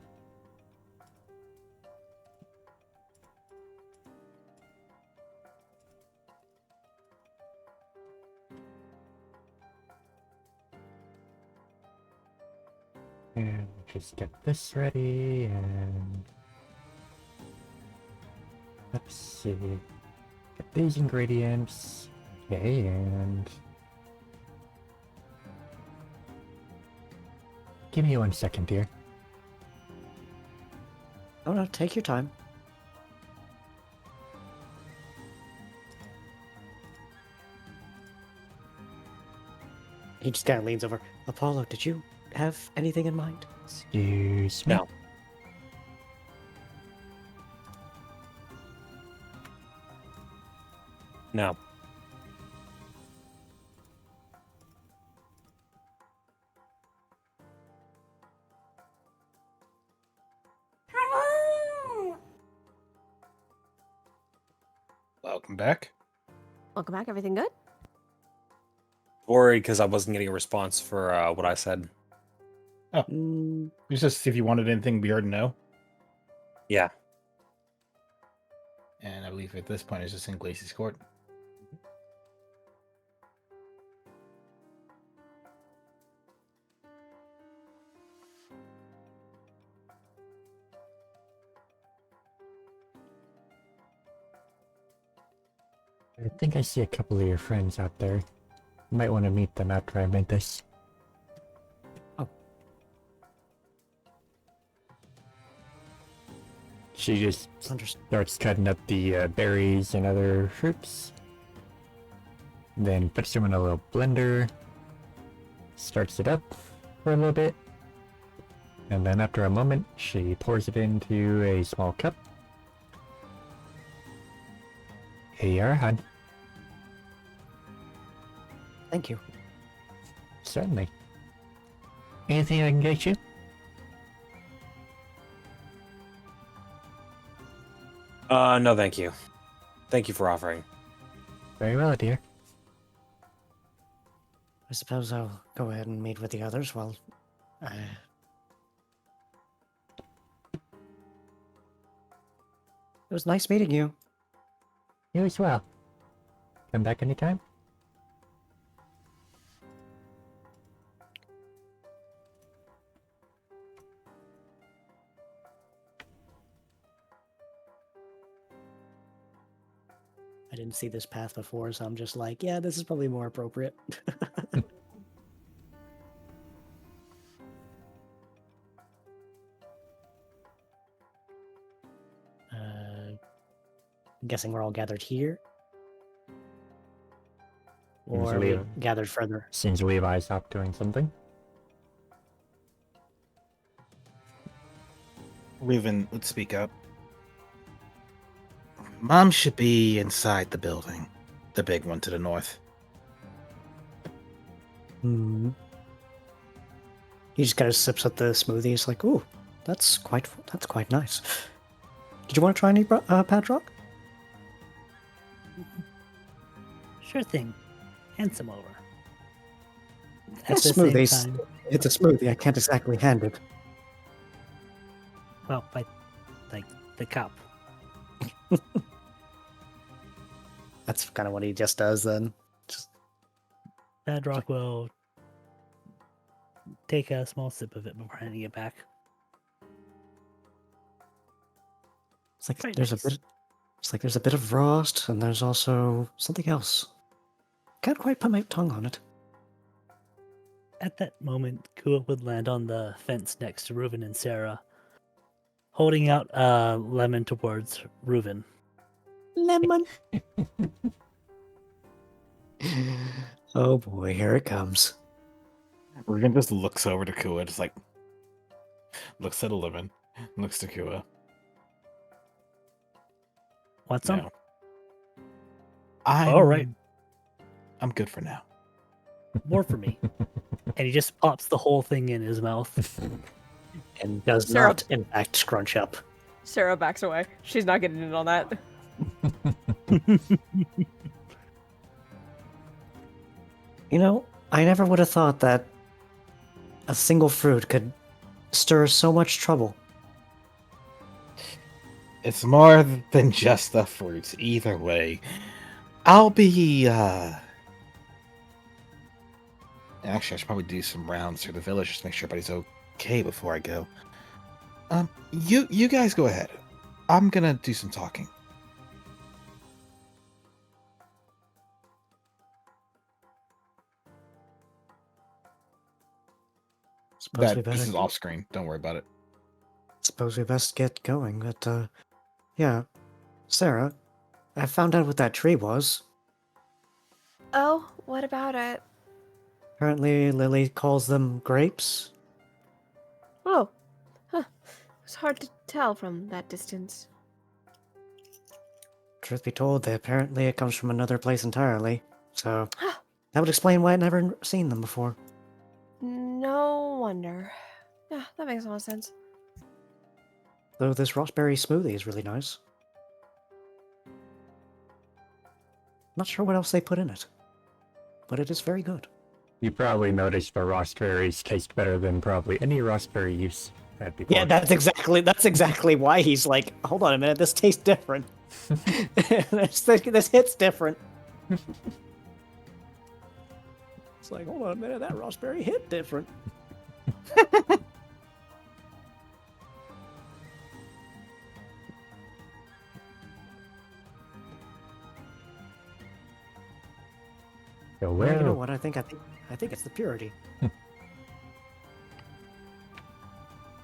And just get this ready, and let's see. Get these ingredients. Okay, and give me 1 second here. Oh no, take your time. He just kind of leans over. Apollo, did you have anything in mind? Excuse me. No. No. Welcome back. Welcome back. Everything good? Worried because I wasn't getting a response for what I said. Mm, You just see if you wanted anything we already know. Yeah. And I believe at this point it's just in Glacey's court. I think I see a couple of your friends out there. You might want to meet them after I made this. Oh. She just understood. starts cutting up the berries and other fruits. Then puts them in a little blender. Starts it up for a little bit. And then after a moment, she pours it into a small cup. Here you are, hon. Thank you. Certainly. Anything I can get you? No, thank you. Thank you for offering. Very well, dear. I suppose I'll go ahead and meet with the others while I... It was nice meeting you. You as well. Come back anytime? I didn't see this path before, so I'm just like, yeah, this is probably more appropriate. I'm guessing we're all gathered here. Or are we Levi. gathered further? Since Levi stopped doing something. Reuven would speak up. Mom should be inside the building. The big one to the north. Hmm. He just kind of sips up the smoothie. He's like, "Ooh, that's quite nice." Did you want to try any Patrock? Sure thing. Hand some over. At It's the same smoothies. time, It's a smoothie. I can't exactly hand it. well, by like the cup. That's kind of what he just does then. Just, Padrock will take a small sip of it before handing it back. it's like Quite there's nice. a bit. It's like there's a bit of frost, and there's also something else. Can't quite put my tongue on it. At that moment, Kua would land on the fence next to Reuven and Sarah, holding out a lemon towards Reuven. Lemon. Oh boy, here it comes. Reuven just looks over to Kua, just like looks at a lemon, looks to Kua. Want some? No. I'm All right, I'm good for now. more for me. And he just pops the whole thing in his mouth. And does Sarah- not, in fact, scrunch up. Sarah backs away. She's not getting in on that. You know, I never would have thought that a single fruit could stir so much trouble. It's more than just the fruits. Either way, I'll be. Actually, I should probably do some rounds through the village just to make sure everybody's okay before I go. You guys go ahead. I'm gonna do some talking. Suppose we This better. is off screen. Don't worry about it. Suppose we best get going. But yeah, Sarah, I found out what that tree was. Oh, what about it? Apparently, Lily calls them grapes. Oh, huh. It's hard to tell from that distance. Truth be told, apparently it comes from another place entirely. So that would explain why I'd never seen them before. No wonder. Yeah, that makes a lot of sense. Though this raspberry smoothie is really nice. Not sure what else they put in it, but it is very good. You probably noticed the raspberries taste better than probably any raspberry you've had before. Yeah, that's exactly why he's like, hold on a minute, this tastes different. this hits different. It's like, hold on a minute, that raspberry hit different. So Well, you know where, what? I think it's the purity.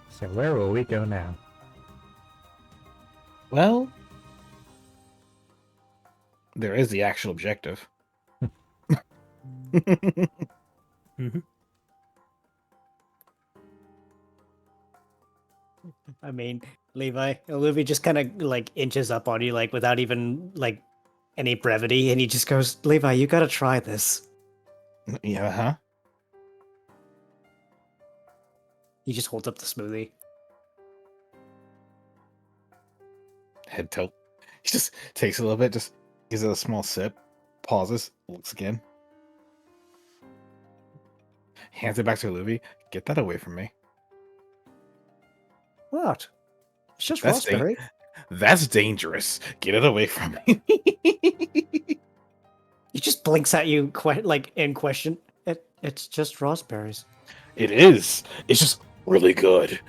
so where will we go now? Well, there is the actual objective. Mhm. I mean, Levi just kind of like inches up on you, like without even like any brevity, and he just goes, "Levi, you gotta try this." Yeah, huh? He just holds up the smoothie. Head tilt. He just takes a little bit, just gives it a small sip, pauses, looks again. Hands it back to Olivia. Get that away from me. What? It's just That's da- raspberry. That's dangerous. Get it away from me. He just blinks at you, like in question. It's just raspberries. It is. It's just really good.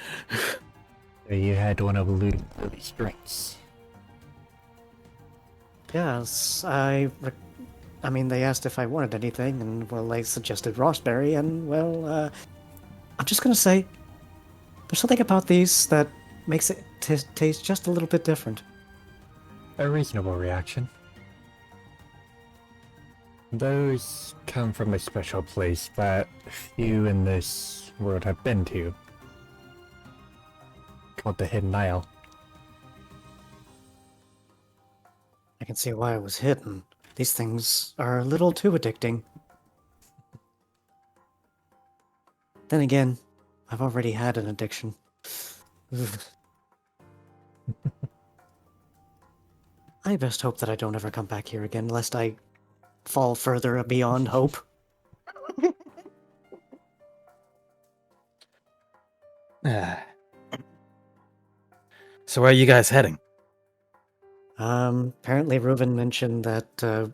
So you had one of Lily's drinks. Yes, I mean, they asked if I wanted anything, and well, they suggested raspberry, and well, I'm just gonna say, there's something about these that makes it taste just a little bit different. A reasonable reaction. Those come from a special place that few in this world have been to. Called the Hidden Isle. I can see why it was hidden. These things are a little too addicting. Then again, I've already had an addiction. I best hope that I don't ever come back here again, lest I fall further beyond hope. So where are you guys heading? Apparently Reuben mentioned that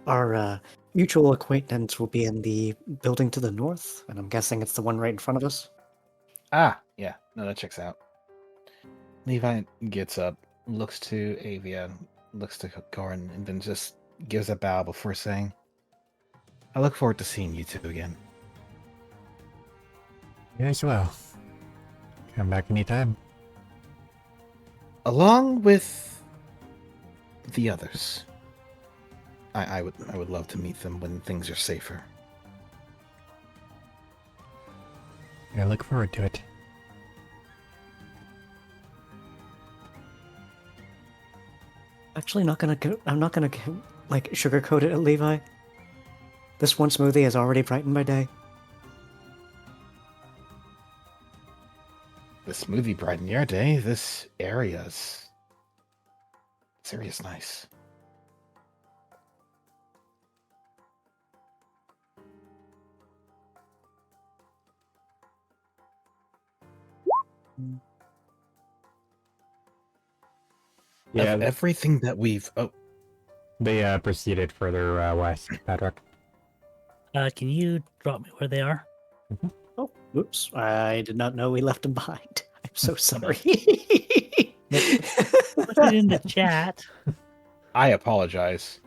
our mutual acquaintance will be in the building to the north, and I'm guessing it's the one right in front of us. Ah, yeah. No, that checks out. Levi gets up, looks to Avia, looks to Corin, and then just gives a bow before saying, I look forward to seeing you two again. You as well. Come back anytime. Along with the others. I would love to meet them when things are safer. I look forward to it. Actually, I'm not gonna like sugarcoat it, Levi. This one smoothie has already brightened my day. The smoothie brightened your day. This area's nice. Yeah, Of everything that we've they proceeded further west, Patrick. Can you drop me where they are? Oh, oops! I did not know we left them behind. I'm so sorry. Put it in the chat. I apologize.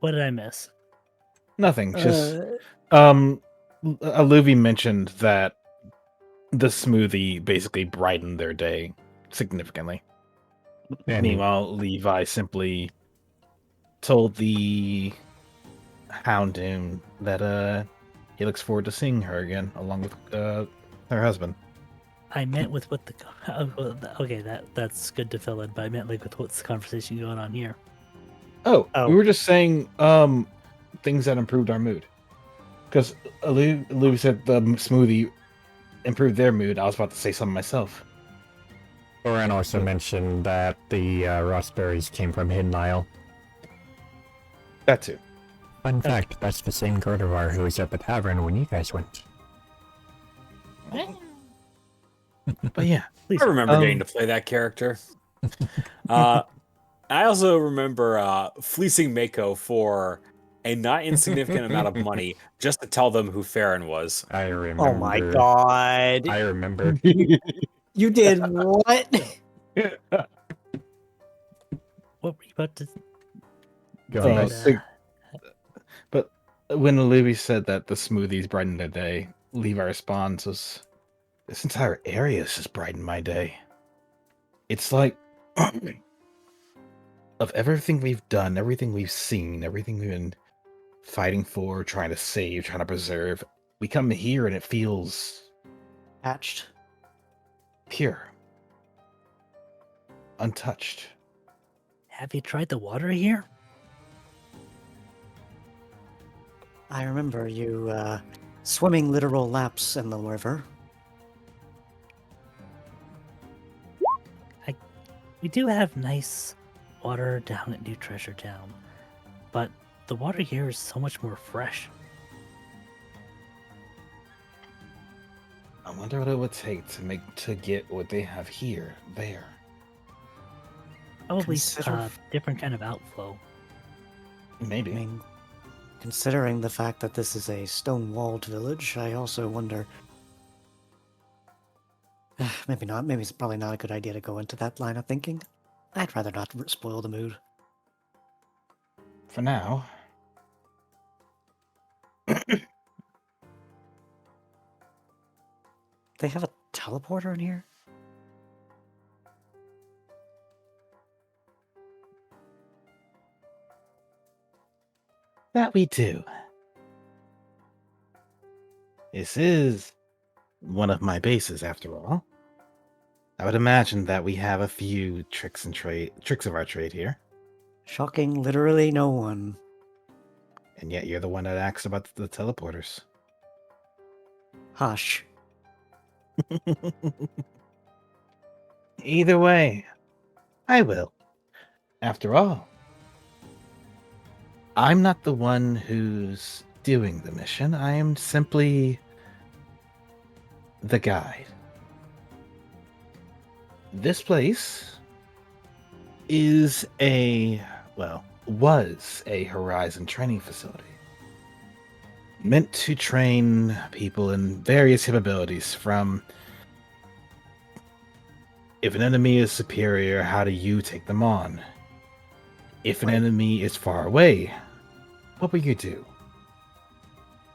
What did I miss? Nothing. Just Aluvi mentioned that the smoothie basically brightened their day significantly. And Meanwhile, Levi simply told the Houndoom that he looks forward to seeing her again, along with her husband. I meant with what the okay, that's good to fill in, but I meant like with what's the conversation going on here. Oh, Oh. we were just saying things that improved our mood. Because Aluvi said the smoothie improved their mood. I was about to say something myself. Oren also mentioned that the raspberries came from Hidden Isle. That too. Fun fact, that's the same Gardevoir who was at the tavern when you guys went. But yeah. Please. I remember getting to play that character. I also remember fleecing Mako for a not insignificant amount of money just to tell them who Farron was. I remember. Oh my god! I remember. You did what? What were you about to? Go Uh, ahead. so- But when Aluvi said that the smoothies brightened their day, Levi responds was, this entire area has just brightened my day. It's like, of everything we've done, everything we've seen, everything we've been fighting for, trying to save, trying to preserve, we come here and it feels Hatched. Pure. Untouched. Have you tried the water here? I remember you swimming literal laps in the river. We do have nice water down at New Treasure Town, but the water here is so much more fresh. I wonder what it would take to get what they have here, there. Probably Consider- different kind of outflow. Maybe. I mean, considering the fact that this is a stone-walled village, I also wonder... Maybe not. Maybe it's probably not a good idea to go into that line of thinking. I'd rather not spoil the mood. For now. They have a teleporter in here? That we do. This is one of my bases, after all. I would imagine that we have a few tricks of our trade here. Shocking literally no one. And yet you're the one that asked about the teleporters. Hush. Either way, I will. After all, I'm not the one who's doing the mission. I am simply the guide. This place is was a Horizon training facility. Meant to train people in various capabilities, from if an enemy is superior, how do you take them on? If an enemy is far away, what will you do?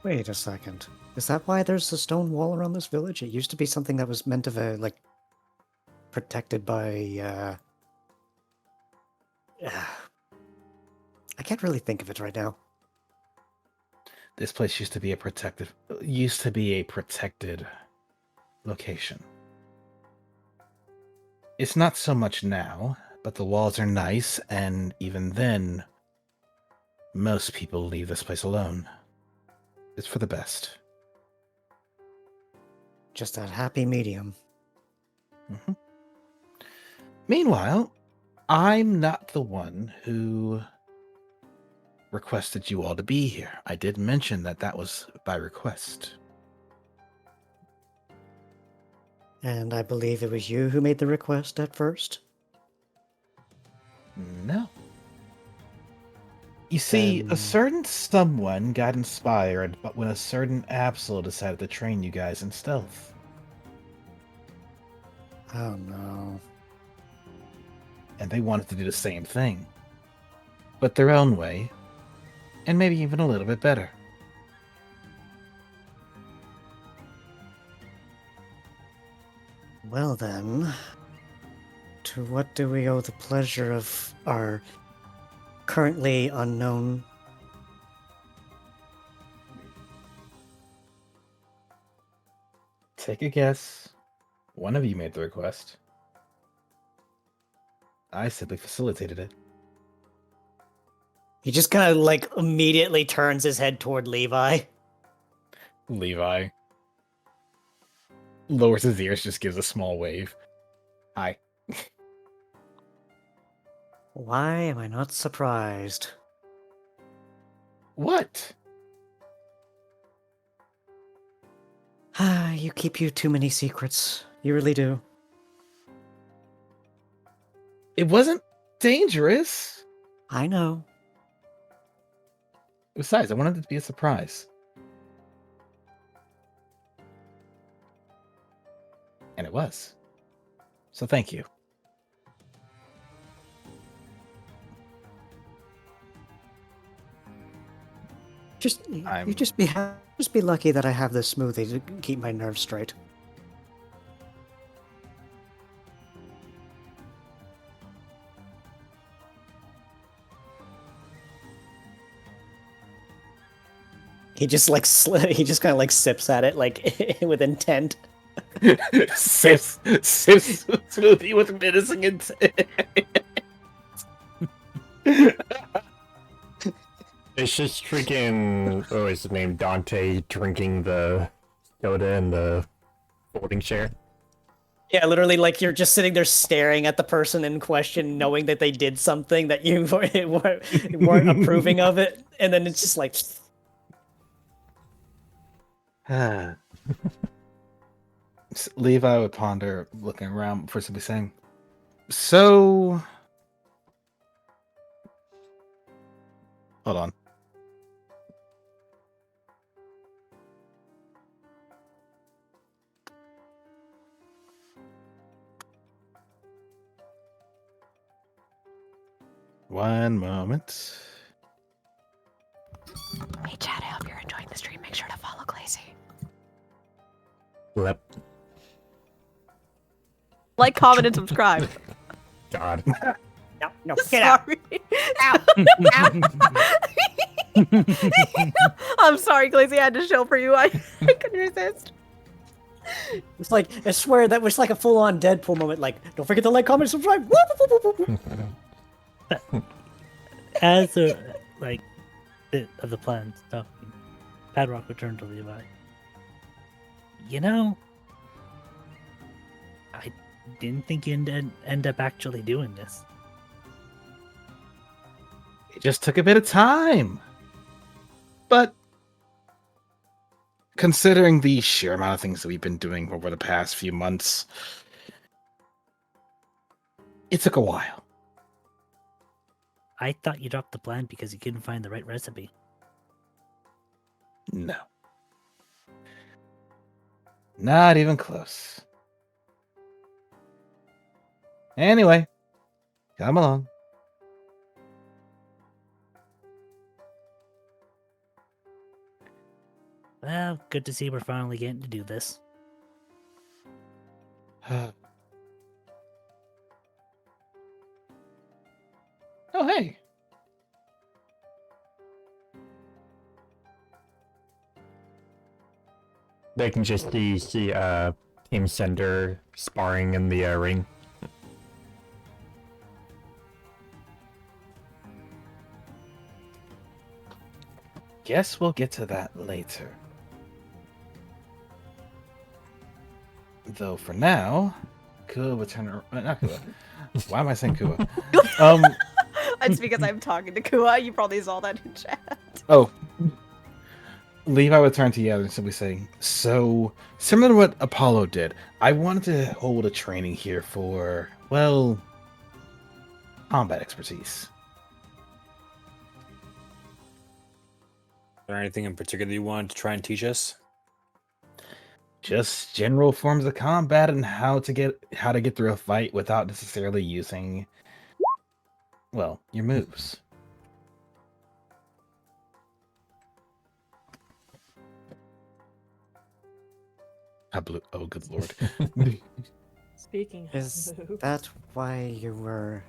Wait a second. Is that why there's a stone wall around this village? It used to be something that was meant to be, protected by, I can't really think of it right now. This place used to be a protected location. It's not so much now, but the walls are nice, and even then, most people leave this place alone. It's for the best. Just that happy medium. Mm-hmm. Meanwhile, I'm not the one who requested you all to be here. I did mention that was by request. And I believe it was you who made the request at first? No. You see, a certain someone got inspired, but when a certain Absol decided to train you guys in stealth. Oh no. And they wanted to do the same thing, but their own way, and maybe even a little bit better. Well then, to what do we owe the pleasure of our currently unknown? Take a guess. One of you made the request. I simply facilitated it. He just kind of immediately turns his head toward Levi. Levi lowers his ears, just gives a small wave. Hi. Why am I not surprised? What? You keep too many secrets. You really do. It wasn't dangerous. I know. Besides, I wanted it to be a surprise. And it was. So thank you. You just be lucky that I have this smoothie to keep my nerves straight. He just kind of sips at it with intent. Sips smoothie with menacing intent. It's just freaking. Oh, is his name Dante drinking the soda in the folding chair? Yeah, literally, like you're just sitting there staring at the person in question, knowing that they did something that you weren't approving of it, and then it's just like, Levi would ponder, looking around before simply saying, "So, hold on." One moment. Hey, Chad, I hope you're enjoying the stream. Make sure to follow Glazy. Yep. Like, comment, and subscribe. God. no, get out. Sorry. I'm sorry, Glazy. I had to show for you. I couldn't resist. It's like, I swear that was like a full-on Deadpool moment. Like, don't forget to like, comment, subscribe. As a like bit of the plan stuff, Padrock returned to Levi. You know, I didn't think you'd end up actually doing this. It just took a bit of time. But considering the sheer amount of things that we've been doing over the past few months, it took a while. I thought you dropped the plan because you couldn't find the right recipe. No. Not even close. Anyway, come along. Well, good to see we're finally getting to do this. Oh, hey. They can just see Team Sender sparring in the ring. Guess we'll get to that later. Though for now, Kua will turn around. Not Kua. Why am I saying Kua? It's because I'm talking to Kua. You probably saw that in chat. Oh. Levi would turn to Yaz and simply say, "So, similar to what Apollo did, I wanted to hold a training here for, well, combat expertise." Is there anything in particular you wanted to try and teach us? Just general forms of combat and how to get through a fight without necessarily using, well, your moves. Oh, good lord. Speaking Is of move, that why you were...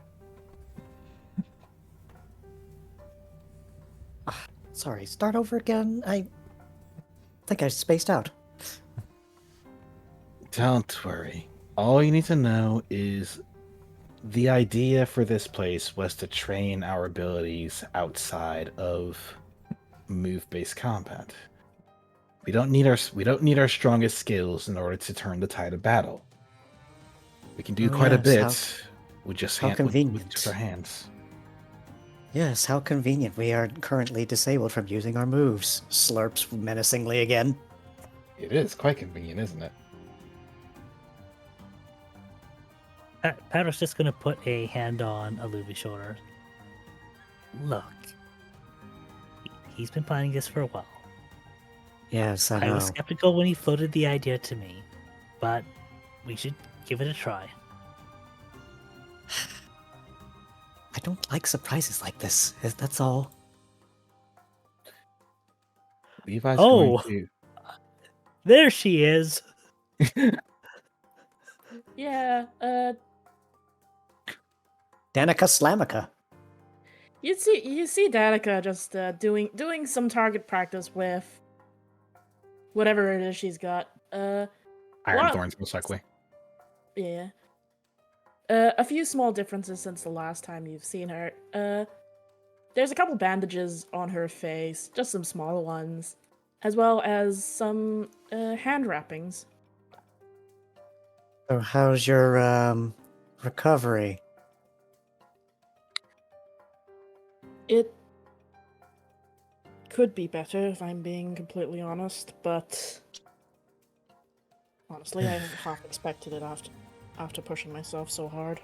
Sorry, start over again? I think I spaced out. Don't worry. All you need to know is the idea for this place was to train our abilities outside of move-based combat. We don't need our strongest skills in order to turn the tide of battle. We can do Oh, quite a yes, bit with just how with convenient. just our hands. Yes, how convenient. We are currently disabled from using our moves. Slurps menacingly again. It is quite convenient, isn't it? Padrock's just gonna put a hand on Aluvi's shoulder. Look, he's been planning this for a while. Yes, I I know. was skeptical when he floated the idea to me, but we should give it a try. I don't like surprises like this. That's all. Levi's Oh. going There she is. to. yeah. Danica Slamica. You see Danica just doing some target practice with whatever it is she's got. Iron What? thorns, most likely. Yeah. A few small differences since the last time you've seen her. There's a couple bandages on her face, just some small ones, as well as some hand wrappings. So how's your recovery? It could be better if I'm being completely honest, but honestly, I half expected it after pushing myself so hard.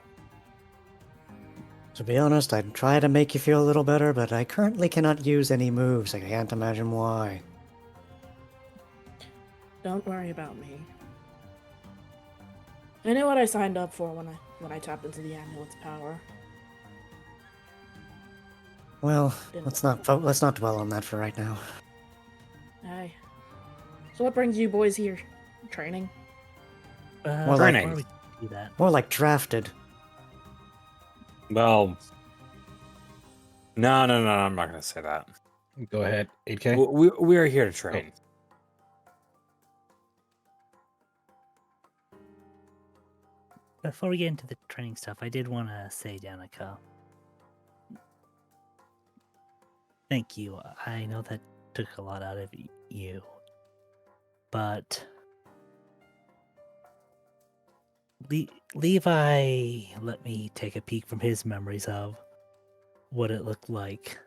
To be honest, I'd try to make you feel a little better, but I currently cannot use any moves. I can't imagine why. Don't worry about me. I knew what I signed up for when I tapped into the amulet's power. Well, Didn't let's not dwell on that for right now. Aye. So what brings you boys here? Training? More why like- don't we do that? More like drafted. Well, no, I'm not going to say that. Go ahead, 8K. We are here to train. Before we get into the training stuff, I did want to say, Danica, thank you. I know that took a lot out of you, but Levi let me take a peek from his memories of what it looked like.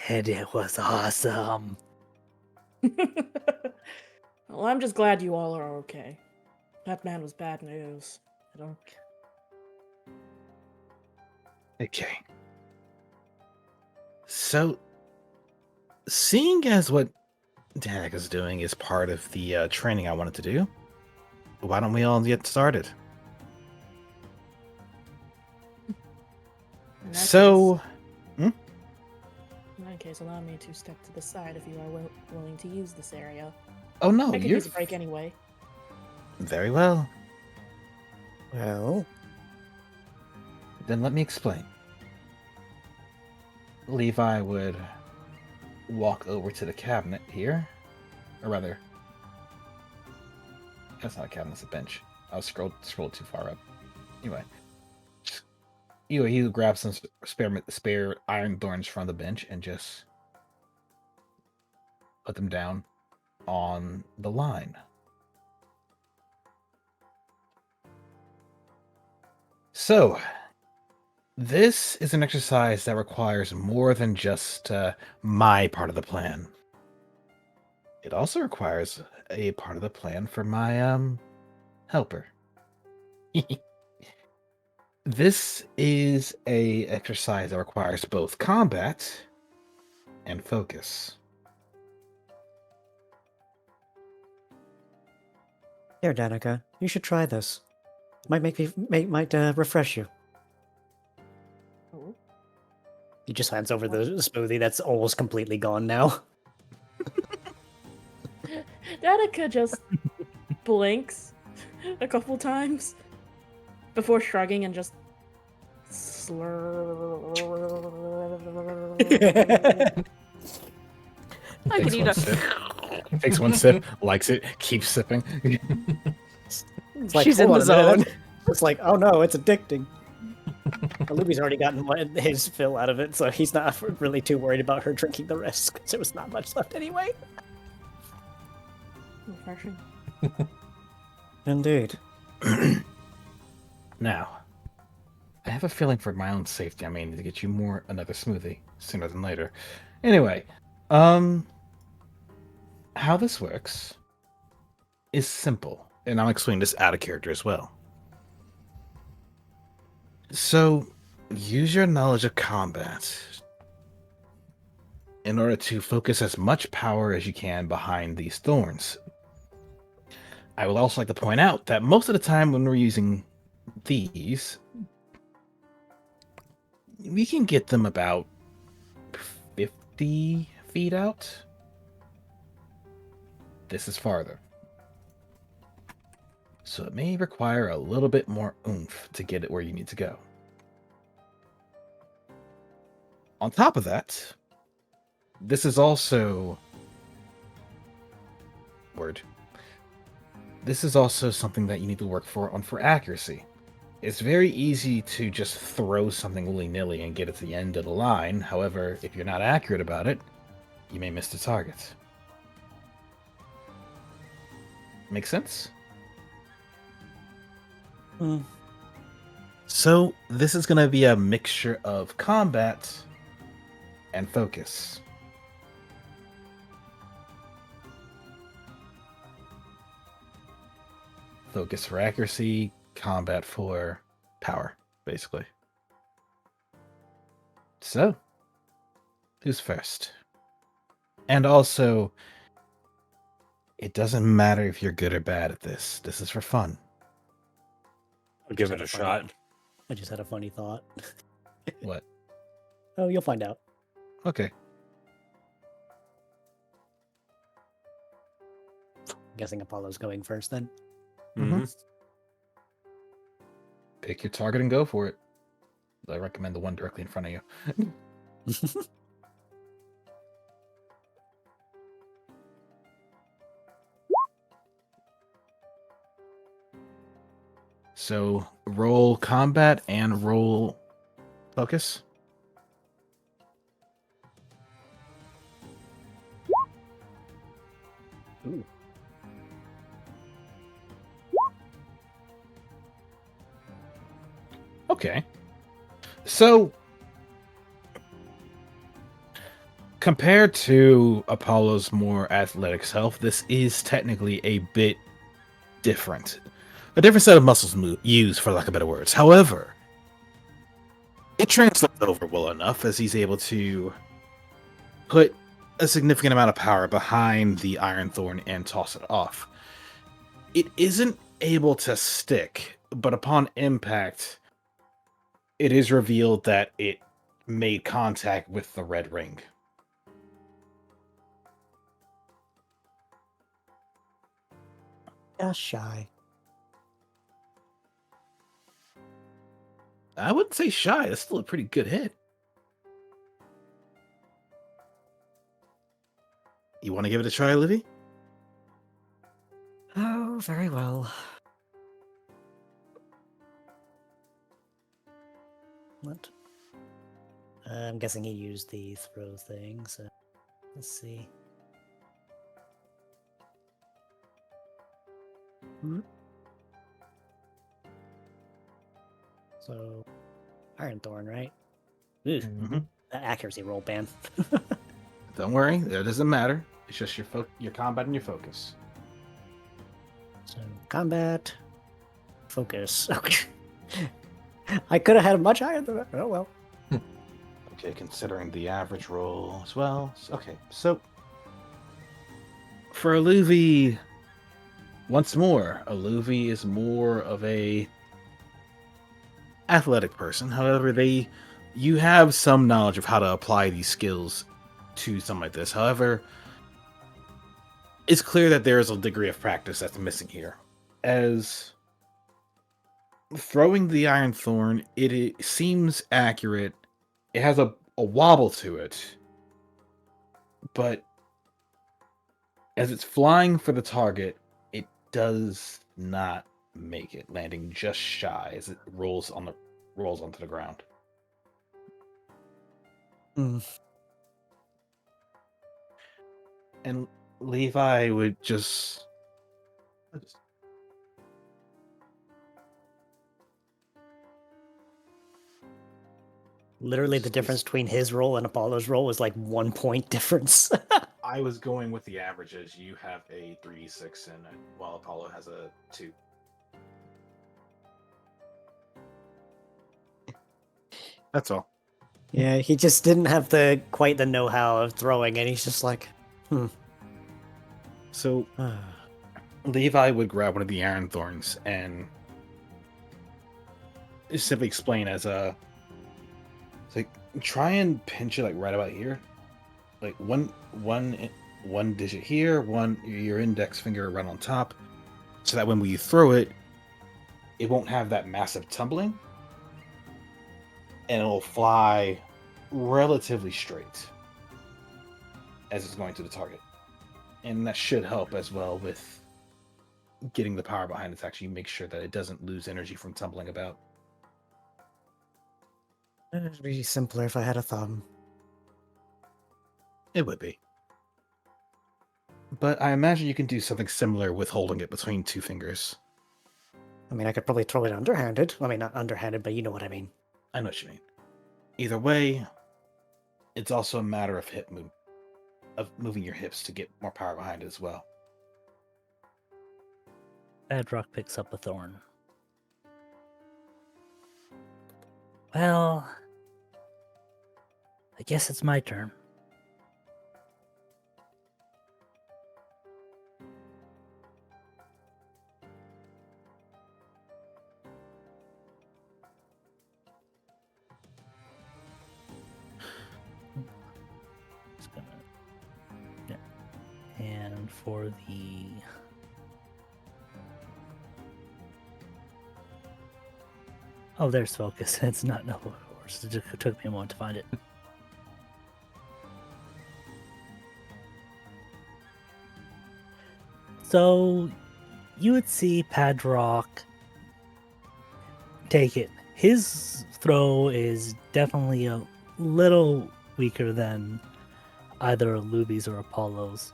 And it was awesome. Well, I'm just glad you all are okay. That man was bad news. I don't... Okay. So, seeing as what Danica's doing is part of the training I wanted to do, why don't we all get started? In that So, case, in that case, allow me to step to the side if you are willing to use this area. oh no, I could you're use a break anyway. very well. Well, Then let me explain. Levi would walk over to the cabinet here, or rather, that's not a cabinet, it's a bench. I was scrolled too far up. Anyway, he would grab some spare iron thorns from the bench and just put them down on the line. So, this is an exercise that requires more than just my part of the plan. It also requires a part of the plan for my helper. This is a exercise that requires both combat and focus. here, Danica, you should try this. Might refresh you. Oh. He just hands over the smoothie that's almost completely gone now. Danica just blinks a couple times before shrugging and just I could eat a. Takes one sip, likes it, keeps sipping. It's like, She's in hold the on a minute, zone. It's like, oh no, it's addicting. Luby's already gotten his fill out of it, so he's not really too worried about her drinking the rest, because there was not much left anyway. refreshing. Indeed. Now, I have a feeling for my own safety I may need to get you another smoothie sooner than later. Anyway, how this works is simple, and I'll explain this out of character as well. So, use your knowledge of combat in order to focus as much power as you can behind these thorns. I would also like to point out that most of the time when we're using these, we can get them about 50 feet out. This is farther. So it may require a little bit more oomph to get it where you need to go. On top of that, this is also word. This is also something that you need to work for accuracy. It's very easy to just throw something willy-nilly and get it to the end of the line. However, if you're not accurate about it, you may miss the target. Make sense? So, this is going to be a mixture of combat and focus. Focus for accuracy, combat for power, basically. So, who's first? And also, it doesn't matter if you're good or bad at this. This is for fun. I'll give it a shot. I just had a funny thought. What? Oh, you'll find out. Okay. I'm guessing Apollo's going first then. Mm-hmm. Pick your target and go for it. I recommend the one directly in front of you. So, roll combat and roll focus. Ooh. Okay. So, compared to Apollo's more athletic self, this is technically a bit different. A different set of muscles used, for lack of better words. However, it translates over well enough as he's able to put a significant amount of power behind the Iron Thorn and toss it off. It isn't able to stick, but upon impact, it is revealed that it made contact with the red ring. Just shy. I wouldn't say shy. That's still a pretty good hit. You want to give it a try, Livy? Oh, very well. What? I'm guessing he used the throw thing, so let's see. So, Iron Thorn, right? Ooh, that accuracy roll, ban. Don't worry, that doesn't matter. It's just your combat and your focus. So, combat, focus. Okay. I could have had a much higher than that. Oh well. Okay, considering the average roll as well. Okay, so for Aluvi, once more, Aluvi is more of a athletic person. However, you have some knowledge of how to apply these skills to something like this. However, it's clear that there is a degree of practice that's missing here. As throwing the Iron Thorn, it seems accurate. It has a wobble to it. But as it's flying for the target, it does not make it, landing just shy as it rolls onto the ground. And Levi would just Literally, the difference between his roll and Apollo's roll was like 1 point difference. I was going with the averages. You have a 3d6, and while Apollo has a 2. That's all. Yeah, he just didn't have quite the know-how of throwing, and he's just like, So Levi would grab one of the Iron Thorns and simply explain as a, it's like, try and pinch it like right about here, like one digit here, your index finger right on top, so that when we throw it, it won't have that massive tumbling, and it'll fly relatively straight as it's going to the target. And that should help as well with getting the power behind it to actually make sure that it doesn't lose energy from tumbling about. It'd be simpler if I had a thumb. It would be. But I imagine you can do something similar with holding it between two fingers. I mean, I could probably throw it underhanded. I mean, not underhanded, but you know what I mean. I know what you mean. Either way, it's also a matter of of moving your hips to get more power behind it as well. Bedrock picks up a thorn. Well, I guess it's my turn. Just gonna, yeah. And for the oh, there's focus. It's not no horse. It took me a moment to find it. So you would see Padrock take it. His throw is definitely a little weaker than either Luby's or Apollo's.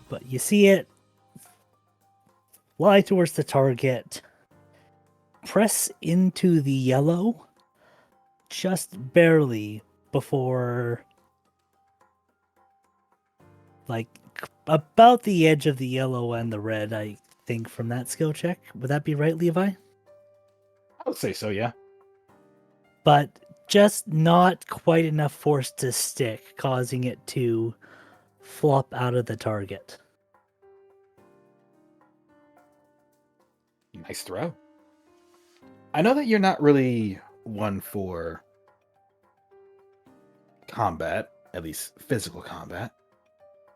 But you see it fly towards the target, press into the yellow just barely before, like, about the edge of the yellow and the red, I think, from that skill check. Would that be right, Levi? I would say so, yeah. But just not quite enough force to stick, causing it to flop out of the target. Nice throw. I know that you're not really one for combat, at least physical combat.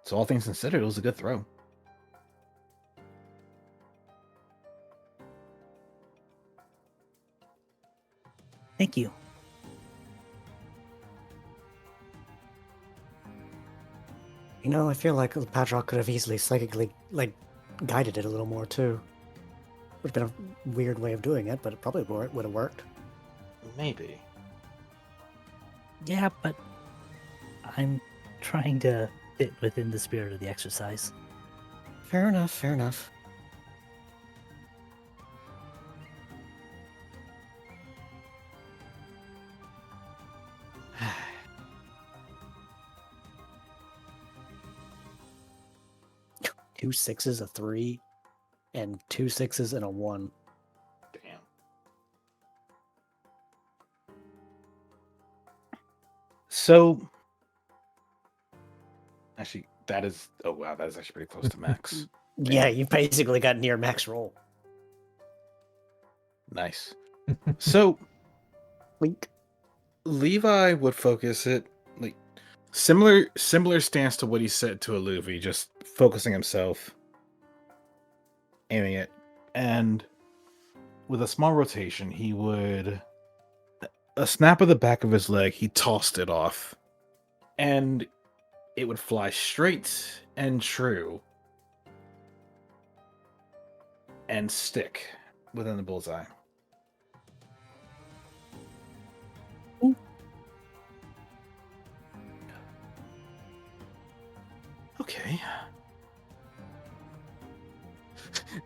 So all things considered, it was a good throw. Thank you. You know, I feel like Padrock could have easily psychically, like, guided it a little more, too. Would have been a weird way of doing it, but it probably would have worked. Maybe. Yeah, but I'm trying to fit within the spirit of the exercise. Fair enough, fair enough. Two sixes, a 3, and 2 6s and a 1. Damn. So, actually, that is... Oh, wow, that is actually pretty close to max. Yeah, you basically got near max roll. Nice. So, Link. Levi would focus it, like, similar stance to what he said to Aluvi, just focusing himself, aiming it, and with a small rotation, he would... A snap of the back of his leg, he tossed it off, and it would fly straight and true and stick within the bullseye. Okay.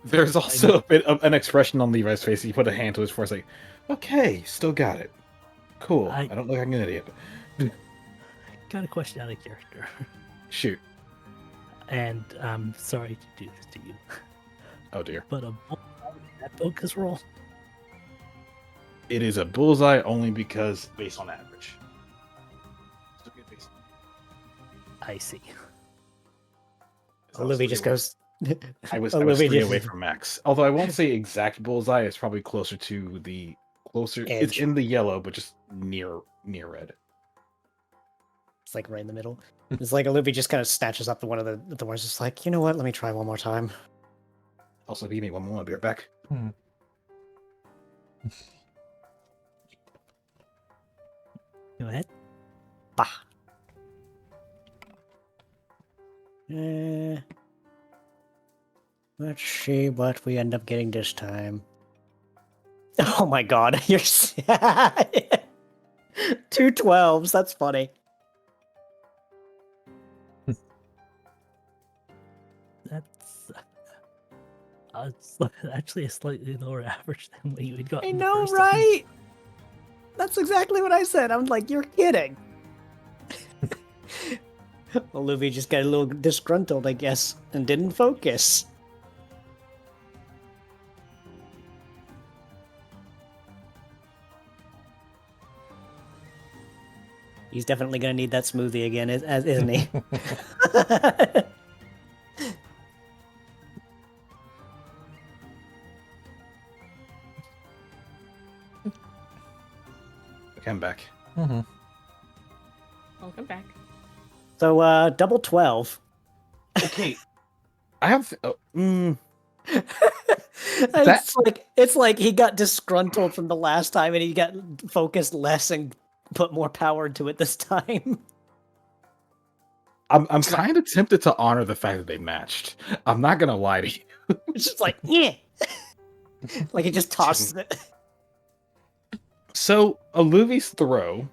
There's also a bit of an expression on Levi's face. He put a hand to his forehead, like, okay, still got it. Cool. I don't look like an idiot. Got a question out of character. Shoot. And I'm sorry to do this to you. Oh dear. But that focus roll? It is a bullseye only because based on average. I see. Olivia just goes. I was Olivia 3 just- away from max. Although I won't say exact bullseye, it's probably closer to the closer. It's Edge. in the yellow, but just near red. It's like right in the middle. It's like Olivia just kind of snatches up one of the thorns, just like, you know what? Let me try one more time. Also, give me one more. I'll be right back. Go ahead. Bah. Let's see what we end up getting this time. Oh my god, you're 2 12s. That's funny. That's actually a slightly lower average than what you had gotten. I the know, first time. right? That's exactly what I said. I'm like, you're kidding. Well, Luffy just got a little disgruntled, I guess, and didn't focus. He's definitely going to need that smoothie again, isn't he? Okay, I'm back. Mm-hmm. Welcome back. So, double 12. Okay. I have. It's like he got disgruntled from the last time, and he got focused less and put more power into it this time. I'm kind of tempted to honor the fact that they matched. I'm not gonna lie to you. It's just like, yeah. Like he just tosses it. So, Aluvi's throw,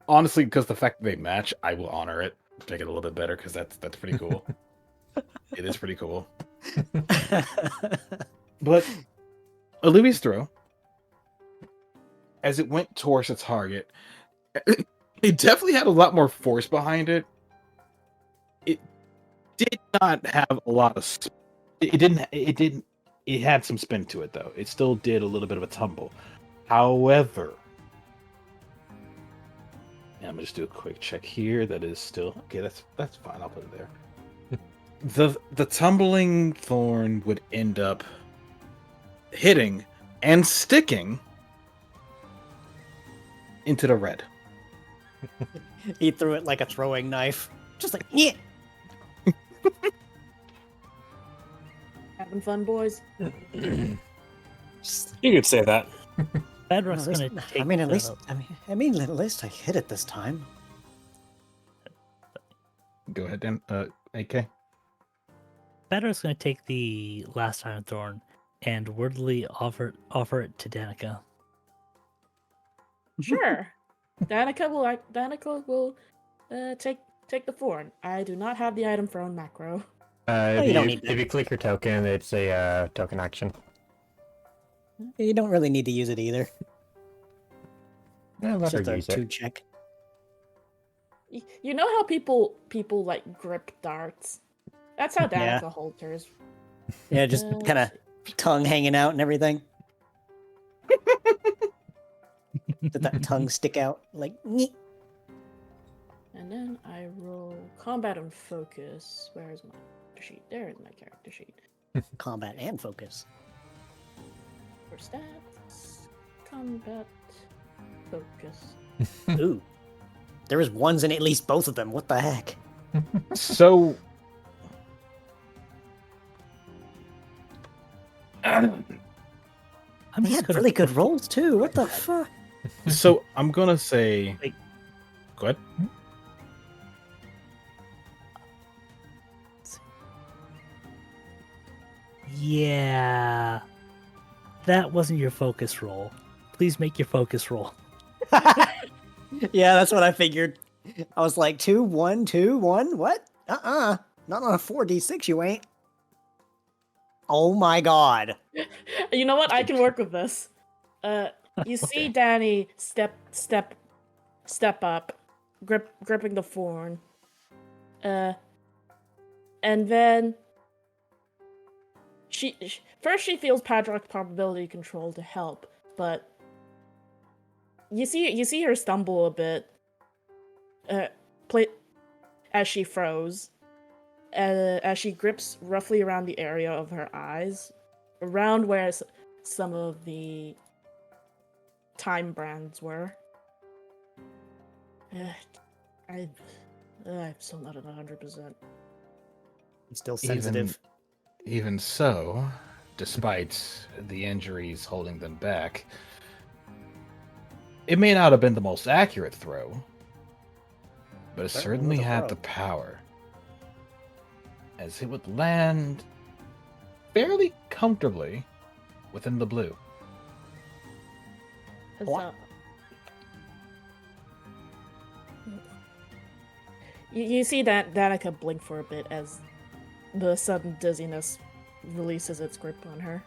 honestly, because the fact that they match, I will honor it. Make it a little bit better, because that's pretty cool. It is pretty cool. But Aluvi's throw, as it went towards the target, it definitely had a lot more force behind it. It did not have a lot of. It didn't. It had some spin to it, though. It still did a little bit of a tumble. However, I'm gonna just do a quick check here. That is still okay. That's fine. I'll put it there. The tumbling thorn would end up hitting and sticking into the red. He threw it like a throwing knife. Just like, yeah. Having fun, boys. You could say that. Bedrock's At gonna least- take. at least I hit it this time. Go ahead, Dan. AK. Bedrock's gonna take the last iron thorn and wordily offer it to Danica. Sure. Danica will take the thorn. I do not have the item thrown macro. you don't need If you click your token, it's a token action. You don't really need to use it either. Yeah, let Just her a use it. 2 check. You know how people like grip darts? That's how Yeah. Danica holds hers. Yeah, just kind of tongue hanging out and everything. Did that tongue stick out? Like, nyeh. And then I roll combat and focus. Where is my character sheet? There is my character sheet. Combat and focus. For stats, combat, focus. Ooh. There was ones in at least both of them. What the heck? So. I'm He just had gonna really good rolls too. What the fuck? So I'm gonna say. Wait. Go ahead. Yeah, that wasn't your focus roll. Please make your focus roll. Yeah, that's what I figured. I was like 2, 1, 2, 1. What? Not on a 4d6. You ain't. Oh my god. You know what? I can work with this. You see Danny step up, gripping the thorn. And then she feels Padrock's probability control to help, but you see her stumble a bit. As she froze, as she grips roughly around the area of her eyes, around where some of the time brands were. I'm still not at 100%. He's still sensitive. Even so, despite the injuries holding them back, it may not have been the most accurate throw, but it certainly was a had throw. the power. As it would land fairly comfortably within the blue. Huzzah. You see that Danica blink for a bit as the sudden dizziness releases its grip on her.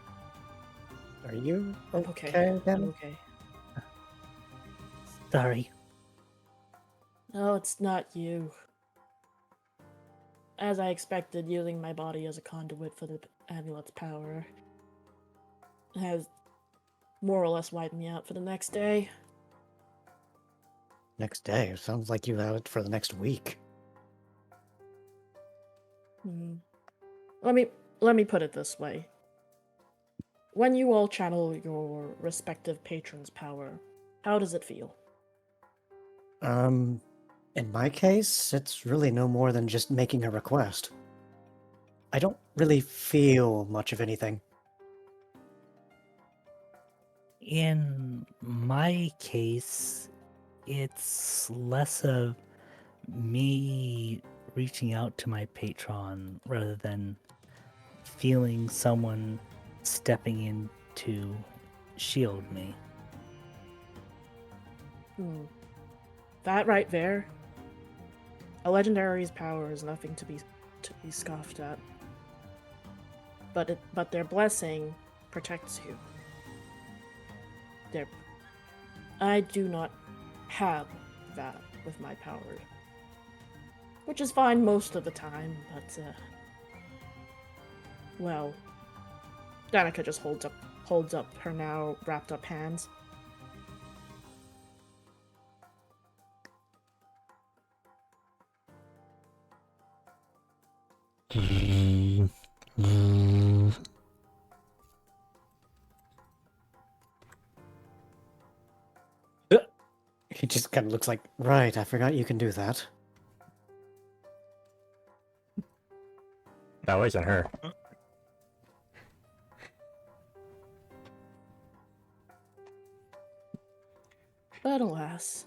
Are you I'm okay? I'm Then? okay. Sorry. No, it's not you. As I expected, using my body as a conduit for the amulet's power has more or less wiped me out for the next day. Next day. It sounds like you have it for the next week. Hmm. Let me put it this way. When you all channel your respective patrons' power, how does it feel? In my case, it's really no more than just making a request. I don't really feel much of anything. In my case, it's less of me reaching out to my patron rather than feeling someone stepping in to shield me. That right there. A legendary's power is nothing to be scoffed at. But their blessing protects you. I do not have that with my power. Which is fine most of the time, but well, Danica just holds up her now wrapped up hands. He just kind of looks like, right, I forgot you can do that. That wasn't her. But alas.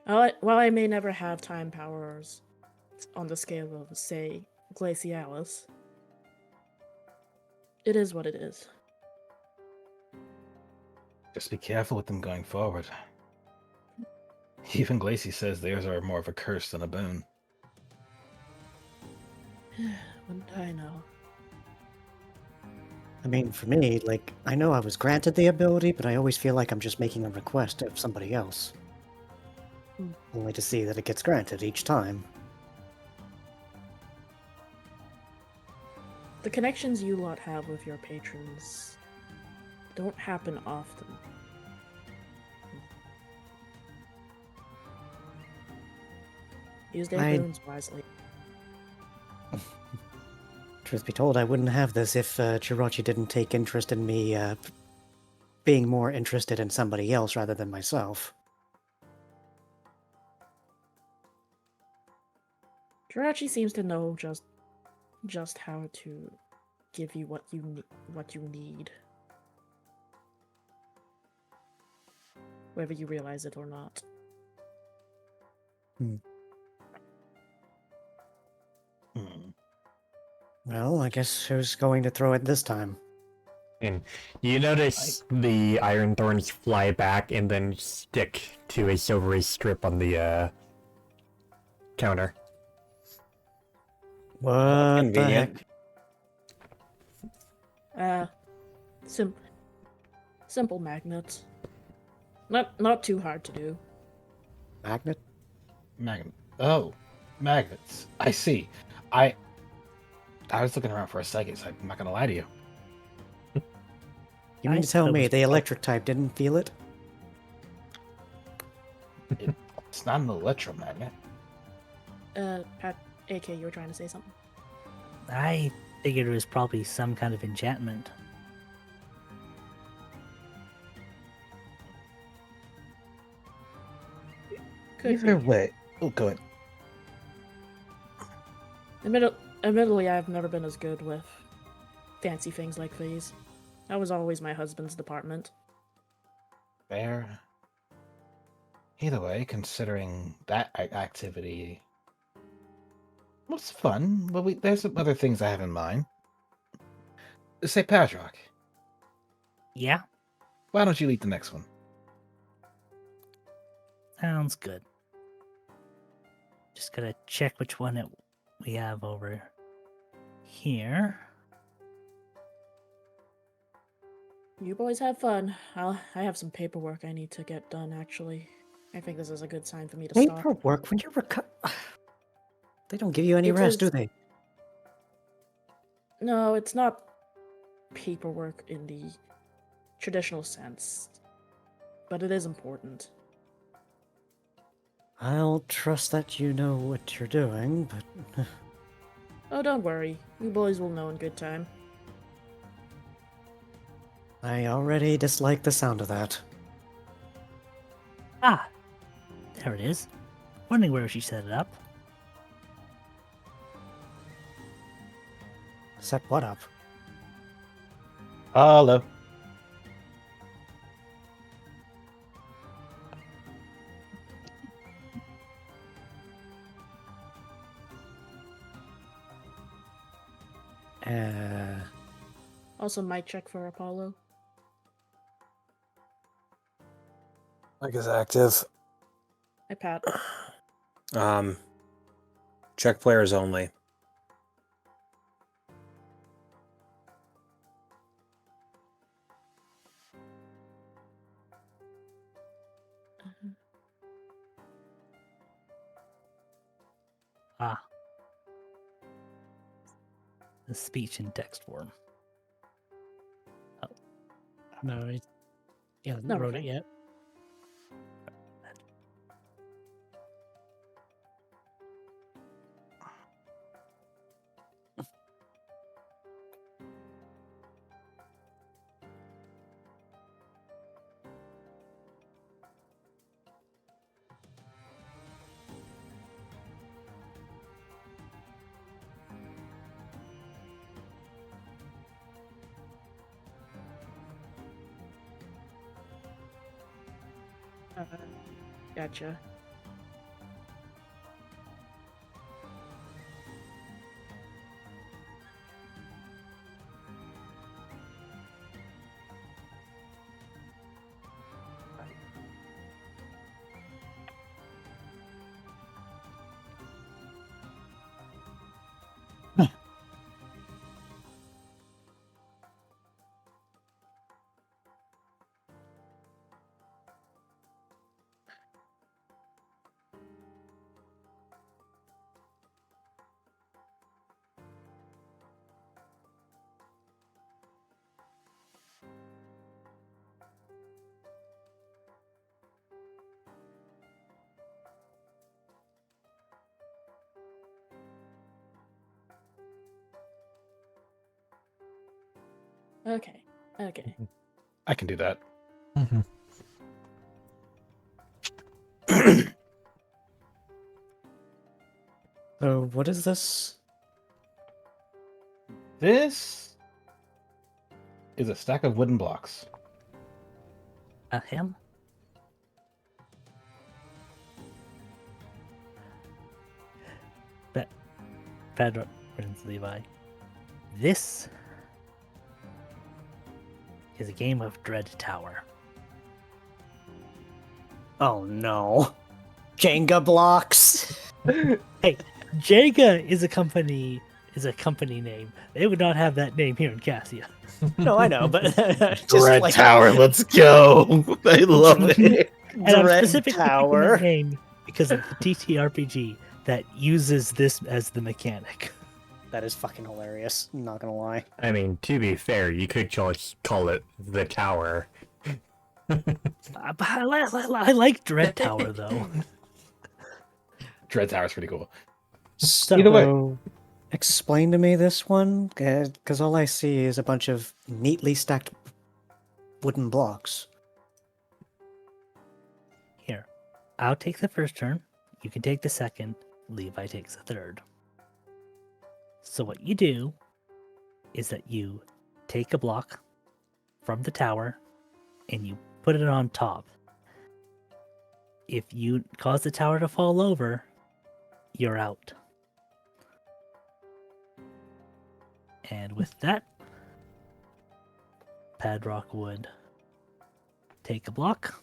While I may never have time powers on the scale of, say, Glacialis, it is what it is. Just be careful with them going forward. Even Glacy says theirs are more of a curse than a boon. Wouldn't I know? I mean, for me, like, I know I was granted the ability, but I always feel like I'm just making a request of somebody else. Only to see that it gets granted each time. The connections you lot have with your patrons don't happen often. Use their boons wisely. Truth be told, I wouldn't have this if Jirachi didn't take interest in me being more interested in somebody else rather than myself. Jirachi seems to know just how to give you what you need. Whether you realize it or not. Well, I guess who's going to throw it this time? And you notice the iron thorns fly back and then stick to a silvery strip on the counter. What the Convenient. heck? Simple magnets. Not too hard to do. Magnet? Oh, magnets. I see. I was looking around for a second, so I'm not gonna lie to you. You mean to tell me the electric type didn't feel it? It's not an electromagnet. Pat, AK, you were trying to say something? I figured it was probably some kind of enchantment. Either way. Oh, go ahead. Admittedly, I've never been as good with fancy things like these. That was always my husband's department. Fair. Either way, considering that activity, What's fun? But there's some other things I have in mind. Say, Patrick, Yeah, why don't you lead the next one? sounds good. Just gotta check which one we have over here. You boys have fun. I have some paperwork I need to get done, actually. I think this is a good sign for me to stop. Paperwork when you're They don't give you any It rest, do is- they? No, it's not paperwork in the traditional sense, but it is important. I'll trust that you know what you're doing, but Oh, don't worry. You boys will know in good time. I already dislike the sound of that. Ah, there it is. Wondering where she set it up. Set what up? Hello. Also, mic check for Apollo. Mic is active. Hi, Pat. Check players only. Ah. The speech in text form. No, he hasn't No, wrote okay. it yet. Gotcha. Okay. Okay. I can do that. Mhm. So, what is this? This is a stack of wooden blocks. Him? Pedro Prince Levi. This is a game of Dread Tower. Oh no. Jenga blocks. Hey, Jenga is a company name. They would not have that name here in Cassia. No, I know, but just Red like Tower, let's go! I love it. And I'm Dread specifically picking Tower. that name because of the TTRPG that uses this as the mechanic. That is fucking hilarious. I'm not gonna lie. I mean, to be fair, you could just call it the tower. But I like Dread Tower though. Dread Tower's pretty cool. So, Either way, So, explain to me this one, because all I see is a bunch of neatly stacked wooden blocks. here, I'll take the first turn. You can take the second. Levi takes the third. So what you do is that you take a block from the tower and you put it on top. If you cause the tower to fall over, you're out. And with that, Padrock would take a block.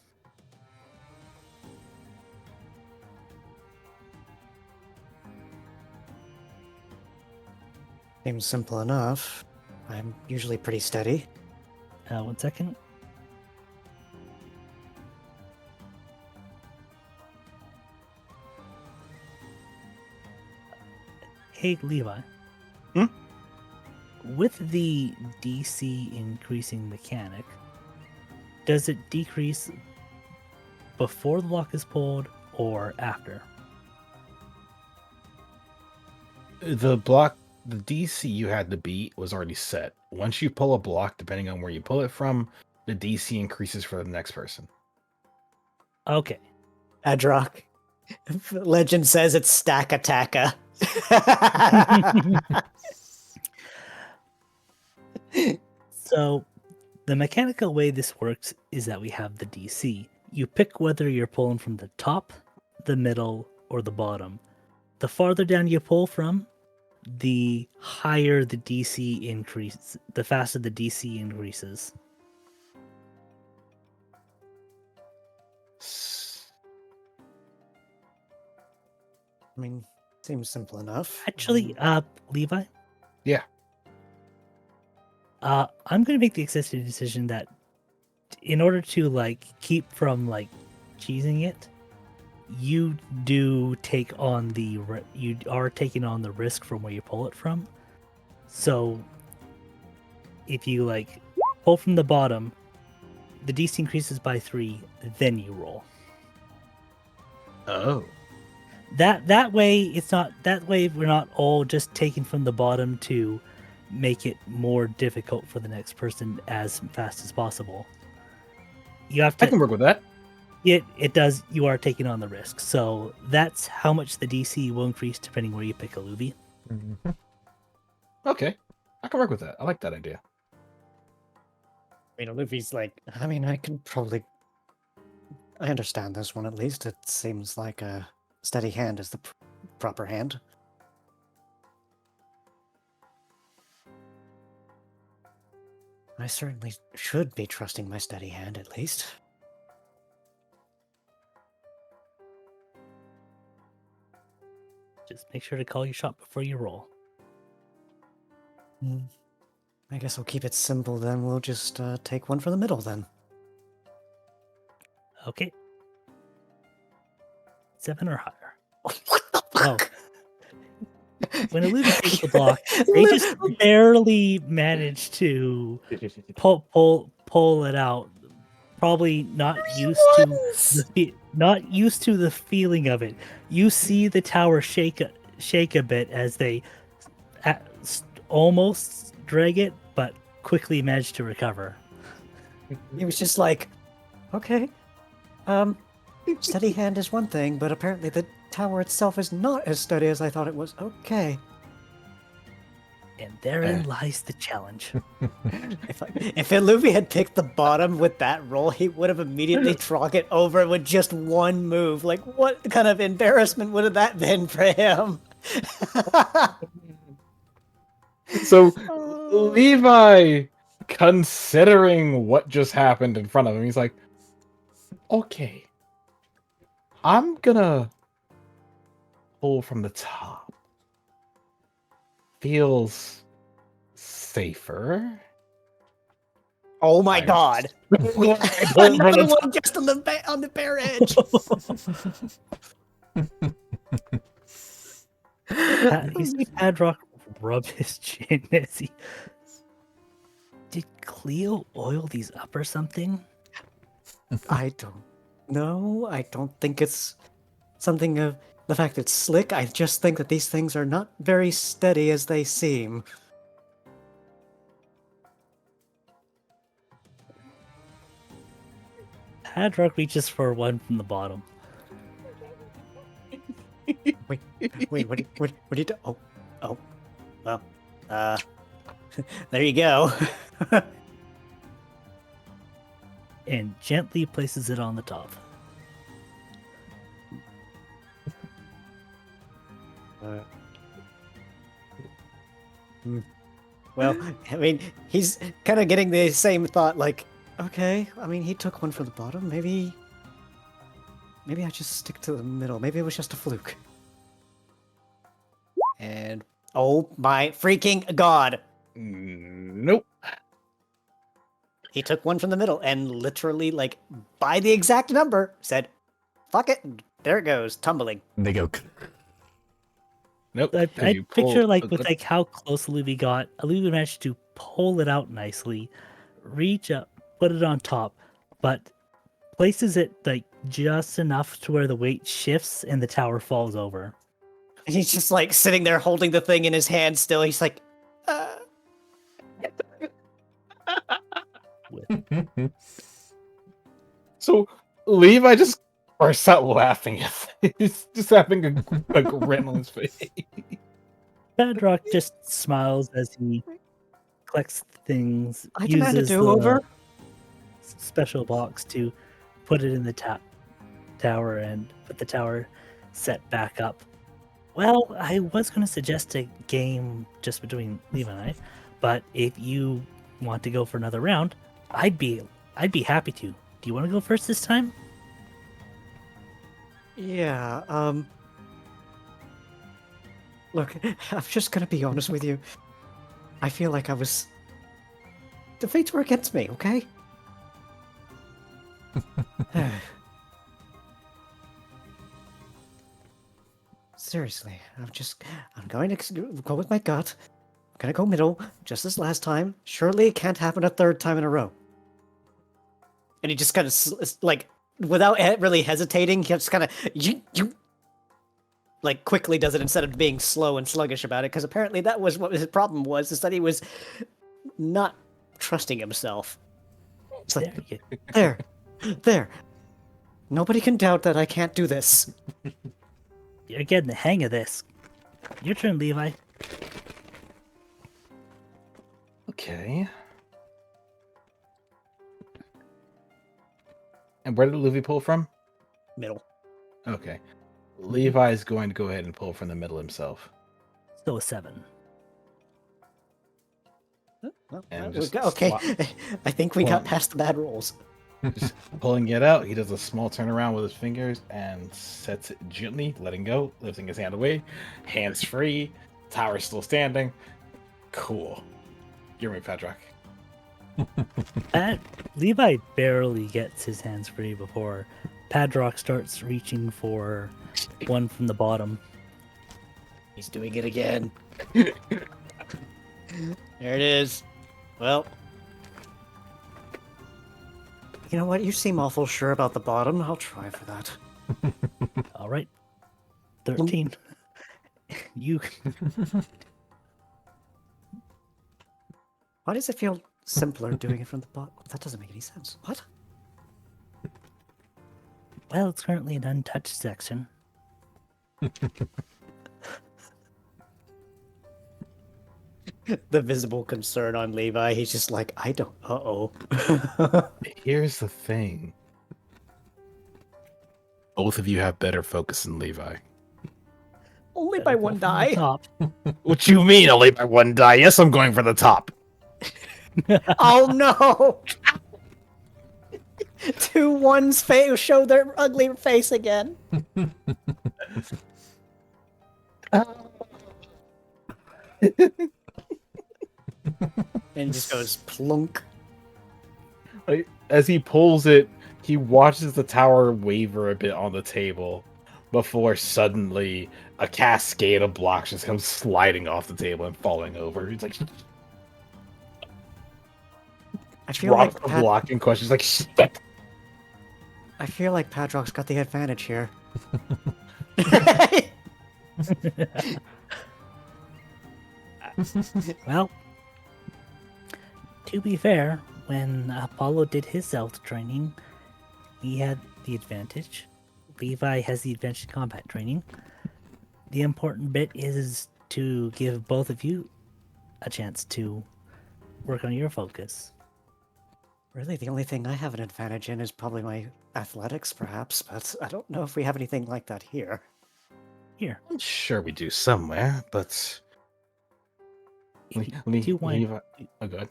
Seems simple enough. I'm usually pretty steady. 1 second. Hey, Levi. Hmm? With the DC increasing mechanic, does it decrease before the block is pulled or after? The DC you had to beat was already set. Once you pull a block, depending on where you pull it from, the DC increases for the next person. Okay. Adrock. Legend says it's stack attacka. So, the mechanical way this works is that we have the DC. You pick whether you're pulling from the top, the middle, or the bottom. The farther down you pull from, the higher the DC increase, the faster the DC increases. I mean, seems simple enough. Actually, Levi? Yeah. I'm going to make the executive decision that in order to, like, keep from, like, cheesing it, you do take on you are taking on the risk from where you pull it from. So if you like pull from the bottom, the DC increases by 3, then you roll. Oh. That way it's not that way we're not all just taking from the bottom to make it more difficult for the next person as fast as possible. You have to I can work with that. It does. You are taking on the risk, so that's how much the DC will increase depending where you pick a Luby. Mhm. Okay. I can work with that. I like that idea. I mean, Luffy's like, I mean, I can probably... I understand this one at least. It seems like a steady hand is the proper hand. I certainly should be trusting my steady hand at least. Just make sure to call your shot before you roll. I guess I'll keep it simple then. We'll just take one from the middle then. Okay. 7 or higher. What the fuck? When a Luby takes the block, they just barely manage to pull it out. Probably not used to the feeling of it. You see the tower shake a bit as they almost drag it, but quickly manage to recover. He was just like, okay, steady hand is one thing, but apparently the tower itself is not as steady as I thought it was. Okay. And therein lies the challenge. If Luffy had picked the bottom with that roll, he would have immediately trod it over with just one move. Like, what kind of embarrassment would have that been for him? So, Levi, considering what just happened in front of him, he's like, okay, I'm gonna pull from the top. Feels safer. Oh my god. Another one just on the bare edge. You see Padrock rub his chin as he... Did Cleo oil these up or something? I don't know. I don't think it's something of the fact it's slick. I just think that these things are not very steady as they seem. Padrock reaches for one from the bottom. Wait, what do you do? Oh, well, there you go. And gently places it on the top. Well, I mean, he's kind of getting the same thought, like, okay, I mean, he took one from the bottom. Maybe I just stick to the middle. Maybe it was just a fluke. And oh my freaking god, Nope. he took one from the middle and literally, like, by the exact number, said, "Fuck it." There it goes, tumbling. They go. Nope. I 'cause you picture pull- like with like how close Olivia got. Olivia managed to pull it out nicely, reach up, put it on top, but places it like just enough to where the weight shifts and the tower falls over. And he's just like sitting there holding the thing in his hand still. He's like, So Levi just bursts out laughing. He's just having a grin on his face. Bedrock just smiles as he collects things, I demand a uses do-over. the special box to put it in the tower and put the tower set back up. Well, I was going to suggest a game just between Levi and I, but if you want to go for another round, I'd be happy to. Do you want to go first this time? yeah, look, I'm just gonna be honest with you. I feel like the fates were against me, okay? Seriously, I'm going to go with my gut. I'm gonna go middle, just as last time. Surely it can't happen a third time in a row. And he just kind of, like, without really hesitating, he just kind of, you, like, quickly does it instead of being slow and sluggish about it, because apparently that was what his problem was, is that he was not trusting himself. It's like, there. Nobody can doubt that I can't do this. You're getting the hang of this. Your turn, Levi. Okay. And where did Levi pull from? Middle. Okay. Levi is going to go ahead and pull from the middle himself. Still a 7. Well, And we just go- okay, swap. I think we got Well- past the bad rolls. Just pulling it out, he does a small turnaround with his fingers and sets it gently, letting go, lifting his hand away. Hands free. Tower still standing. Cool. You're me, Pedrock. Levi barely gets his hands free before Padrock starts reaching for one from the bottom. He's doing it again. There it is. Well, you know what? You seem awful sure about the bottom. I'll try for that. All right. 13. You Why does it feel simpler doing it from the bottom? That doesn't make any sense. What? well, it's currently an untouched section. The visible concern on Levi. He's just like, I don't. Uh-oh. Here's the thing. Both of you have better focus than Levi. Only Gotta by go one from the die. top. What you mean only by one die? Yes, I'm going for the top. Oh no! 2 ones show their ugly face again. And just goes plunk. Like, as he pulls it, he watches the tower waver a bit on the table before suddenly a cascade of blocks just comes sliding off the table and falling over. He's like, I feel drops like the block in question. He's like, shit. I feel like Padrock's got the advantage here. Well, to be fair, when Apollo did his stealth training, he had the advantage. Levi has the advantage in combat training. The important bit is to give both of you a chance to work on your focus. Really, the only thing I have an advantage in is probably my athletics, perhaps, but I don't know if we have anything like that here. Here. I'm sure we do somewhere, but if you do want, Oh, good.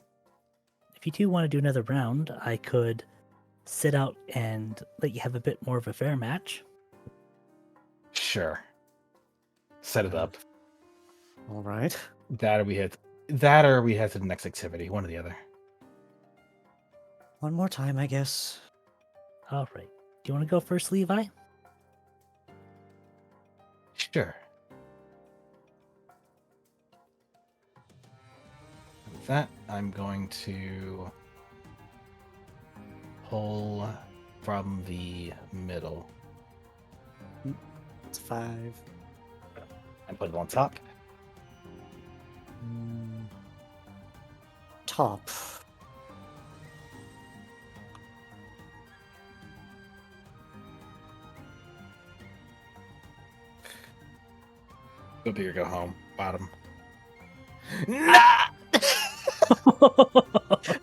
if you do want to do another round, I could sit out and let you have a bit more of a fair match. Sure. Set it up. All right. That or we head to the next activity. One or the other. One more time, I guess. All right. Do you want to go first, Levi? Sure. With that, I'm going to pull from the middle It's 5. and put it on top. Top. Go big or go home. Bottom.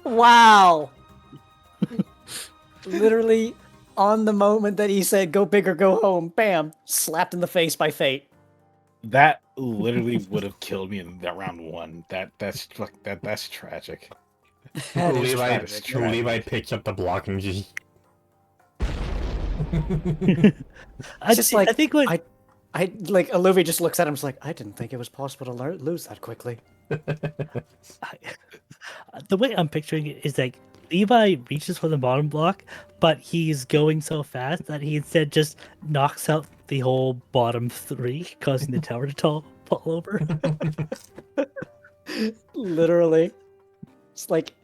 Wow. Literally on the moment that he said go big or go home, bam, slapped in the face by fate. That literally would have killed me in that round 1. That's tragic. That is Levi, tragic. Levi picks up the block and just. Just like I think what I like Olivia just looks at him, like, I didn't think it was possible to lose that quickly. the way I'm picturing it is like Levi reaches for the bottom block, but he's going so fast that he instead just knocks out the whole bottom 3, causing the tower to fall over. Literally. It's like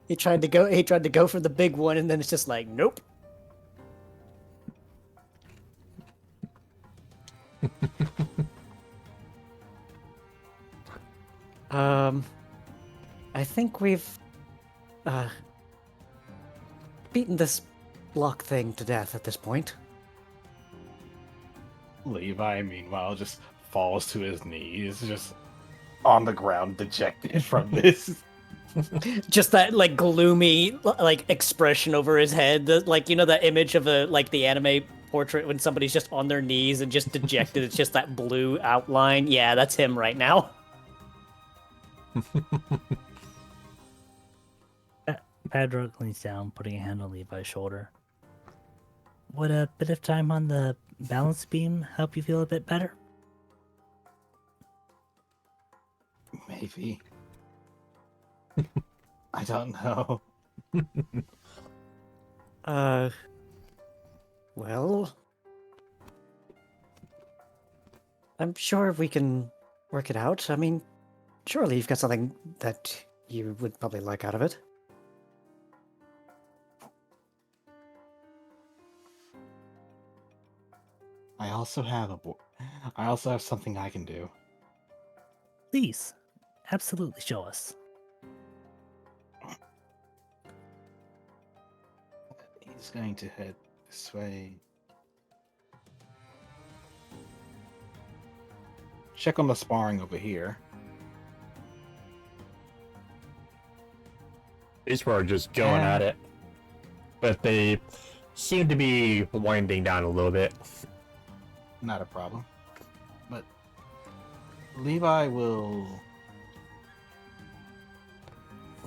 he tried to go for the big one, and then it's just like, nope. I think we've beaten this block thing to death at this point. Levi, meanwhile, just falls to his knees, just on the ground, dejected from this. Just that like gloomy like expression over his head, like that image of the anime portrait when somebody's just on their knees and just dejected. It's just that blue outline. Yeah, that's him right now. Padrock leans down, putting a hand on Levi's shoulder. Would a bit of time on the balance beam help you feel a bit better? Maybe. I don't know. Well, I'm sure we can work it out. I mean, surely you've got something that you would probably like out of it. I also have something I can do. Please, absolutely show us. He's going to head this way. Check on the sparring over here. These were just going at it. But they seem to be winding down a little bit. Not a problem. But Levi will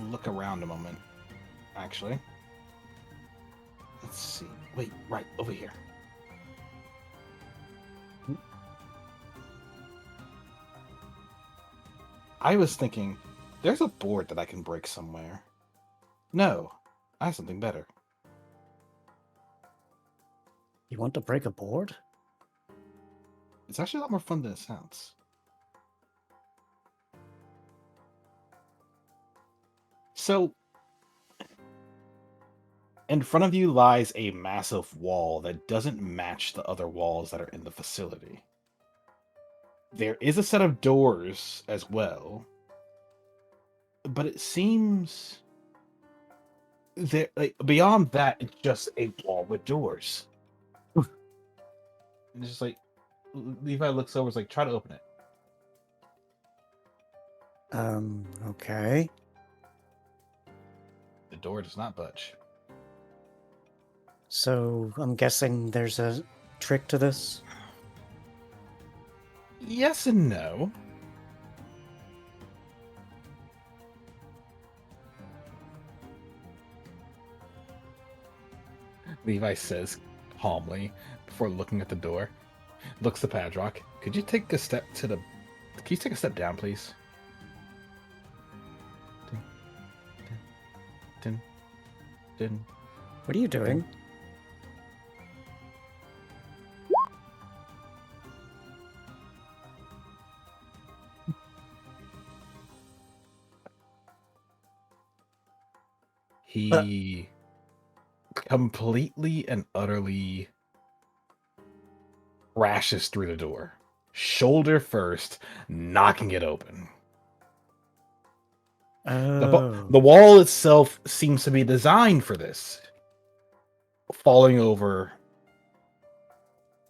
look around a moment, actually. Let's see. Wait, right, over here. I was thinking, there's a board that I can break somewhere. No, I have something better. You want to break a board? It's actually a lot more fun than it sounds. So, in front of you lies a massive wall that doesn't match the other walls that are in the facility. There is a set of doors as well, but it seems that beyond that, it's just a wall with doors. And it's just like Levi looks over, is like, try to open it. Okay. The door does not budge. So I'm guessing there's a trick to this. Yes and no. Levi says calmly before looking at the door. Looks to Padrock. Could you take a step to the... Can you take a step down, please? Dun, dun, dun. What are you doing? He completely and utterly crashes through the door, shoulder first, knocking it open. Oh. The wall itself seems to be designed for this, falling over,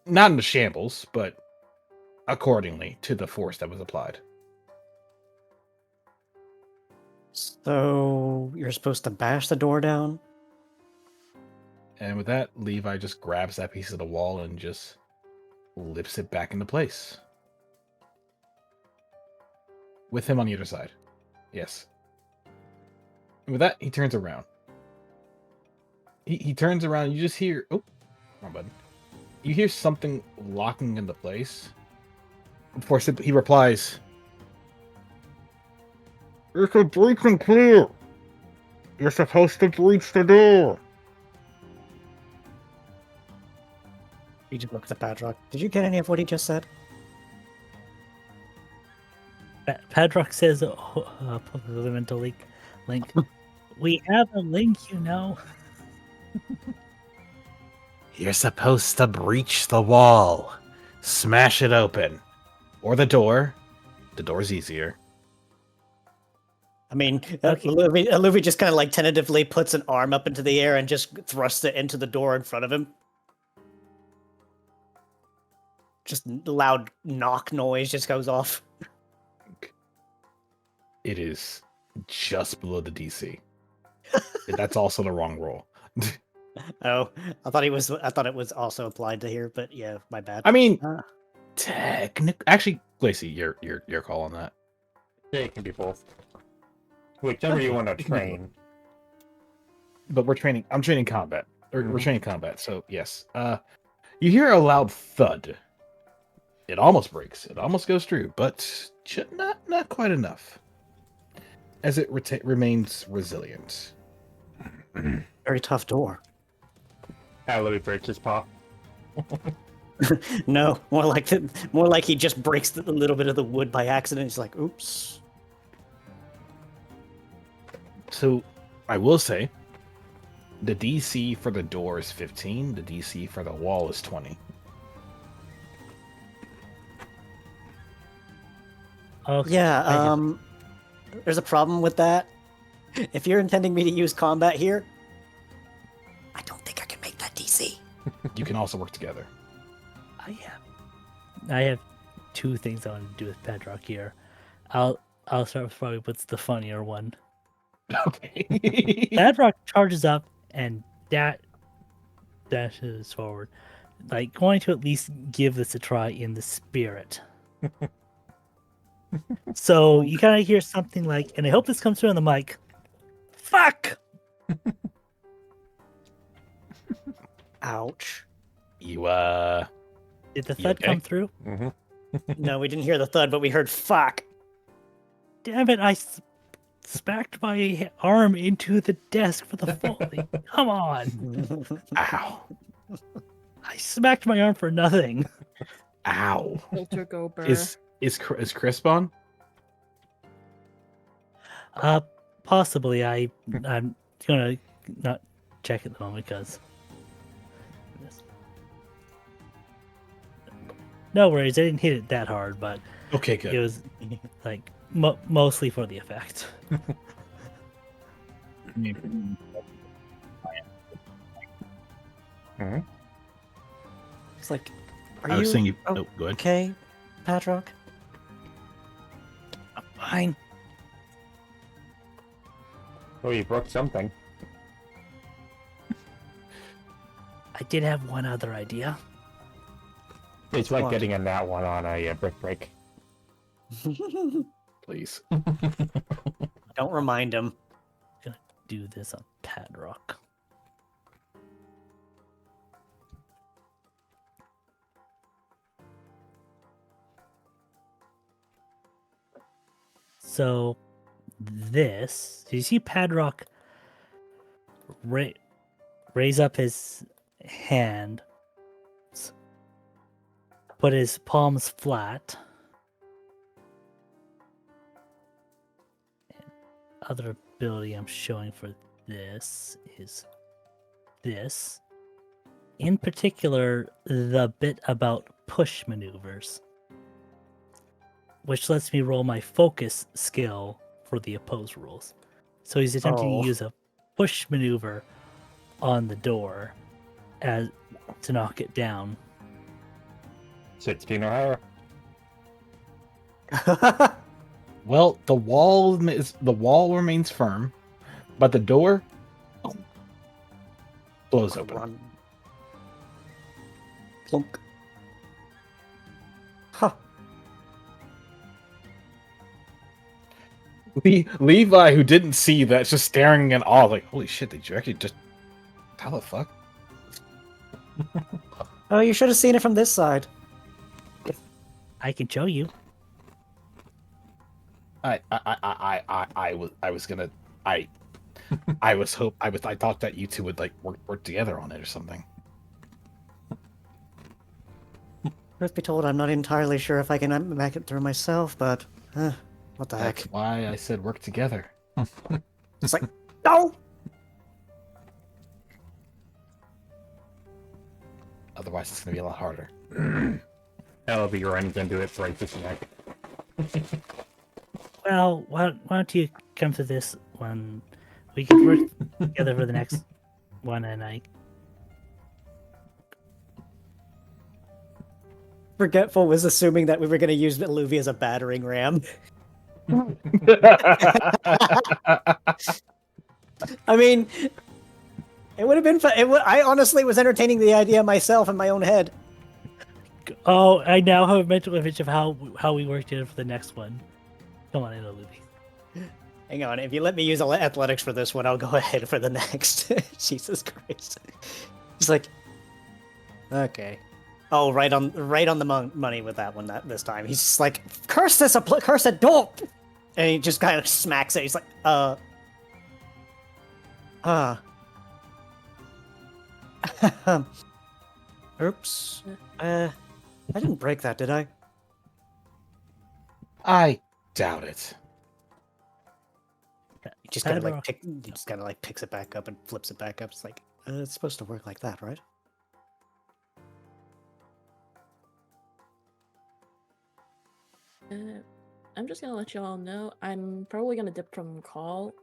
not into shambles, but accordingly to the force that was applied. So you're supposed to bash the door down? And with that, Levi just grabs that piece of the wall and just lifts it back into place. With him on the other side. Yes. And with that, he turns around. He turns around, you just hear... Oh, wrong button. You hear something locking into place. Of course, he replies, "It's a breach and clear. You're supposed to breach the door." He just looks at Padrock. Did you get any of what he just said? Padrock says, mental link. We have a link, you know. You're supposed to breach the wall. Smash it open. Or the door. The door's easier. I mean, Okay. Luffy just kind of like tentatively puts an arm up into the air and just thrusts it into the door in front of him. Just loud knock noise just goes off. It is just below the DC. That's also the wrong roll. Oh, I thought it was also applied to here, but yeah, my bad. I mean, Ah. actually, Glacy, your call on that. Yeah, it can be both. Whichever you want to train. But I'm training combat. We're training combat, so yes. You hear a loud thud. It almost breaks. It almost goes through, but not quite enough. As it remains resilient. Very tough door. Let me break his paw. No, more like he just breaks a little bit of the wood by accident. He's like, "Oops." So, I will say, the DC for the door is 15. The DC for the wall is 20. Okay. Yeah, there's a problem with that. If you're intending me to use combat here, I don't think I can make that DC. You can also work together. I have two things I want to do with Padrock here. I'll start with probably what's the funnier one. Okay. Padrock charges up and dashes forward, like going to at least give this a try in the spirit. So you kind of hear something like, and I hope this comes through on the mic. Fuck! Ouch. You, Did the You thud okay? come through? Mm-hmm. No, we didn't hear the thud, but we heard "fuck." Damn it! I smacked my arm into the desk for the Foley. Come on! ow. I smacked my arm for nothing. Ow. Walter Gober. Is Chris on? Possibly. I'm gonna not check at the moment because. No worries, I didn't hit it that hard, but Okay, good. it was like mostly for the effect. It's like, are I you was saying you... Oh, go ahead. okay, Padrock? I'm fine. Oh, you broke something. I did have one other idea. It's like What? getting a nat one on a brick break. Please. Don't remind him. Gonna do this on Padrock. So this, so you see Padrock raise up his hand, put his palms flat. Other ability I'm showing for this is this. In particular, the bit about push maneuvers, which lets me roll my focus skill for the opposed rules. So he's attempting Oh. to use a push maneuver on the door as to knock it down. 16 or higher. Well, the wall remains firm, but the door blows open. Run. Plunk. Huh. Levi, who didn't see that, just staring in awe, like, holy shit, did you actually just... How the fuck? Oh, you should have seen it from this side. I can show you. I thought that you two would like work together on it or something. Truth be told, I'm not entirely sure if I can make it through myself, but what the That's heck? why I said work together. It's like, no! Otherwise, it's gonna be a lot harder. That'll be running into it right this neck. Well, why don't you come to this one? We can work together for the next one, and I. Forgetful was assuming that we were going to use Luvi as a battering ram. I mean, it would have been fun. I honestly was entertaining the idea myself in my own head. Oh, I now have a mental image of how we work together for the next one. Come on in, Luby. Hang on, if you let me use athletics for this one, I'll go ahead for the next. Jesus Christ. He's like, okay. Oh, right on the money with that one this time. He's just like, curse this, cursed dope! And he just kind of smacks it. He's like, oops. I didn't break that, did I? I doubt it. He just kind of like picks it back up and flips it back up. It's like, it's supposed to work like that, right? I'm just gonna let you all know I'm probably gonna dip from call.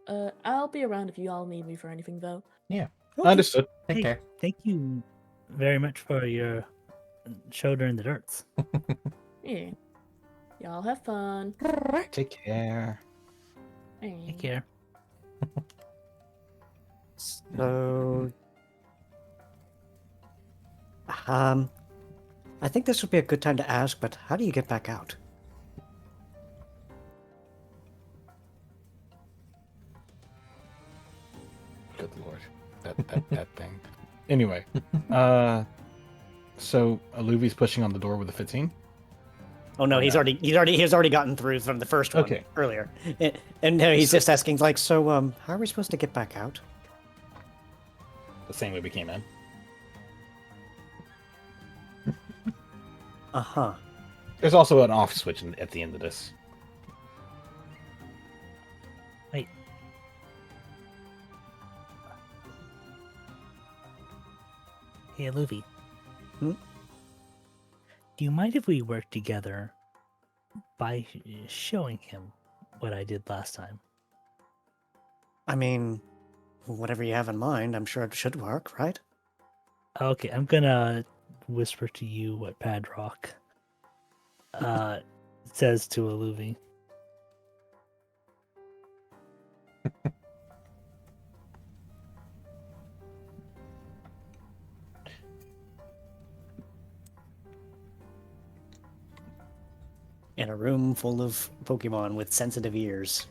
I'll be around if you all need me for anything though. Understood. Take Hey, care. thank you very much for your shoulder in the dirts. Yeah. Y'all have fun. Take care. Take care. So, I think this would be a good time to ask, but how do you get back out? Good lord, that thing. Anyway, so Luvi's pushing on the door with a 15. Oh no, Or he's not? already gotten through from the first one Okay. earlier, and now he's just asking like, so how are we supposed to get back out? The same way we came in. Uh-huh. There's also an off switch at the end of this. Wait. Hey, Luffy. Hmm? Do you mind if we work together by showing him what I did last time? I mean, whatever you have in mind, I'm sure it should work, right? Okay, I'm gonna whisper to you what Padrock says to Aluvi. in a room full of Pokemon with sensitive ears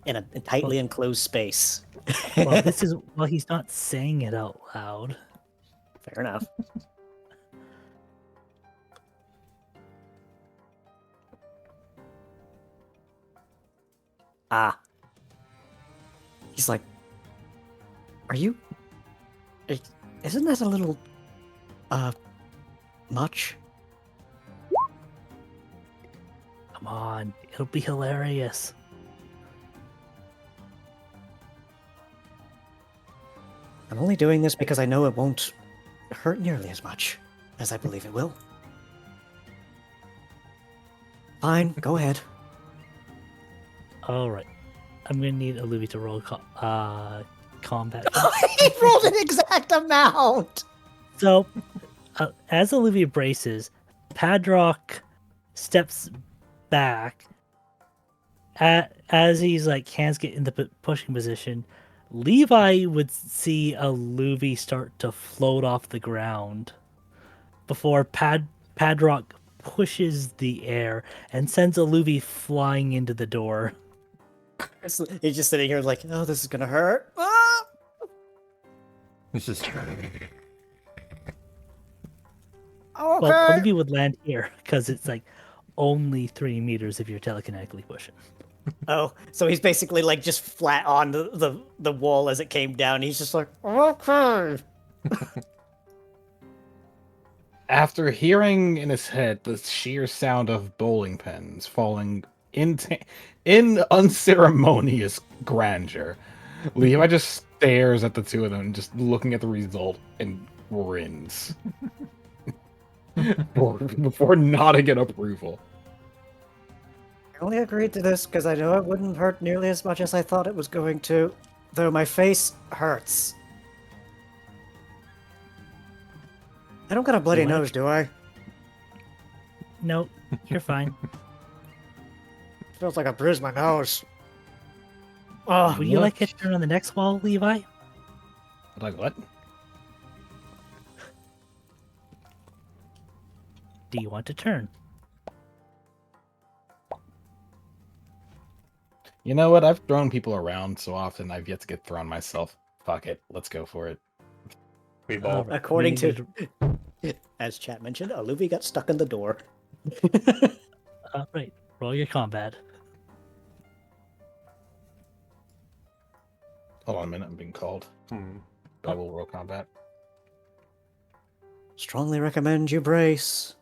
in a tightly enclosed space. Well, this is well, he's not saying it out loud. Fair enough. Ah. He's like, are you... Isn't that a little... much? Come on, it'll be hilarious. I'm only doing this because I know it won't hurt nearly as much as I believe it will. Fine, go ahead. All right, I'm gonna need Olivia to roll combat. He rolled an exact amount! So, as Olivia braces, Padrock steps back. As he's like hands get in the pushing position, Levi would see a Luvi start to float off the ground before Padrock pushes the air and sends a Luvi flying into the door. He's just sitting here like, oh, this is gonna hurt. Ah! This is Okay. Well, Olivia would land here because it's like only 3 meters if you're telekinetically pushing. Oh, so he's basically like just flat on the wall as it came down. He's just like, okay. After hearing in his head the sheer sound of bowling pins falling in unceremonious grandeur, Levi just stares at the two of them, just looking at the result, and grins before nodding in approval. I only agreed to this because I know it wouldn't hurt nearly as much as I thought it was going to, though my face hurts. I don't got a bloody What? nose, do I? Nope, you're fine. Feels like I bruised my nose. Oh, Would you like a turn on the next wall, Levi? Like what? Do you want to turn? You know what? I've thrown people around so often I've yet to get thrown myself. Fuck it. Let's go for it. We've All all right, according we to, need as chat mentioned, Luffy got stuck in the door. All right, roll your combat. Hold on a minute. I'm being called. But I will roll combat. Strongly recommend you brace.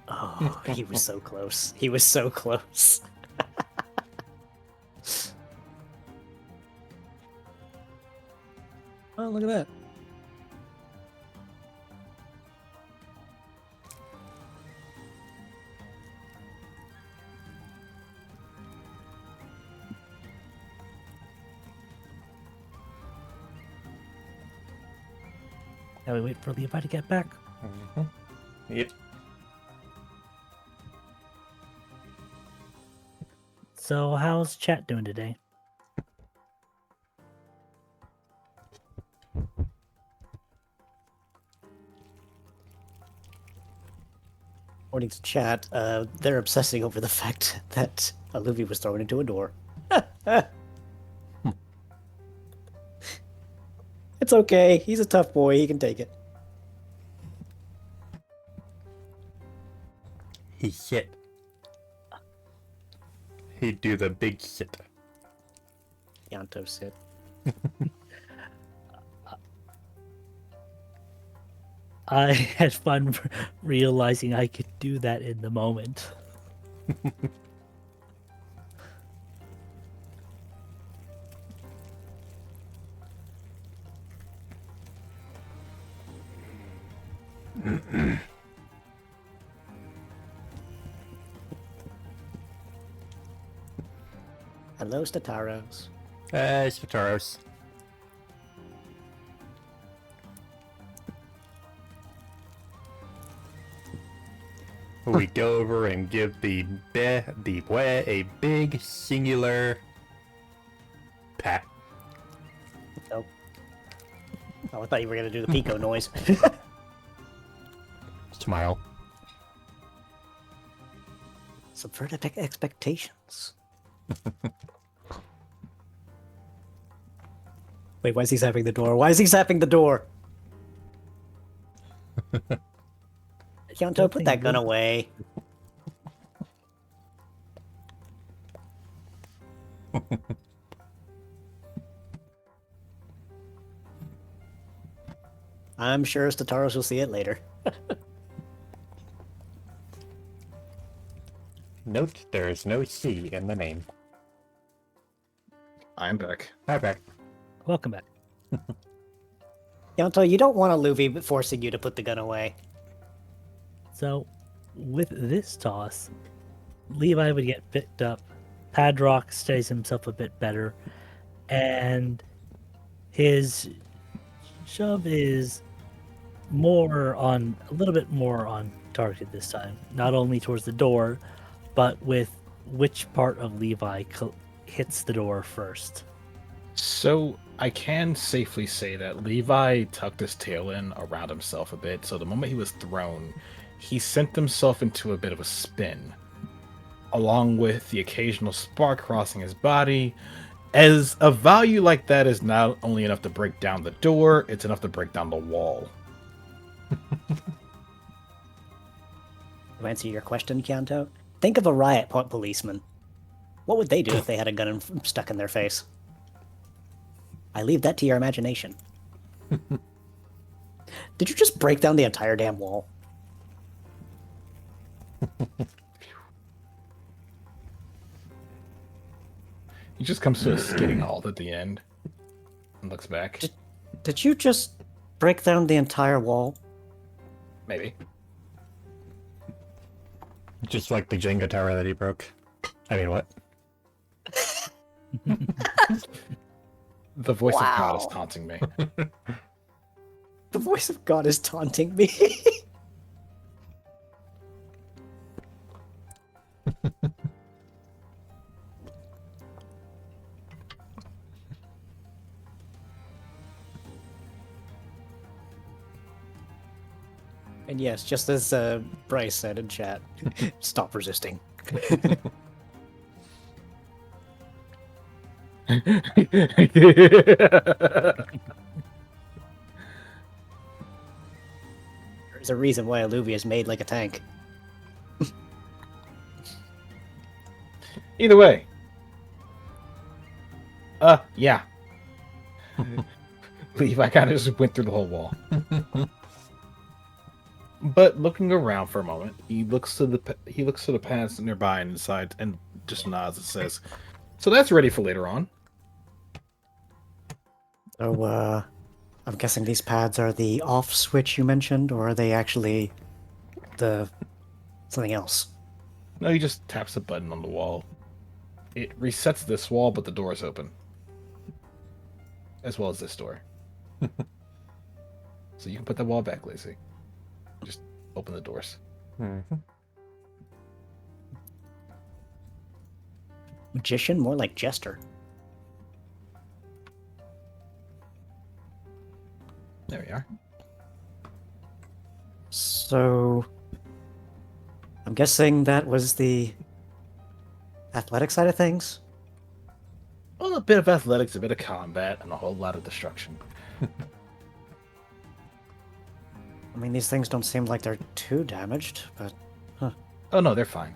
Oh, he was so close. He was so close. Oh, look at that. Now we wait for Levi to get back. Yep. So, how's chat doing today? According to chat, they're obsessing over the fact that Luffy was thrown into a door. It's okay. He's a tough boy. He can take it. He shit. He'd do the big shit. Yanto said. I had fun realizing I could do that in the moment. Hello, Stataros. Spataros. we go over and give the boy a big singular pat. Oh, I thought you were gonna do the Pico noise. Smile. Subverted expectations. Wait, why is he zapping the door? Why is he zapping the door? Yonto, put that gun away. I'm sure Stataros will see it later. Note there is no C in the name. I'm back. Hi, back. Welcome back. Yonto, you don't want a Luffy forcing you to put the gun away. So, with this toss, Levi would get picked up. Padrock stays himself a bit better, and his shove is a little bit more on target this time. Not only towards the door, but with which part of Levi hits the door first. So I can safely say that Levi tucked his tail in around himself a bit, so the moment he was thrown, he sent himself into a bit of a spin, along with the occasional spark crossing his body. As a value like that is not only enough to break down the door, it's enough to break down the wall. To answer your question, Kyanto, think of a riot policeman. What would they do if they had a gun stuck in their face? I leave that to your imagination. Did you just break down the entire damn wall? He just comes to a skidding halt at the end and looks back. Did you just break down the entire wall? Maybe. Just like the Jenga tower that he broke. I mean, what? The voice of God is Wow. taunting me. The voice of God is taunting me. And yes, just as Bryce said in chat, stop resisting. There's a reason why Alluvia is made like a tank. Either way. Yeah. Levi kind of just went through the whole wall. But looking around for a moment, he looks to the pads nearby and decides and just nods and says, "So that's ready for later on." So, I'm guessing these pads are the off switch you mentioned, or are they actually the something else? No, he just taps a button on the wall. It resets this wall, but the door is open, as well as this door. So you can put the wall back, Lacey. Just open the doors. Mm-hmm. Magician, more like jester. There we are. So, I'm guessing that was the athletic side of things? Well, a bit of athletics, a bit of combat, and a whole lot of destruction. I mean, these things don't seem like they're too damaged, but... Oh no, they're fine.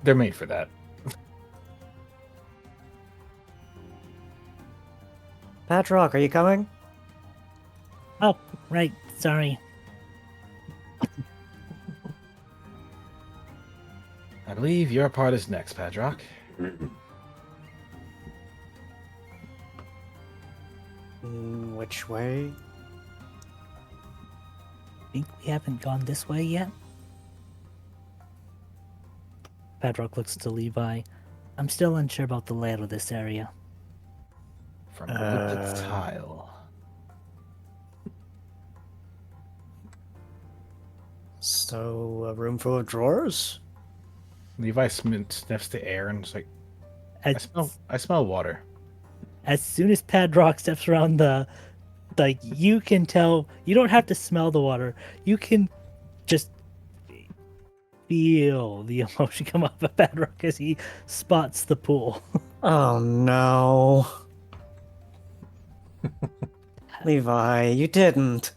They're made for that. Patrock, are you coming? Oh, right. Sorry. I believe your part is next, Padrock. Which way? Think we haven't gone this way yet? Padrock looks to Levi. I'm still unsure about the layout of this area. From wood to tile. So, a room full of drawers? Levi sniffs the air and is like, As, I smell water. as soon as Padrock steps around like you can tell, you don't have to smell the water. You can just feel the emotion come up of Padrock as he spots the pool. Oh no. Levi, you didn't.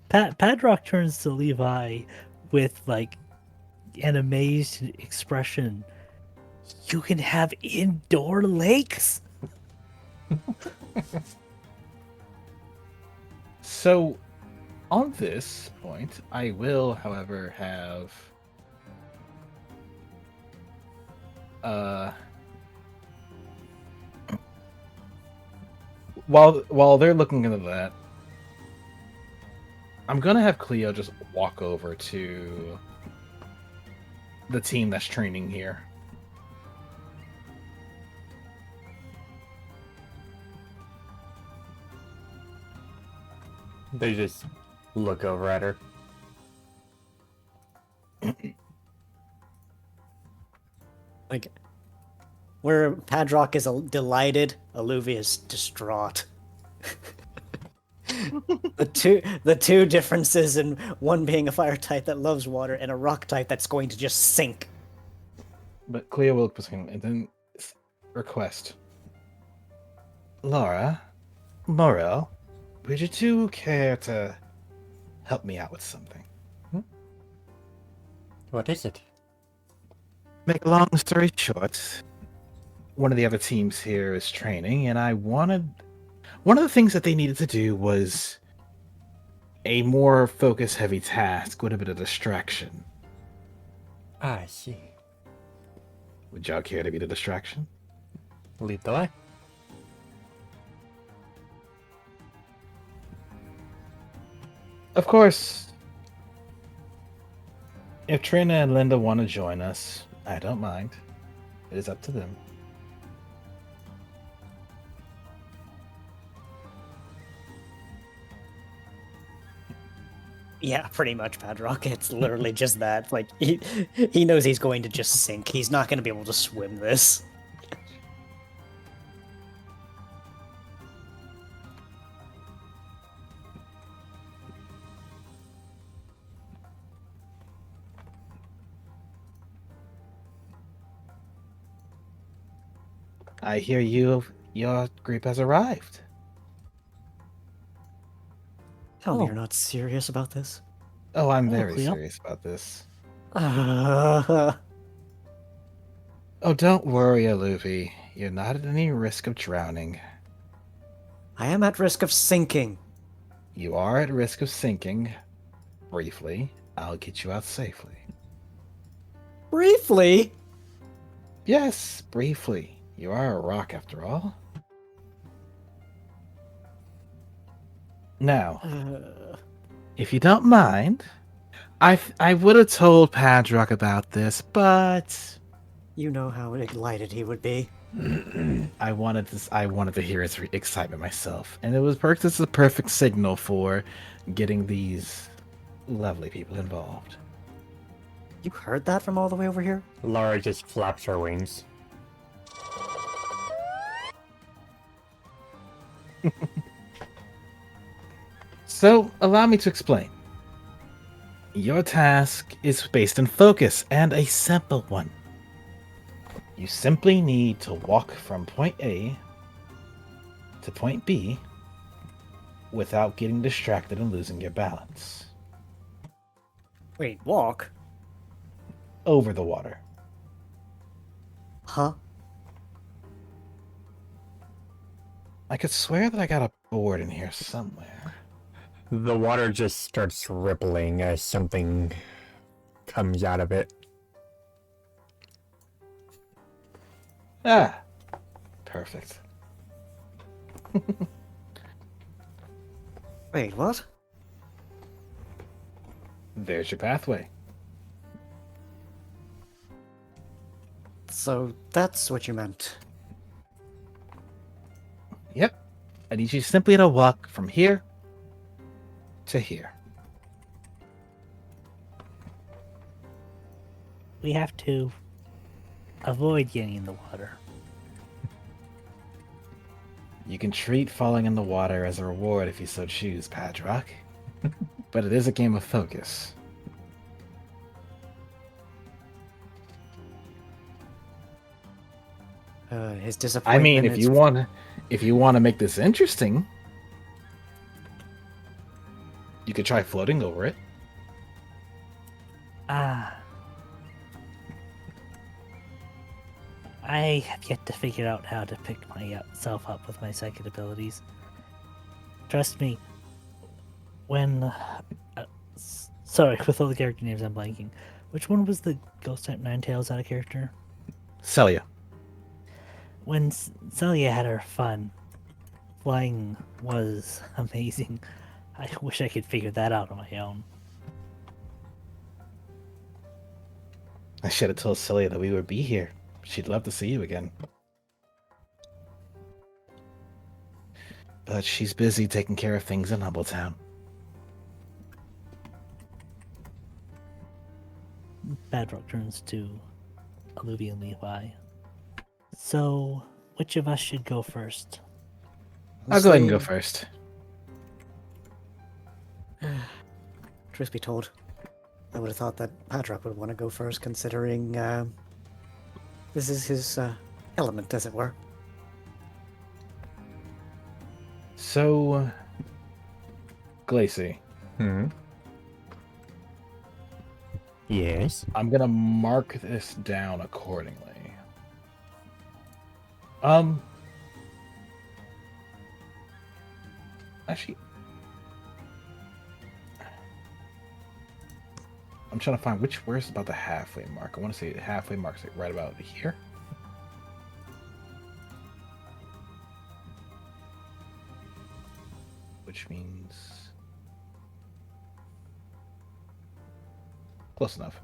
Padrock turns to Levi with like an amazed expression. You can have indoor lakes? So, on this point, I will, however, have while they're looking into that, I'm gonna have Cleo just walk over to the team that's training here. They just look over at her. Like, where Padrock is delighted, Alluvia is distraught. the two differences in one being a fire type that loves water and a rock type that's going to just sink. But Cleo will look between and then request. Laura, Morel, would you two care to help me out with something? What is it? Make a long story short, one of the other teams here is training, and one of the things that they needed to do was a more focus-heavy task with a bit of distraction. I see. Would y'all care to be the distraction? Lead the way. Of course, if Trina and Linda want to join us, I don't mind. It is up to them. Yeah, pretty much, Padrock. It's literally just that. Like, he knows he's going to just sink. He's not going to be able to swim this. I hear your group has arrived. Tell me Oh. you're not serious about this. Oh, I'm very Cleo. serious about this. Uh, Oh, don't worry, Aluvi. You're not at any risk of drowning. I am at risk of sinking. You are at risk of sinking. Briefly, I'll get you out safely. Briefly? Yes, briefly. You are a rock after all. Now, if you don't mind, I would have told Padrock about this, but You know how delighted he would be. I wanted to hear his excitement myself, and this is the perfect signal for getting these lovely people involved. You heard that from all the way over here? Laura just flaps her wings. So, allow me to explain. Your task is based in focus, and a simple one. You simply need to walk from point A to point B without getting distracted and losing your balance. Wait, walk? Over the water. Huh? I could swear that I got a board in here somewhere. The water just starts rippling as something comes out of it. Ah, perfect. Wait, what? There's your pathway. So that's what you meant. Yep. I need you simply to walk from here to here. we have to avoid getting in the water. You can treat falling in the water as a reward if you so choose, Padrock. But it is a game of focus. His I disappointment. mean, if you want to make this interesting, you could try floating over it. Ah. I have yet to figure out how to pick myself up with my psychic abilities. Trust me, when... sorry, with all the character names I'm blanking. Which one was the Ghost type Ninetales out of character? Celia. When Celia had her fun, flying was amazing. I wish I could figure that out on my own. I should have told Celia that we would be here. She'd love to see you again. But she's busy taking care of things in Humbletown. Badrock turns to Alluvian Levi. So, which of us should go first? I'll go ahead and go first. Truth be told, I would have thought that Padrock would want to go first, considering this is his element, as it were. So, Glacy. Yes. I'm gonna mark this down accordingly. Actually, I'm trying to find where's about the halfway mark. I want to say the halfway mark's like right about here. Which means close enough.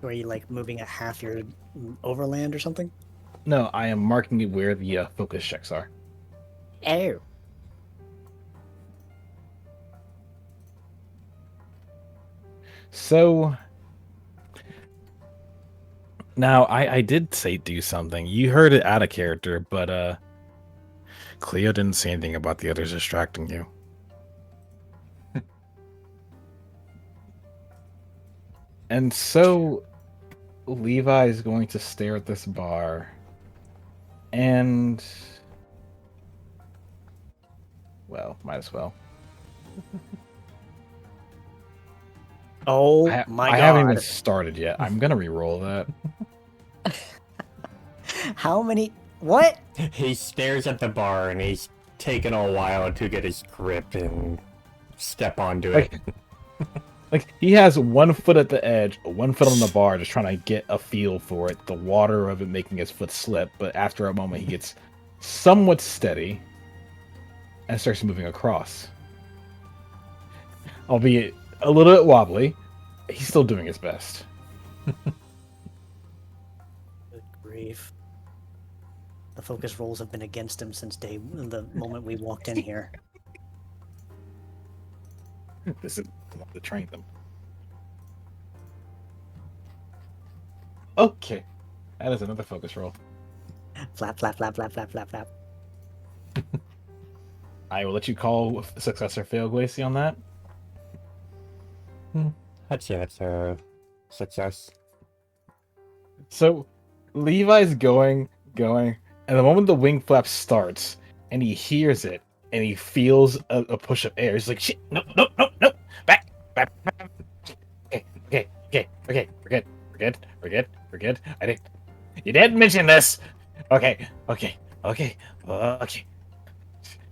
Are you like moving a half your overland or something? No, I am marking it where the focus checks are. Oh. So now I did say do something. You heard it out of character, but Cleo didn't say anything about the others distracting you. And so Levi is going to stare at this bar and well, might as well. Oh my god. I haven't even started yet. I'm gonna re-roll that. How many? What? He stares at the bar and he's taken a while to get his grip and step onto it. Like, he has 1 foot at the edge, 1 foot on the bar, just trying to get a feel for it, the water of it making his foot slip, but after a moment he gets somewhat steady and starts moving across. Albeit a little bit wobbly, he's still doing his best. Good grief. The focus rolls have been against him since the moment we walked in here. This is to train them. Okay. That is another focus roll. Flap, flap, flap, flap, flap, flap, flap. I will let you call success or fail, Glacy, on that. I'd say that's a success. So, Levi's going, and the moment the wing flap starts, and he hears it, and he feels a push of air, he's like, shit, no, back. Okay, we're good. You didn't mention this. Okay.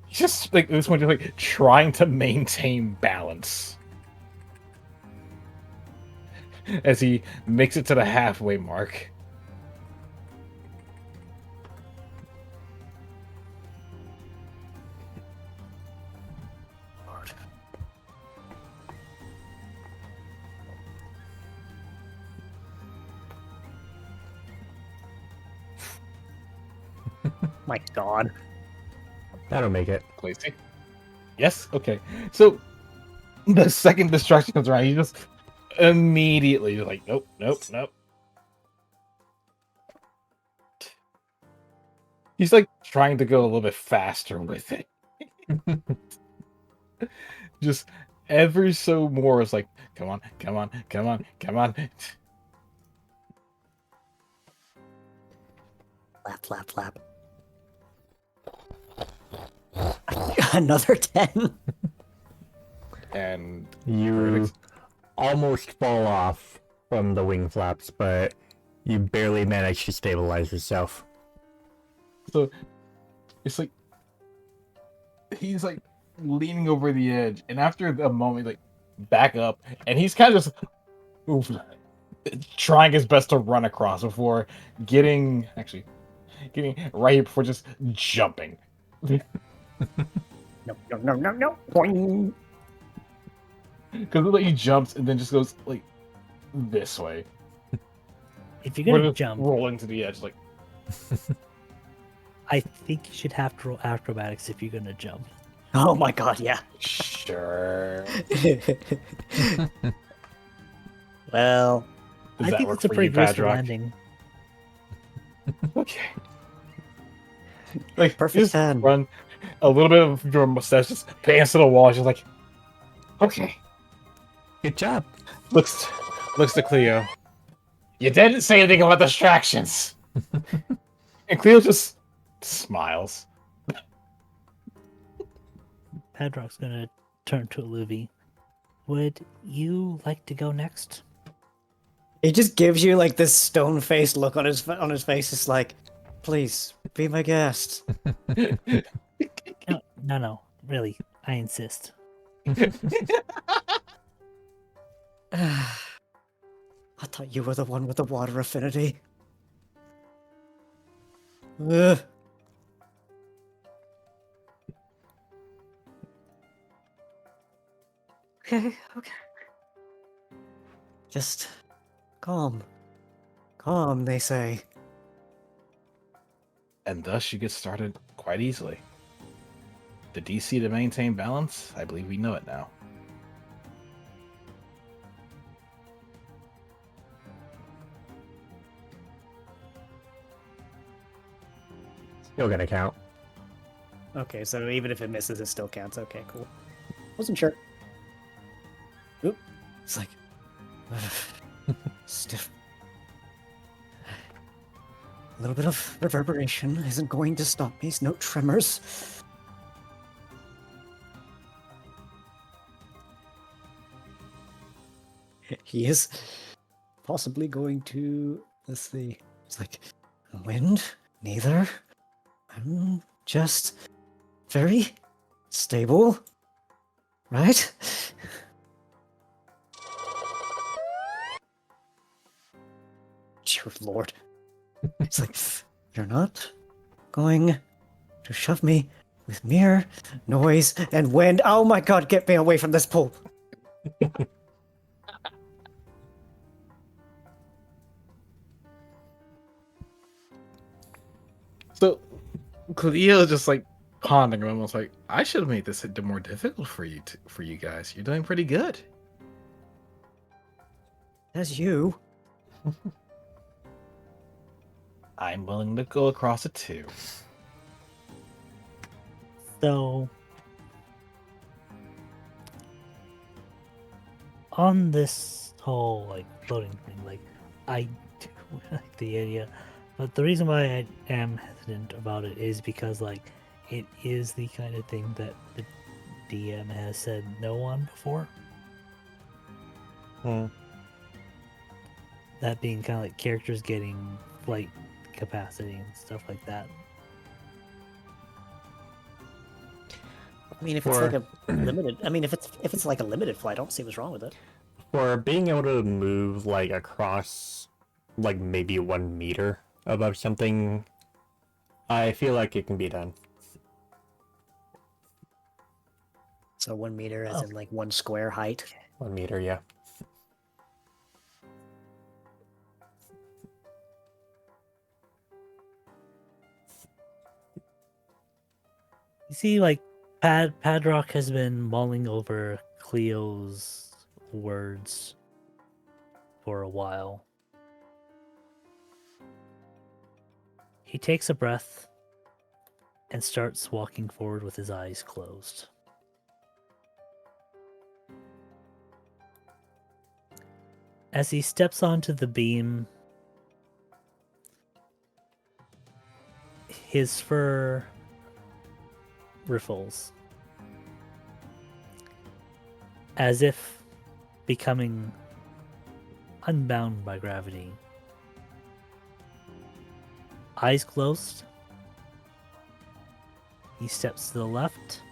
He's just like, this one, just like trying to maintain balance as he makes it to the halfway mark. My god. That'll make it. Glacy. Yes. Okay. So the second distraction comes around, he just immediately like, nope, nope, nope. He's like trying to go a little bit faster with it. Just ever so more is like, come on, come on, come on, come on. Flap, flap, flap. Another 10. And You almost fall off from the wing flaps, but you barely manage to stabilize yourself. so it's like he's like leaning over the edge, and after a moment, like back up, and he's kind of just trying his best to run across before getting right here before just jumping. No, no, no, no, no. Boing. Because like he jumps and then just goes like this way. If you're We're gonna just jump, rolling to the edge, like I think you should have to roll acrobatics if you're gonna jump. Oh my god, yeah. sure. Well, Does I that think work it's a for pretty you, graceful Padrock? landing. Okay. Like Perfect just 10. run a little bit of your mustache, just pants to the wall, just like okay. Good job. Looks to Cleo. You didn't say anything about distractions. And Cleo just smiles. Padrock's gonna turn to Luvi. Would you like to go next? He just gives you like this stone-faced look on his face. It's like, please be my guest. No, really, I insist. I thought you were the one with the water affinity. Ugh. Okay. Just calm. Calm, they say. And thus you get started quite easily. The DC to maintain balance, I believe we know it now. Still gonna count. Okay, so even if it misses, it still counts. Okay, cool. Wasn't sure. Oop. It's like stiff. A little bit of reverberation isn't going to stop me. No tremors. He is possibly going to. Let's see. It's like wind. Neither. I'm just very stable, right? Dear Lord. It's like, you're not going to shove me with mere noise and wind. Oh my god, get me away from this pool. So Cleo just like pondering, almost like I should have made this more difficult for you guys. You're doing pretty good. That's you. I'm willing to go across it too. So, on this whole like floating thing, like I do like the idea, but the reason why I am hesitant about it is because like it is the kind of thing that the DM has said no on before. That being kind of like characters getting flight capacity and stuff like that. I mean, if it's like a limited, I mean, if it's like a limited flight, I don't see what's wrong with it. For being able to move like across like maybe 1 meter above something, I feel like it can be done. So 1 meter, as in like 1 square height. 1 meter, yeah. You see, like Padrock has been mulling over Cleo's words for a while. He takes a breath and starts walking forward with his eyes closed. As he steps onto the beam, his fur riffles, as if becoming unbound by gravity. Eyes closed, he steps to the left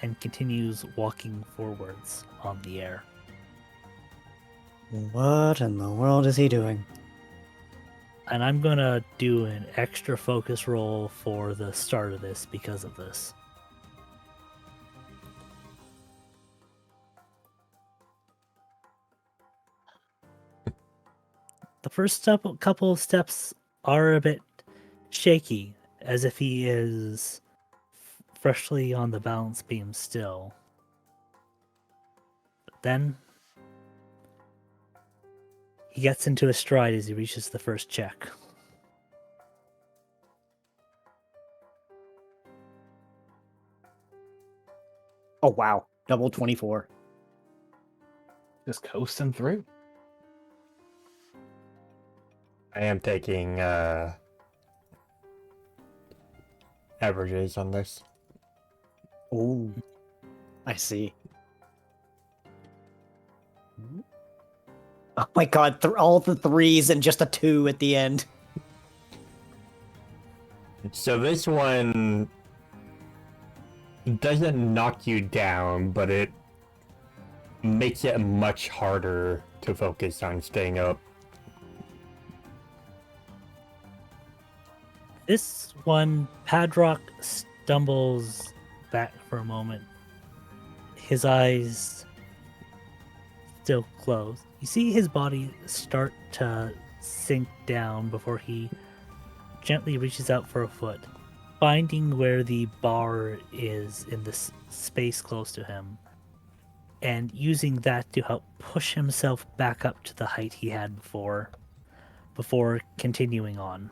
and continues walking forwards on the air. What in the world is he doing? And I'm gonna do an extra focus roll for the start of this because of this. The first couple of steps are a bit shaky, as if he is freshly on the balance beam still. But then he gets into a stride as he reaches the first check. Oh wow, double 24. Just coasting through. I am taking averages on this. Oh, I see. Oh my god, all the threes and just a 2 at the end. So this one doesn't knock you down, but it makes it much harder to focus on staying up. This one, Padrock stumbles back for a moment. His eyes still closed. You see his body start to sink down before he gently reaches out for a foot, finding where the bar is in the space close to him, and using that to help push himself back up to the height he had before continuing on.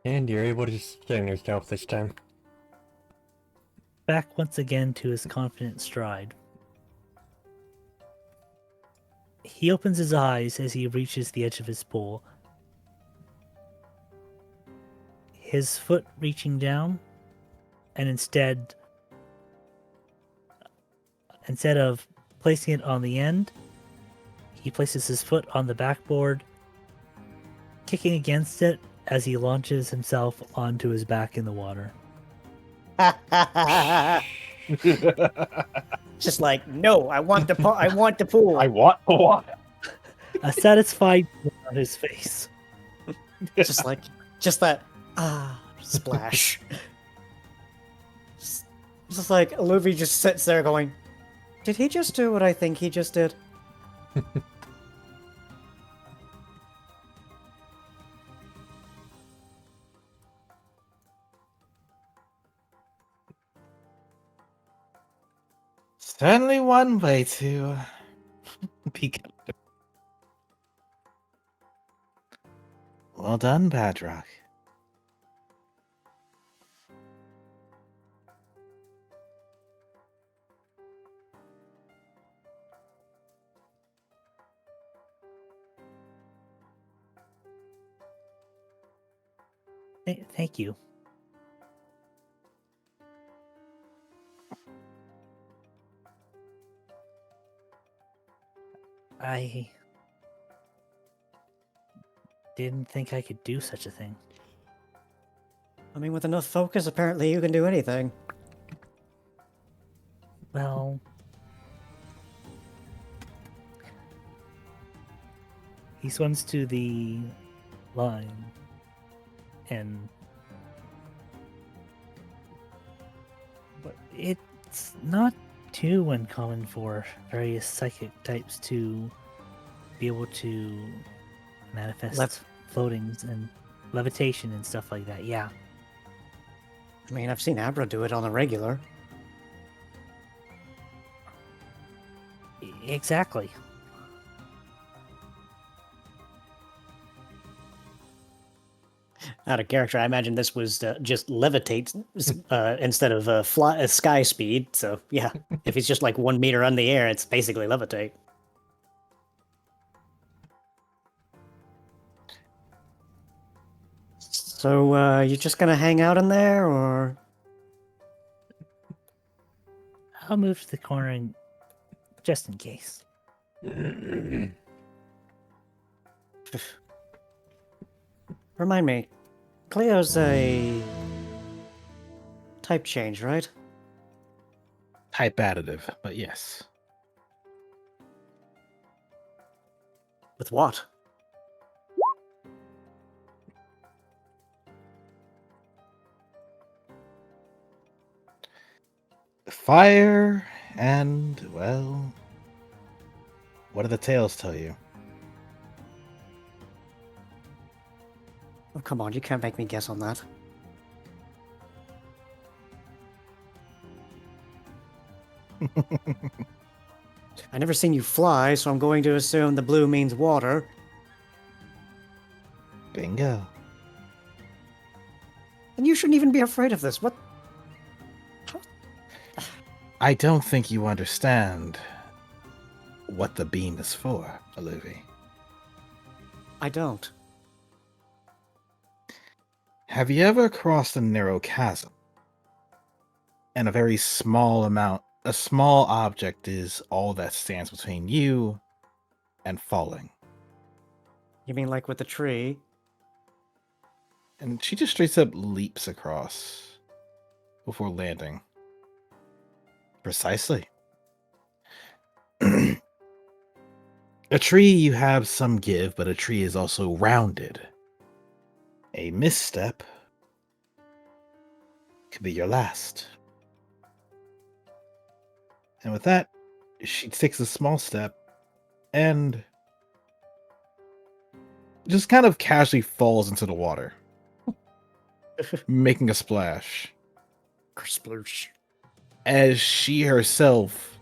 And you're able to sustain yourself this time. Back once again to his confident stride. He opens his eyes as he reaches the edge of his pool. His foot reaching down, and instead of placing it on the end, he places his foot on the backboard, kicking against it as he launches himself onto his back in the water. Just like, no, I want the pool. I want the pool. I want the water. A satisfied look on his face. Just that splash. Just like Luffy just sits there going, did he just do what I think he just did? Certainly one way to be comfortable. Well done, Padrock. Thank you. I didn't think I could do such a thing. I mean, with enough focus, apparently you can do anything. Well, he swims to the line and but it's not too uncommon for various psychic types to be able to manifest floatings and levitation and stuff like that. Yeah. I mean, I've seen Abra do it on a regular. Exactly. Out of character, I imagine this was just levitate instead of sky speed. So yeah, if he's just like 1 meter on the air, it's basically levitate. So you just gonna hang out in there, or? I'll move to the corner and just in case. Remind me, Cleo's a type change, right? Type additive, but yes. With what? Fire and, well, what do the tales tell you? Oh, come on, you can't make me guess on that. I never seen you fly, so I'm going to assume the blue means water. Bingo. And you shouldn't even be afraid of this. What? I don't think you understand what the beam is for, Aluvi. I don't. Have you ever crossed a narrow chasm? And a small object is all that stands between you and falling. You mean like with the tree? And she just straight up leaps across before landing. Precisely. A tree, you have some give, but a tree is also rounded. A misstep could be your last. And with that, she takes a small step and just kind of casually falls into the water, making a splash. Sploosh. As she herself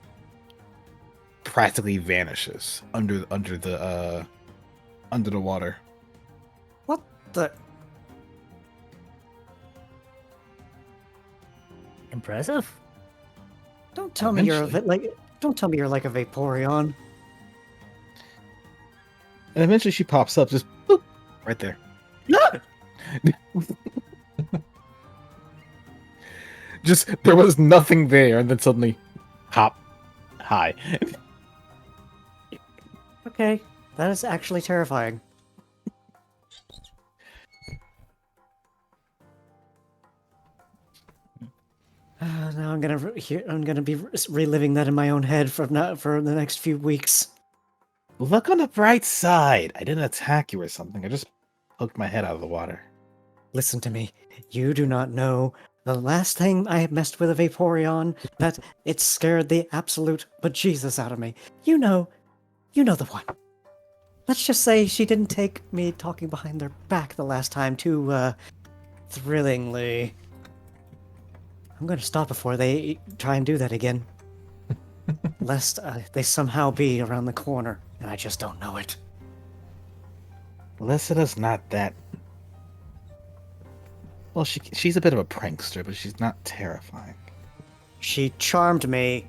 practically vanishes under the water. What the? Impressive. Don't tell me you're Eventually. Don't tell me you're like a Vaporeon. And eventually she pops up, just boop, right there. Just there was nothing there, and then suddenly, hop, hi. Okay, that is actually terrifying. Now I'm gonna be reliving that in my own head for the next few weeks. Look on the bright side. I didn't attack you or something. I just poked my head out of the water. Listen to me. You do not know the last thing I messed with a Vaporeon that it scared the absolute bejesus out of me. You know the one. Let's just say she didn't take me talking behind their back the last time too thrillingly. I'm going to stop before they try and do that again. Lest they somehow be around the corner, and I just don't know it. Lycida's not that... Well, she's a bit of a prankster, but she's not terrifying. She charmed me.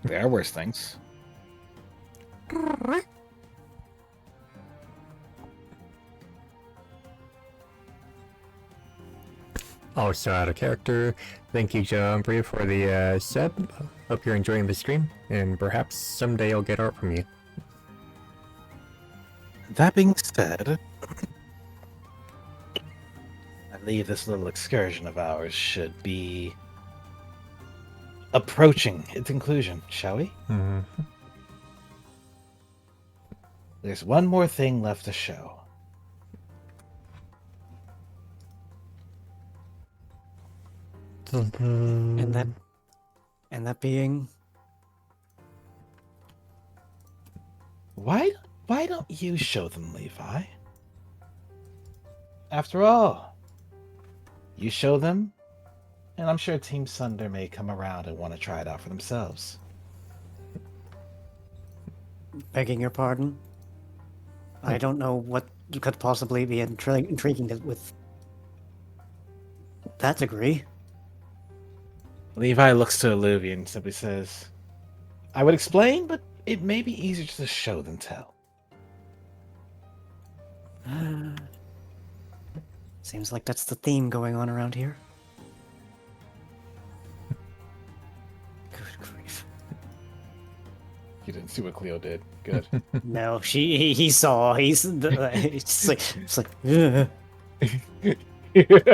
There are worse things. Also out of character, thank you, Jumpri, for the sub. Hope you're enjoying the stream, and perhaps someday I'll get art from you. That being said, I believe this little excursion of ours should be approaching its conclusion, shall we? Mm-hmm. There's one more thing left to show. And that being Why don't you show them, Levi? After all, you show them, and I'm sure Team Sunder may come around and want to try it out for themselves. begging your pardon. I don't know what could possibly be intriguing with that degree. Levi looks to Olivia and simply says, I would explain, but it may be easier just to show than tell. Seems like that's the theme going on around here. Good grief. You didn't see what Cleo did. Good. No, he saw. It's like ugh. It's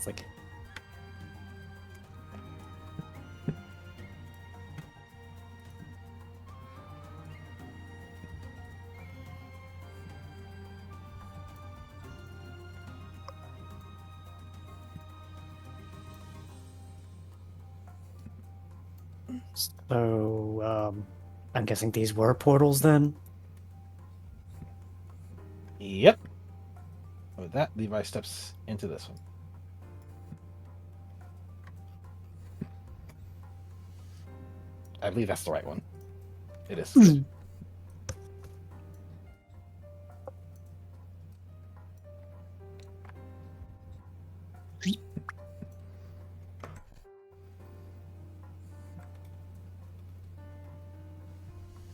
like so. I'm guessing these were portals then. Yep. With that, Levi steps into this one. I believe that's the right one. It is.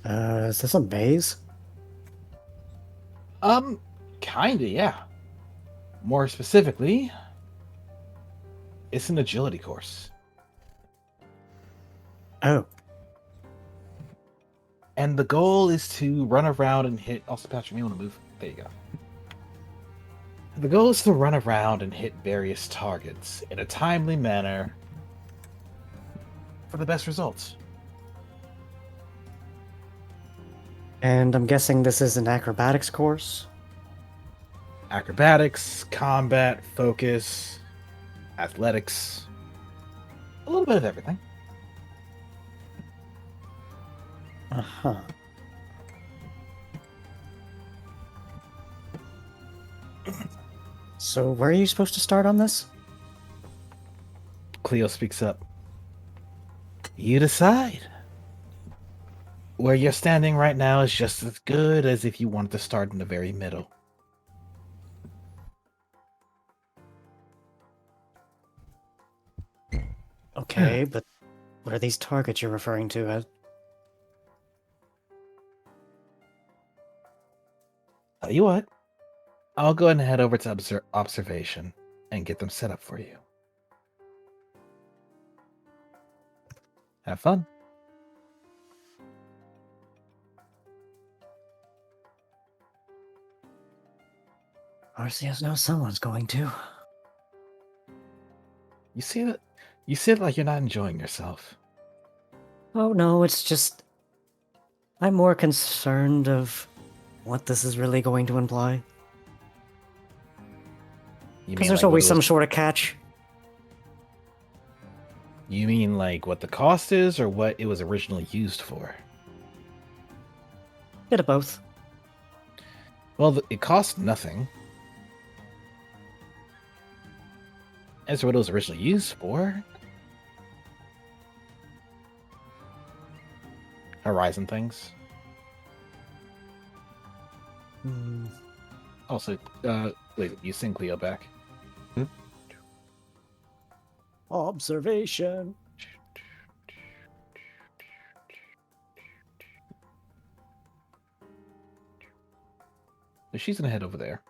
Is this a maze? Kinda, yeah. More specifically, it's an agility course. Oh, And the goal is to run around and hit. Also, Patrick, you want to move? There you go. The goal is to run around and hit various targets in a timely manner for the best results. and I'm guessing this is an acrobatics course. Acrobatics, combat, focus, athletics, a little bit of everything. Uh-huh. So where are you supposed to start on this? Cleo speaks up. You decide. Where you're standing right now is just as good as if you wanted to start in the very middle. Okay, but what are these targets you're referring to as? Tell you what, I'll go ahead and head over to observation and get them set up for you. Have fun. Arceus knows someone's going to. You see that? You see it like you're not enjoying yourself. Oh no, it's just I'm more concerned of what this is really going to imply. You Because mean there's like always what it some was- sort of catch. You mean like what the cost is, or what it was originally used for? Bit of both. Well, it cost nothing. As for what it was originally used for, Horizon things. Also, wait, you sing Cleo back. Observation. She's gonna head over there.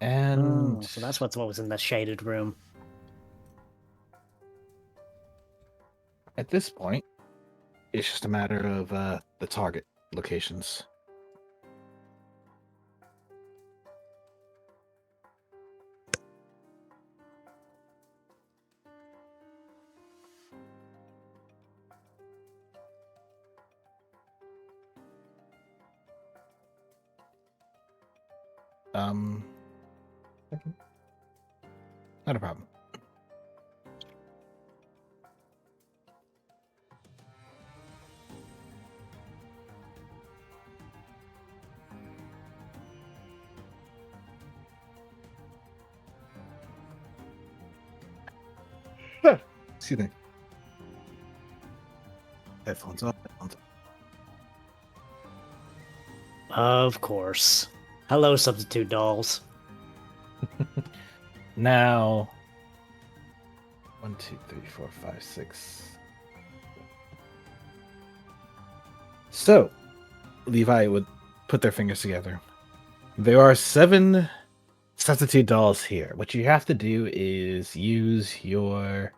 And Oh, so that's what was in the shaded room. at this point, it's just a matter of the target locations. Second. Not a problem. Excuse me. Headphones on. Headphones on. Of course. Hello, substitute dolls. Now, 1, 2, 3, 4, 5, 6. So, Levi would put their fingers together. There are 7 substitute dolls here. What you have to do is use your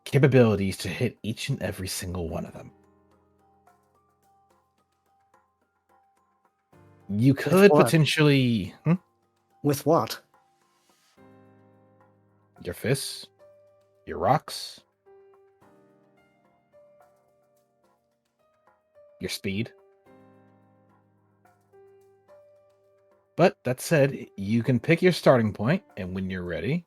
capabilities to hit each and every single one of them. You could what? potentially... With what? Your fists, your rocks, your speed. But that said, you can pick your starting point, and when you're ready,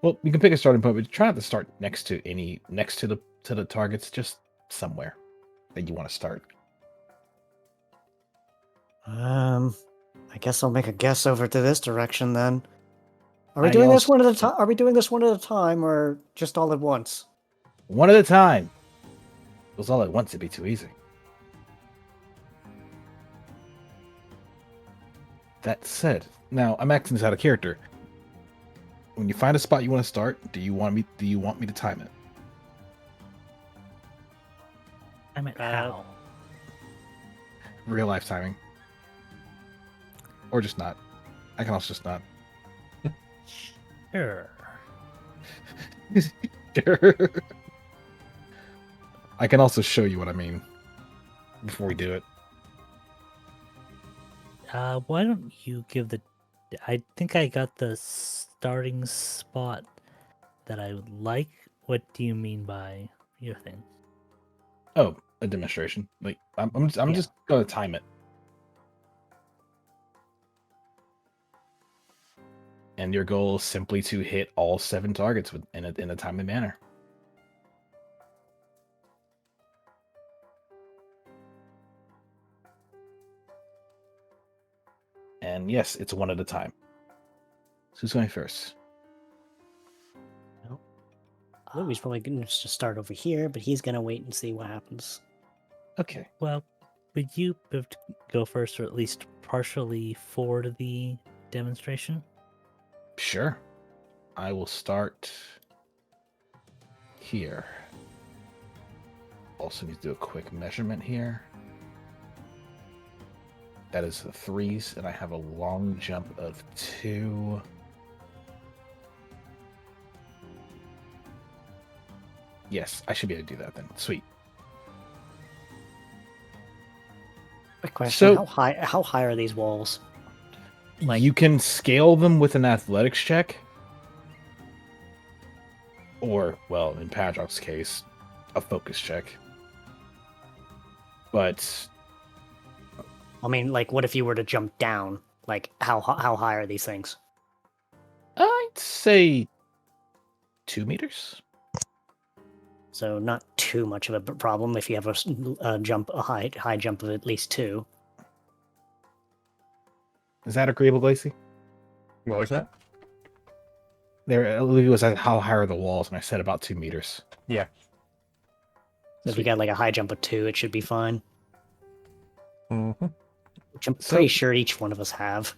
well, you can pick a starting point, but try not to start next to the targets, just somewhere that you want to start. I guess I'll make a guess over to this direction then. Are we I doing this also- one at a time? Are we doing this one at a time, or just all at once? One at a time. If it was all at once, it'd be too easy. That said, now I'm acting this out of character. When you find a spot you want to start, do you want me to time it? I meant how? Real life timing. Or just not. I can also just not. Sure. I can also show you what I mean before we do it. Why don't you give the... I think I got the starting spot that I would like. What do you mean by your thing? Oh, a demonstration. Like I'm Yeah. just gonna time it. And your goal is simply to hit all 7 targets in a timely manner. And yes, it's one at a time. So who's going first? Louis probably going to start over here, but he's going to wait and see what happens. Okay. Well, would you have to go first, or at least partially forward the demonstration? Sure. I will start here. Also need to do a quick measurement here. That is the 3s, and I have a long jump of 2. Yes, I should be able to do that then. Sweet. Quick question: So- how high are these walls? Like- You can scale them with an athletics check. Or, well, in Padrock's case, a focus check. But I mean, like, what if you were to jump down? Like, how high are these things? I'd say 2 meters. So not too much of a problem if you have a high jump of at least 2. Is that agreeable, Glacy? What was that? There, it was at how high are the walls, and I said about 2 meters. Yeah. So if you got like a high jump of 2, it should be fine. Mm-hmm. Which I'm So- pretty sure each one of us have.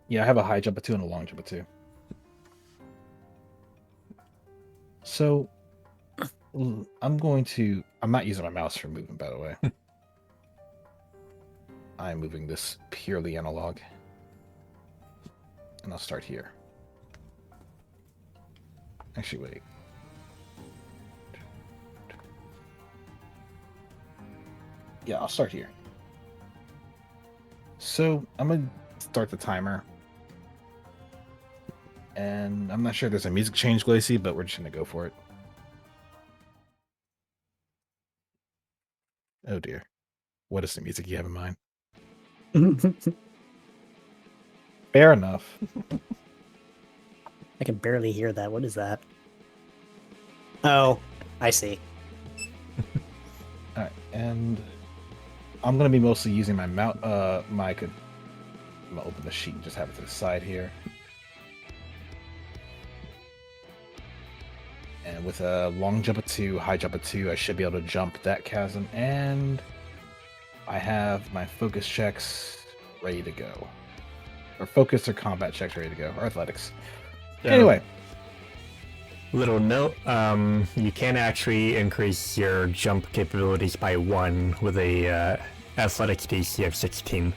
Yeah, I have a high jump of 2 and a long jump of 2. So, I'm not using my mouse for movement, by the way. I'm moving this purely analog. And I'll start here. Actually, wait. Yeah, I'll start here. So, I'm going to start the timer. And I'm not sure if there's a music change, Glacy, but we're just going to go for it. Oh dear. What is the music you have in mind? Fair enough. I can barely hear that. What is that? Oh, I see. All right, and I'm gonna be mostly using my I'm gonna open the sheet and just have it to the side here. And with a long jump of 2, high jump of 2, I should be able to jump that chasm. And I have my focus checks ready to go. Or focus or combat checks ready to go. Or athletics. So, Anyway. Little note, you can actually increase your jump capabilities by 1 with a athletics DC of 16.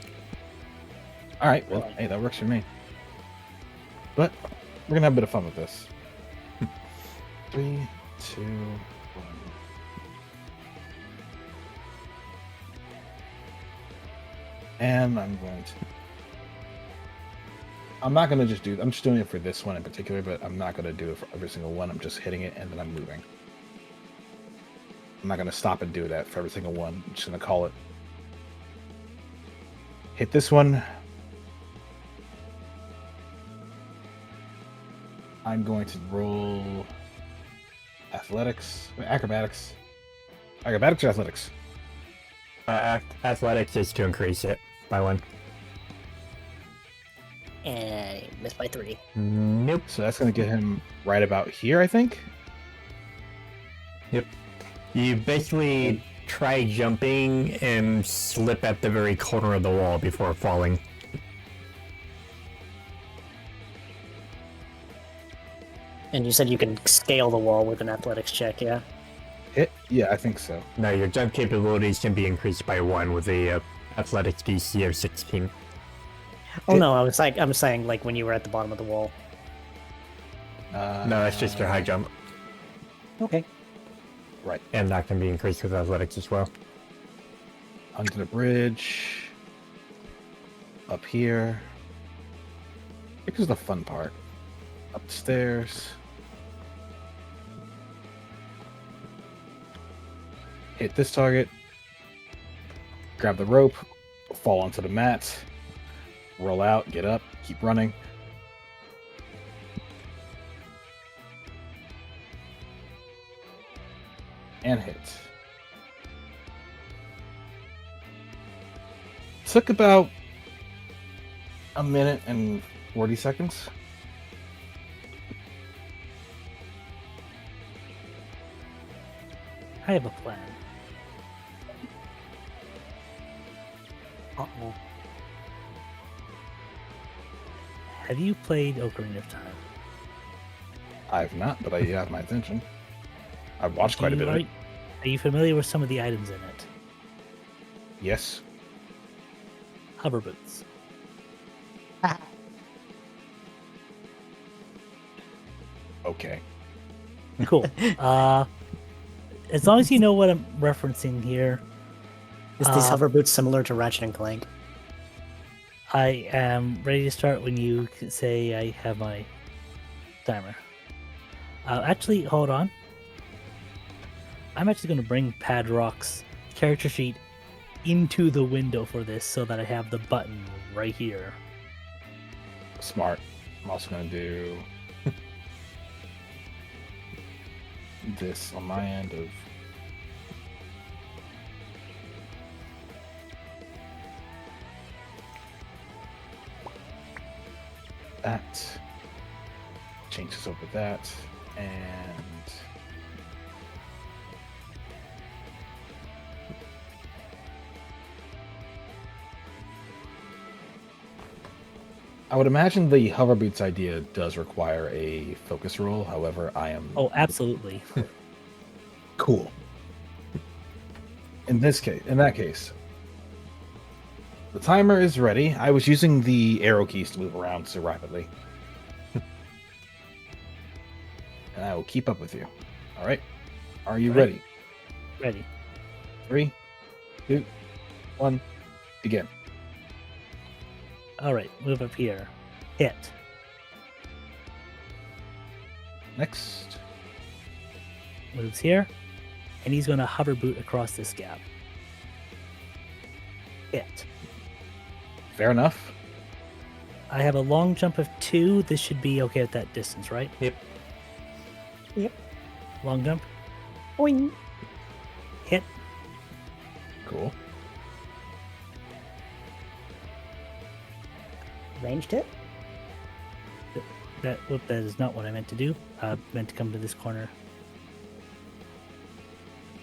Alright, well, hey, that works for me. But we're gonna have a bit of fun with this. 3, 2, 1. And I'm not going to just I'm just doing it for this one in particular, but I'm not going to do it for every single one. I'm just hitting it and then I'm moving. I'm not going to stop and do that for every single one. I'm just going to call it. Hit this one. I'm going to roll acrobatics or athletics. Athletics is to increase it by 1. And I missed by 3. Nope. So that's going to get him right about here, I think. Yep. You basically try jumping and slip at the very corner of the wall before falling. And you said you can scale the wall with an athletics check, yeah? Hit? Yeah, I think so. No, your jump capabilities can be increased by 1 with a athletics DC of 16. Oh no, I'm saying like when you were at the bottom of the wall. No, that's just your high jump. Okay. Right. And that can be increased with athletics as well. Under the bridge. Up here. Here's the fun part. Upstairs. Hit this target. Grab the rope. Fall onto the mat. Roll out, get up, keep running. And hit. Took about a minute and 40 seconds. I have a plan. Uh-oh. Have you played Ocarina of Time? I've not, but you have my attention. I've watched quite a bit of it. Are you familiar with some of the items in it? Yes. Hover boots. Okay. Cool. As long as you know what I'm referencing here, Is these hover boots similar to Ratchet and Clank? I am ready to start when you say I have my timer. Actually, hold on. I'm actually going to bring Padrock's character sheet into the window for this so that I have the button right here. Smart. I'm also going to do this on my end of that. Change this over that, and I would imagine the hover boots idea does require a focus roll. However, I am Oh, absolutely. cool. In that case, the timer is ready. I was using the arrow keys to move around so rapidly. And I will keep up with you. All right. Are you ready? Ready. 3, 2, 1, begin. All right, move up here. Hit. Next. Moves here. And he's going to hover boot across this gap. Hit. Fair enough. I have a long jump of 2. This should be okay at that distance, right? Yep. Yep. Long jump. Boing. Hit. Cool. Ranged hit. That is not what I meant to do. I meant to come to this corner.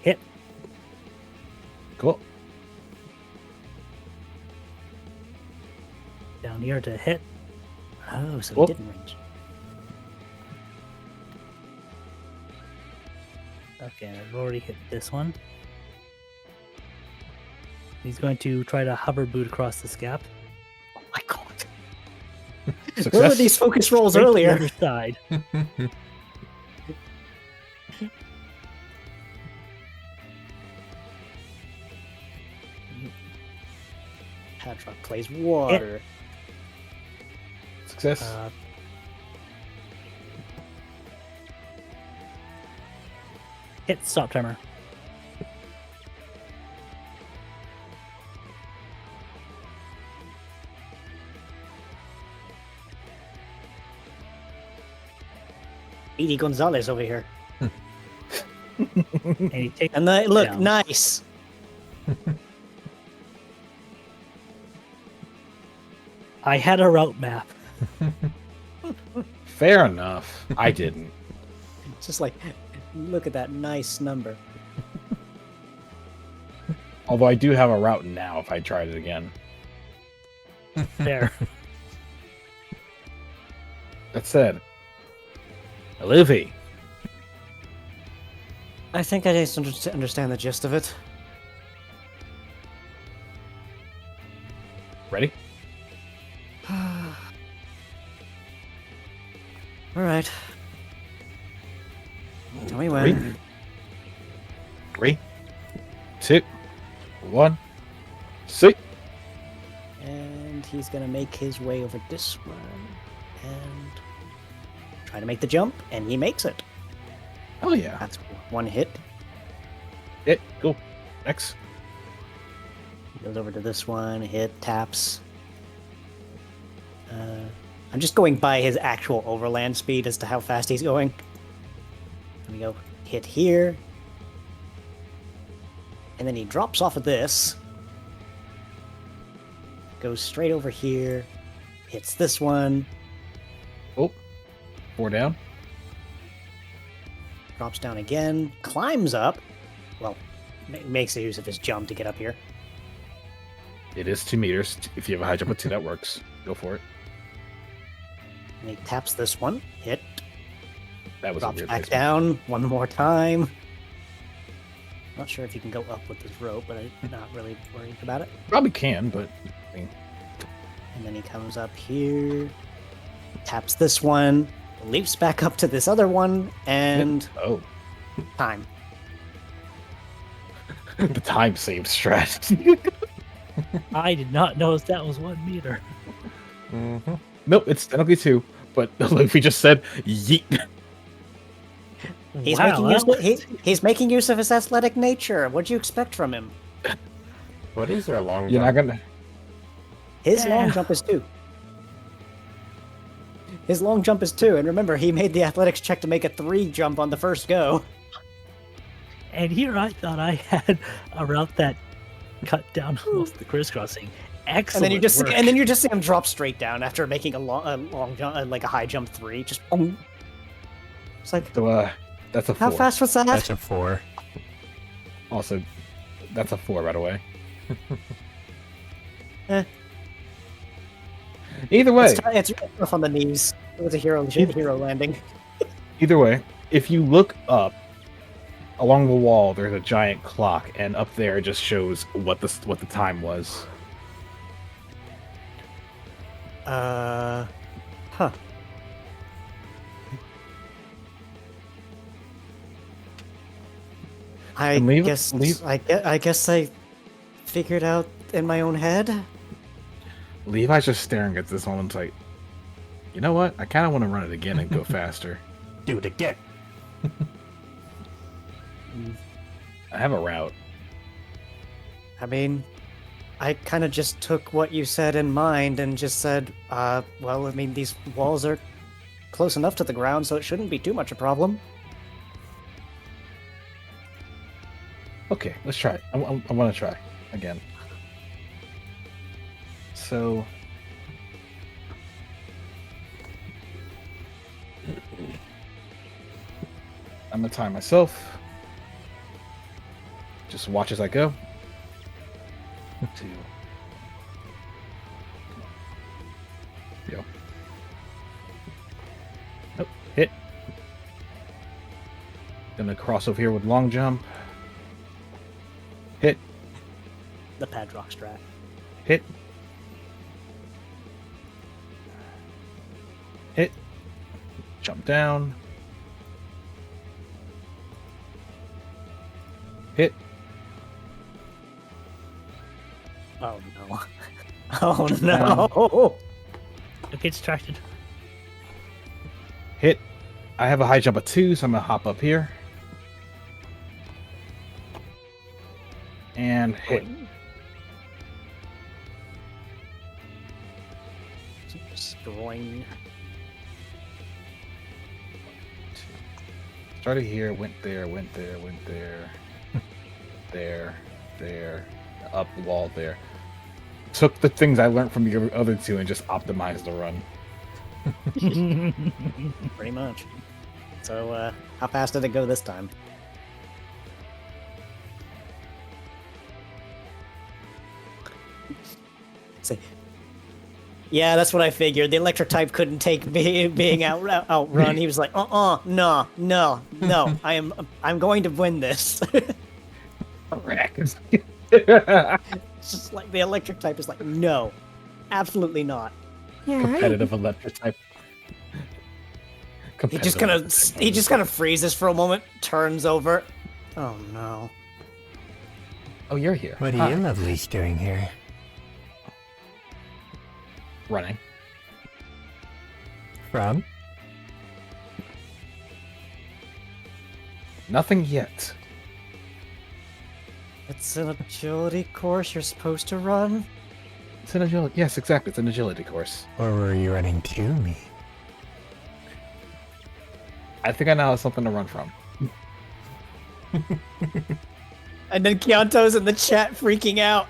Hit. Cool. Down here to hit. Oh, so Cool. he didn't range. Okay, I've already hit this one. He's going to try to hover boot across this gap. Oh my god. Success. Where were these focus rolls Straight to the earlier? other side. Hadrock plays water. Success. Hit stop timer. Edie Gonzalez over here. And he takes And look, down. nice. I had a route map. Fair enough. I didn't. It's just like, look at that nice number. Although I do have a route now if I tried it again. There. That said, Olivia, I think I just understand the gist of it. ready? Alright. Tell me when. 3, 2, 1, see. And he's gonna make his way over this one. And try to make the jump, and he makes it. Oh yeah. That's one hit. Yeah, cool. Next. He goes over to this one, hit, taps. I'm just going by his actual overland speed as to how fast he's going. Let me go hit here. And then he drops off of this. Goes straight over here. Hits this one. Oh, 4 down. Drops down again. Climbs up. Well, makes use of his jump to get up here. It is 2 meters. If you have a high jump of 2, that works. Go for it. And he taps this one. Hit. That was Drops a weird back placement. down one more time. Not sure if you can go up with this rope, but I'm not really worried about it. Probably can, but I mean, And then he comes up here, taps this one, leaps back up to this other one, and oh, time. the time save strat. I did not notice that was 1 meter. Mm-hmm. Nope, it's technically 2. But like we just said, yeet. He's Wow, making that use. He's making use of his athletic nature. What'd you expect from him? What is their long You're not jump? gonna. His long Yeah. jump is 2. His long jump is 2, and remember, he made the athletics check to make a 3 jump on the first go. And here I thought I had a route that cut down almost the crisscrossing. Excellent. And then you just work. see him drop straight down after making a long jump, like a high jump 3. Just boom. It's like, So that's a 4. how fast was that? That's a 4. Also, that's a 4 right away. Eh. Either way, It's rough on the knees. It was a hero landing. either way, if you look up along the wall, there's a giant clock, and up there it just shows what the time was. Huh. I And leave- guess leave- I guess I figured out in my own head. Levi's just staring at this moment like, you know what? I kind of want to run it again and go faster. Do it again. I have a route. I mean, I kind of just took what you said in mind and just said, well, I mean, these walls are close enough to the ground, so it shouldn't be too much a problem. Okay, let's try it. I want to try again. So... I'm gonna time myself. Just watch as I go. 2. Go. Oh, hit. Gonna cross over here with long jump. Hit. The Padrock strat. Hit. Hit. Jump down. Hit. Oh no. Oh no. Don't get distracted. Hit. I have a high jump of 2, so I'm gonna hop up here. And hit. Destroying. Started here, went there, went there, went there. there, up the wall there. Took the things I learned from the other 2 and just optimized the run. Pretty much. So, how fast did it go this time? Say, yeah, that's what I figured. The electric type couldn't take being outrun. He was like, no, I'm going to win this. Correct. It's just like the electric type is like, no, absolutely not. Competitive electric type. He just kind of freezes for a moment, turns over. Oh no. Oh, you're here. What are you lovelies doing here? Running. From? Nothing yet. It's an agility course you're supposed to run? It's an agility. Yes, exactly. It's an agility course. Or were you running to me? I think I now have something to run from. And then Keonto's in the chat freaking out.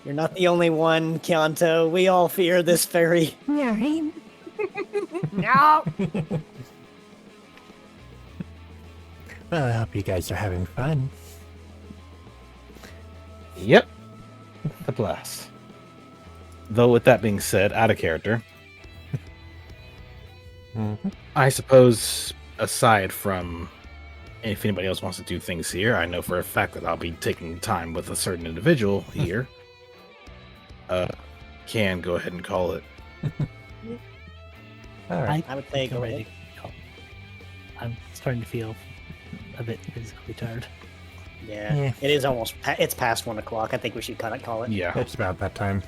You're not the only one, Keonto. We all fear this fairy. No. Well, I hope you guys are having fun. Yep. The blast. Though, with that being said, out of character, I suppose, aside from if anybody else wants to do things here, I know for a fact that I'll be taking time with a certain individual here. Can go ahead and call it. All right. I would say go ready ahead. to call. I'm starting to feel a bit physically tired. Yeah, it is almost. It's past 1 o'clock. I think we should kind of call it. Yeah. It's about that time.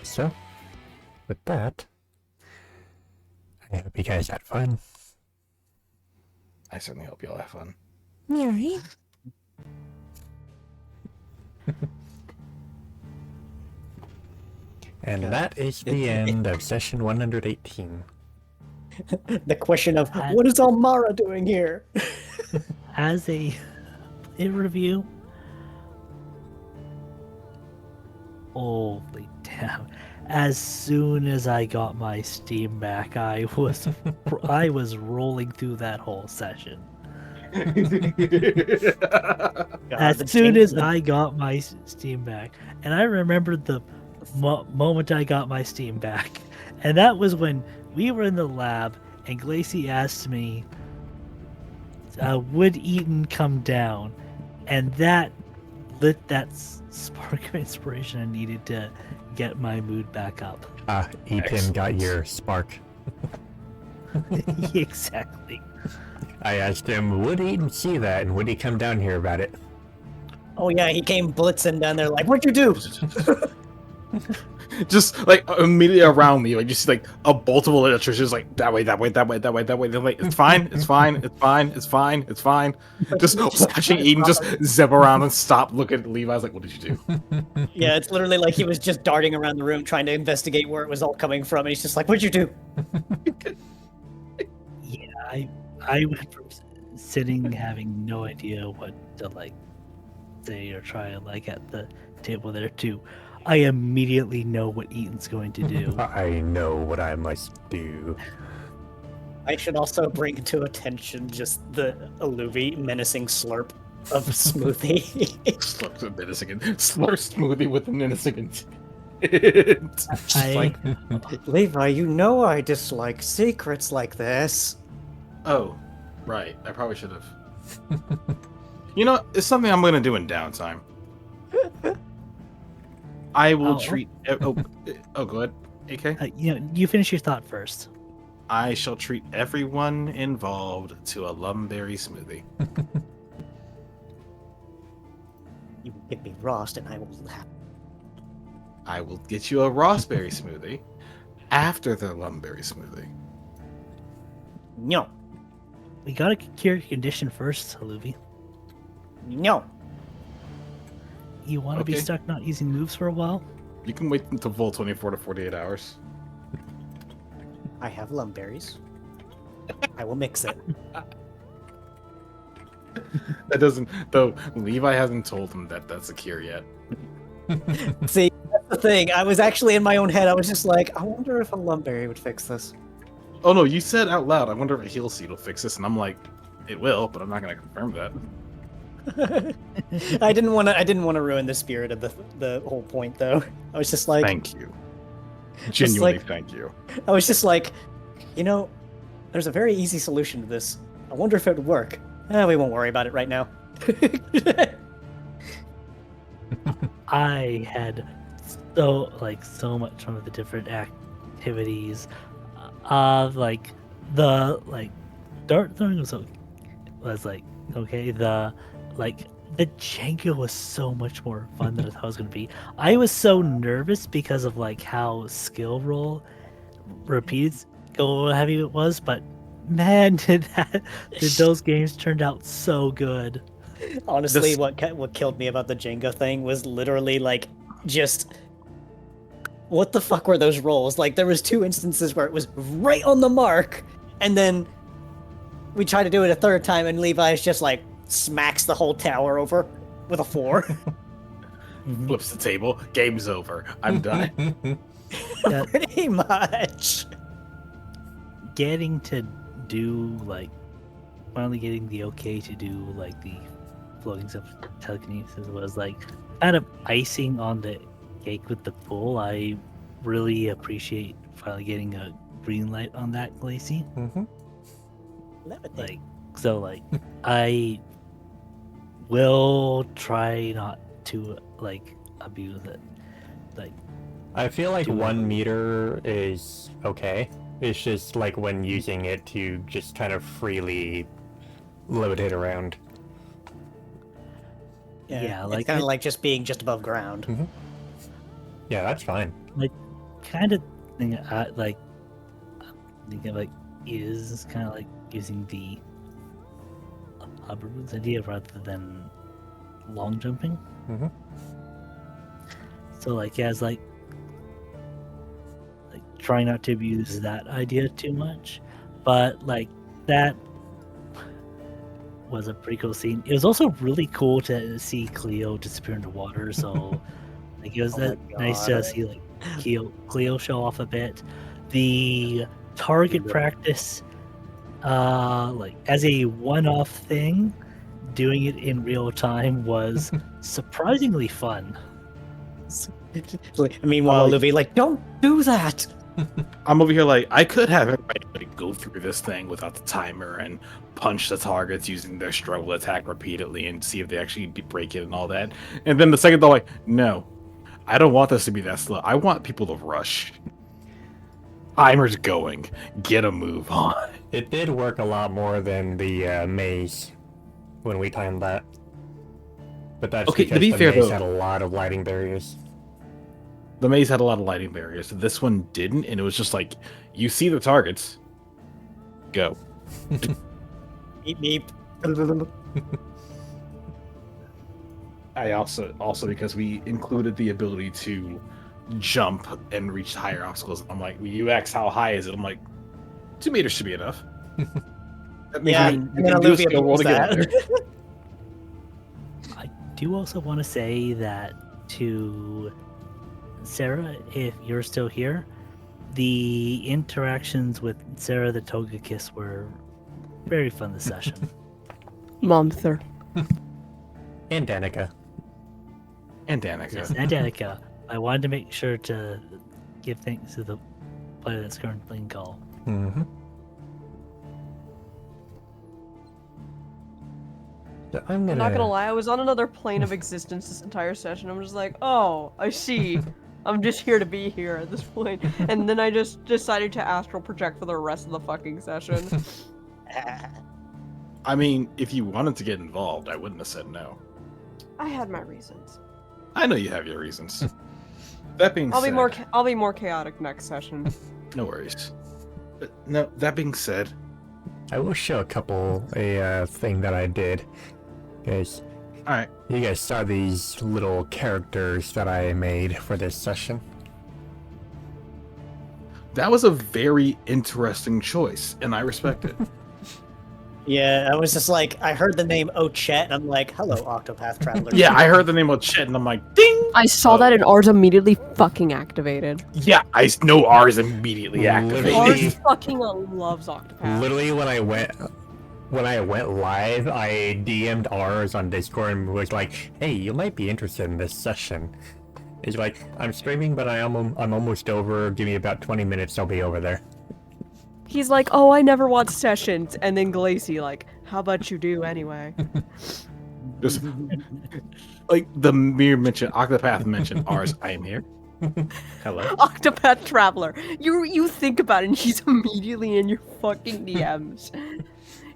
So, with that, I hope you guys had fun. I certainly hope you all have fun. Mary. And that is the end of session 118. The question of what is Almara doing here? As a play review, holy damn! As soon as I got my Steam back, I was rolling through that whole session. As soon as I got my Steam back, and I remembered the moment I got my Steam back, and that was when we were in the lab and Glacy asked me, would Eaton come down? And that lit that spark of inspiration I needed to get my mood back up. Eaton got your spark. Exactly. I asked him, would Eaton see that, and would he come down here about it? Oh yeah, he came blitzing down there like, what'd you do? just like immediately around me, like just like a bolt of electricity, just like that way, that way, that way, that way, that way. They're like, it's fine, it's fine, it's fine, it's fine, it's fine. Just watching Eden just zip around and stop, look at Levi's like, what did you do? Yeah, it's literally like he was just darting around the room trying to investigate where it was all coming from, and he's just like, "What'd you do?" Yeah, I went from sitting having no idea what to like say or try like at the table there too. I immediately know what Eaton's going to do. I know what I must do. I should also bring to attention just the Aluvi menacing slurp of smoothie. Slurp a menacing, slurp smoothie with a menacing intent. Just like, Levi, you know I dislike secrets like this. oh, right. I probably should have. You know, it's something I'm gonna do in downtime. I will Oh. treat. Oh, go ahead, AK. You finish your thought first. I shall treat everyone involved to a lumberry smoothie. You give me Rost, and I will laugh. I will get you a raspberry smoothie after the lumberry smoothie. No, We gotta cure your condition first, Aluvi. no. You want to be Okay. stuck not using moves for a while? You can wait until full 24 to 48 hours. I have lumberries. I will mix it. That doesn't, though. Levi hasn't told him that that's a cure yet. See, that's the thing. I was actually in my own head. I was just like, I wonder if a lumberry would fix this. Oh no, you said out loud, I wonder if a heal seed will fix this, and I'm like, it will, but I'm not gonna confirm that. I didn't want to ruin the spirit of the whole point, though. I was just like, Thank you. Genuinely, like- thank you. I was just like, you know, there's a very easy solution to this. I wonder if it would work. We won't worry about it right now. I had so much fun with the different activities. Like the dart throwing was like okay. The Jenga was so much more fun than I thought it was gonna be. I was so nervous because of like how skill roll repeats go heavy it was, but man, did those games turned out so good. Honestly, This- what killed me about the Jenga thing was literally like just what the fuck were those rolls? Like there was 2 instances where it was right on the mark, and then we tried to do it a third time, and Levi's just like smacks the whole tower over with a 4. Flips the table, game's over. I'm done. Pretty much. Getting to do finally getting the okay to do like the floating stuff telekinesis was like kind of icing on the cake with the pool. I really appreciate finally getting a green light on that, Glacy. Levitate. I will try not to abuse it. I feel like Do it. 1 meter is okay. It's just like when using it to just kind of freely load it around. Yeah, it's like kind it- of like just being just above ground. Yeah, that's fine. Kind of thing is kind of like using the upper boots idea rather than long jumping. Mhm. So as trying not to abuse that idea too much, but that was a pretty cool scene. It was also really cool to see Cleo disappear into water. So it was Oh my nice to God. see Cleo show off a bit. The target practice, as a one-off thing, doing it in real time was surprisingly fun. Meanwhile, like- Luffy don't do that. I'm over here like, I could have everybody go through this thing without the timer and punch the targets using their struggle attack repeatedly and see if they actually break it and all that. And then the second they're like, no, I don't want this to be that slow. I want people to rush. Timer's going. Get a move on. It did work a lot more than the maze when we timed that. But that's Okay, to because be the fair, maze though- had a lot of lighting barriers. The maze had a lot of lighting barriers. This one didn't, and it was just like, you see the targets, go. Beep beep. I also because we included the ability to jump and reach higher obstacles. I'm like, you ask how high is it? I'm like, 2 meters should be enough. That means Yeah, we and can then do a Olivia skill roll to believes get up that. there. I do also want to say that to Sarah, if you're still here, the interactions with Sarah the Togekiss were very fun this session. Momther. And Danica. And Danica. Yes, and Danica. I wanted to make sure to give thanks to the player that's currently in call. Mm-hmm. So I'm I'm not gonna lie, I was on another plane of existence this entire session. I'm just like, oh, I see. I'm just here to be here at this point. And then I just decided to astral project for the rest of the fucking session. I mean, if you wanted to get involved, I wouldn't have said no. I had my reasons. I know you have your reasons. That being I'll said, be more chaotic next session. no worries. But no, that being said, I will show a thing that I did. Guys, all right. you guys saw these little characters that I made for this session. That was a very interesting choice, and I respect it. Yeah, I was just like, I heard the name Ochet, and I'm like, hello, Octopath Traveler. Yeah, I heard the name of Chet, and I'm like, ding! I saw that and ours immediately fucking activated. Yeah, I know ours immediately activated. Literally. Ours fucking loves Octopath. Literally, when I went live, I DM'd ours on Discord and was like, "Hey, you might be interested in this session." He's like, "I'm streaming, but I'm almost over. Give me about 20 minutes. I'll be over there." He's like, oh, I never watch sessions. And then Glacy, like, how about you do anyway? Just, like the mere mention, Octopath mentioned ours. I am here. Hello. Octopath Traveler. You think about it and he's immediately in your fucking DMs.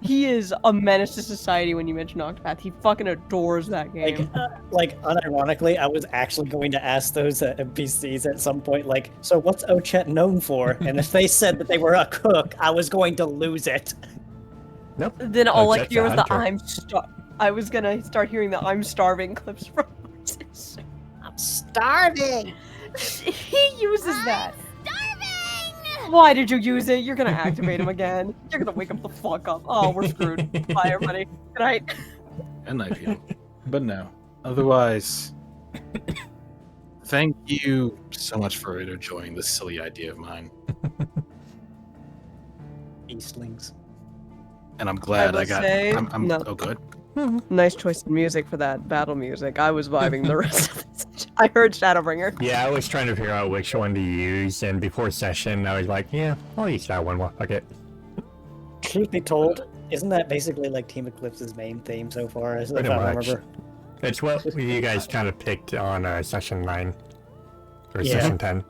He is a menace to society when you mention Octopath. He fucking adores that game. Like, unironically, I was actually going to ask those NPCs at some point, like, so what's Ochet known for? And if they said that they were a cook, I was going to lose it. Nope. Then all I Ochet's hear a was the hunter. I was gonna start hearing the I'm starving clips from I'm starving! He uses that. Why did you use it? You're gonna activate him again. You're gonna wake him the fuck up. Oh, we're screwed. Bye, everybody. Good night. And I feel. But no. Otherwise, thank you so much for enjoying this silly idea of mine. Beastlings. And I'm glad I will got. say, I'm no. oh good. Nice choice in music for that battle music. I was vibing the rest of it. I heard Shadowbringer. Yeah, I was trying to figure out which one to use, and before session, I was like, "Yeah, I'll use that one. Fuck it." Truth be told, isn't that basically like Team Eclipse's main theme so far? If Pretty I much. remember. It's what you guys kind of picked on session 9 or Yeah. session 10.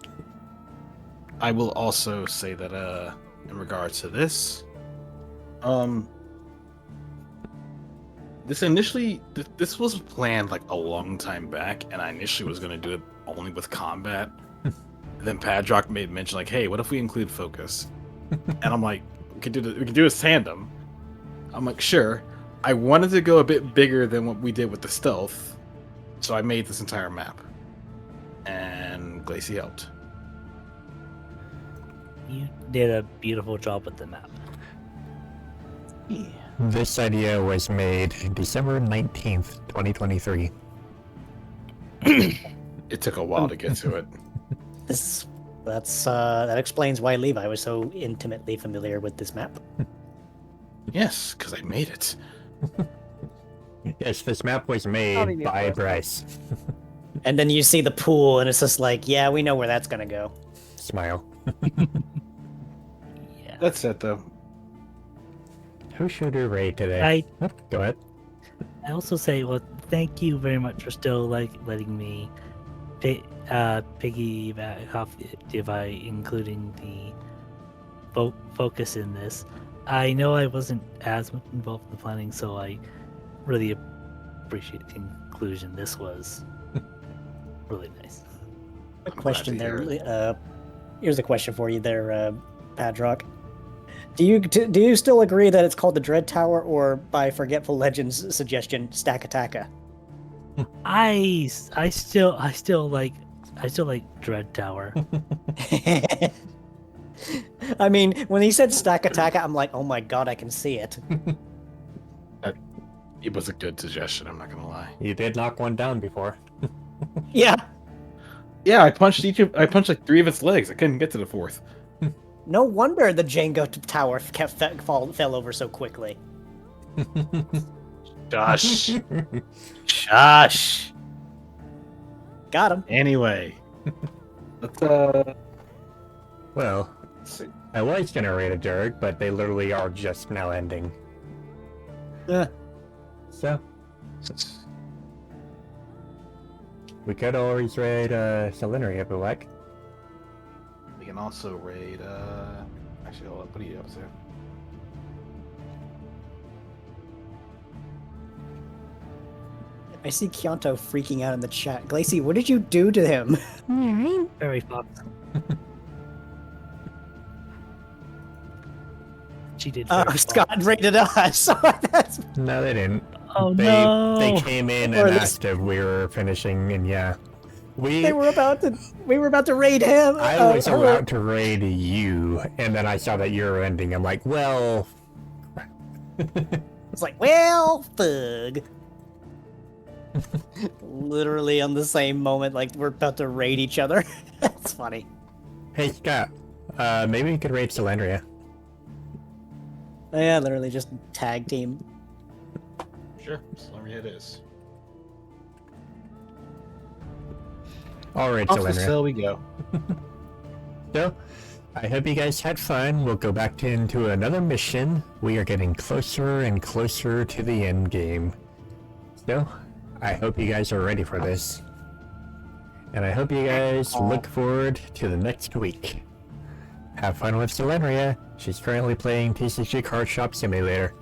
I will also say that in regards to this, this was planned like a long time back, and I initially was gonna do it only with combat. And then Padrock made mention like, "Hey, what if we include focus?" And I'm like, "We could do a tandem." I'm like, "Sure." I wanted to go a bit bigger than what we did with the stealth, so I made this entire map, and Glacy helped. You did a beautiful job with the map. This idea was made December 19th, 2023. It took a while to get to it. That explains why Levi was so intimately familiar with this map. Yes, because I made it. Yes, this map was made Probably be a by first. Bryce. And then you see the pool, and it's just like, yeah, we know where that's gonna go. Smile. Yeah. That's it, though. Who should do raid today? Oh, go ahead. I also say, well, thank you very much for still letting me piggyback off Devi, including the focus in this. I know I wasn't as much involved in the planning, so I really appreciate the inclusion. This was really nice. Quick I'm glad question to there. hear it. Here's a question for you there, Padrock. Do you still agree that it's called the Dread Tower, or by Forgetful Legends' suggestion, Stack Attacka? I still like Dread Tower. I mean, when he said Stack Attacka, I'm like, oh my god, I can see it. It was a good suggestion. I'm not gonna lie. You did knock one down before. Yeah. Yeah, I punched like 3 of its legs. I couldn't get to the 4th. No wonder the Django Tower fell over so quickly. Shush. Shush. Got him. Anyway, let's Well, see. I was gonna raid a Dirk, but they literally are just now ending. Yeah. So, we could always raid Salinary if we like. We can also raid. Actually, hold up. What are you up to? I see Kyanto freaking out in the chat. Glacy, what did you do to him? Very fucked. She did. Oh, very Scott fucked. rated us. That's No, they didn't. Oh They no! they came in Or and at least- asked if we were finishing, and yeah, we were about to raid him. I was her. about to raid you, and then I saw that you were ending. I'm like, well, It's like, well, fug. Literally on the same moment, like we're about to raid each other. That's funny. hey Scott, maybe we could raid Salandria. Yeah, literally just tag team. Sure, Slurry it is. All right, Off the Salandria. cell we go. So, I hope you guys had fun. We'll go back into another mission. We are getting closer and closer to the end game. So, I hope you guys are ready for this. And I hope you guys look forward to the next week. Have fun with Salandria. She's currently playing TCG Card Shop Simulator.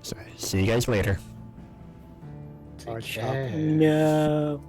So, see you guys later. Card Take shop. care. No.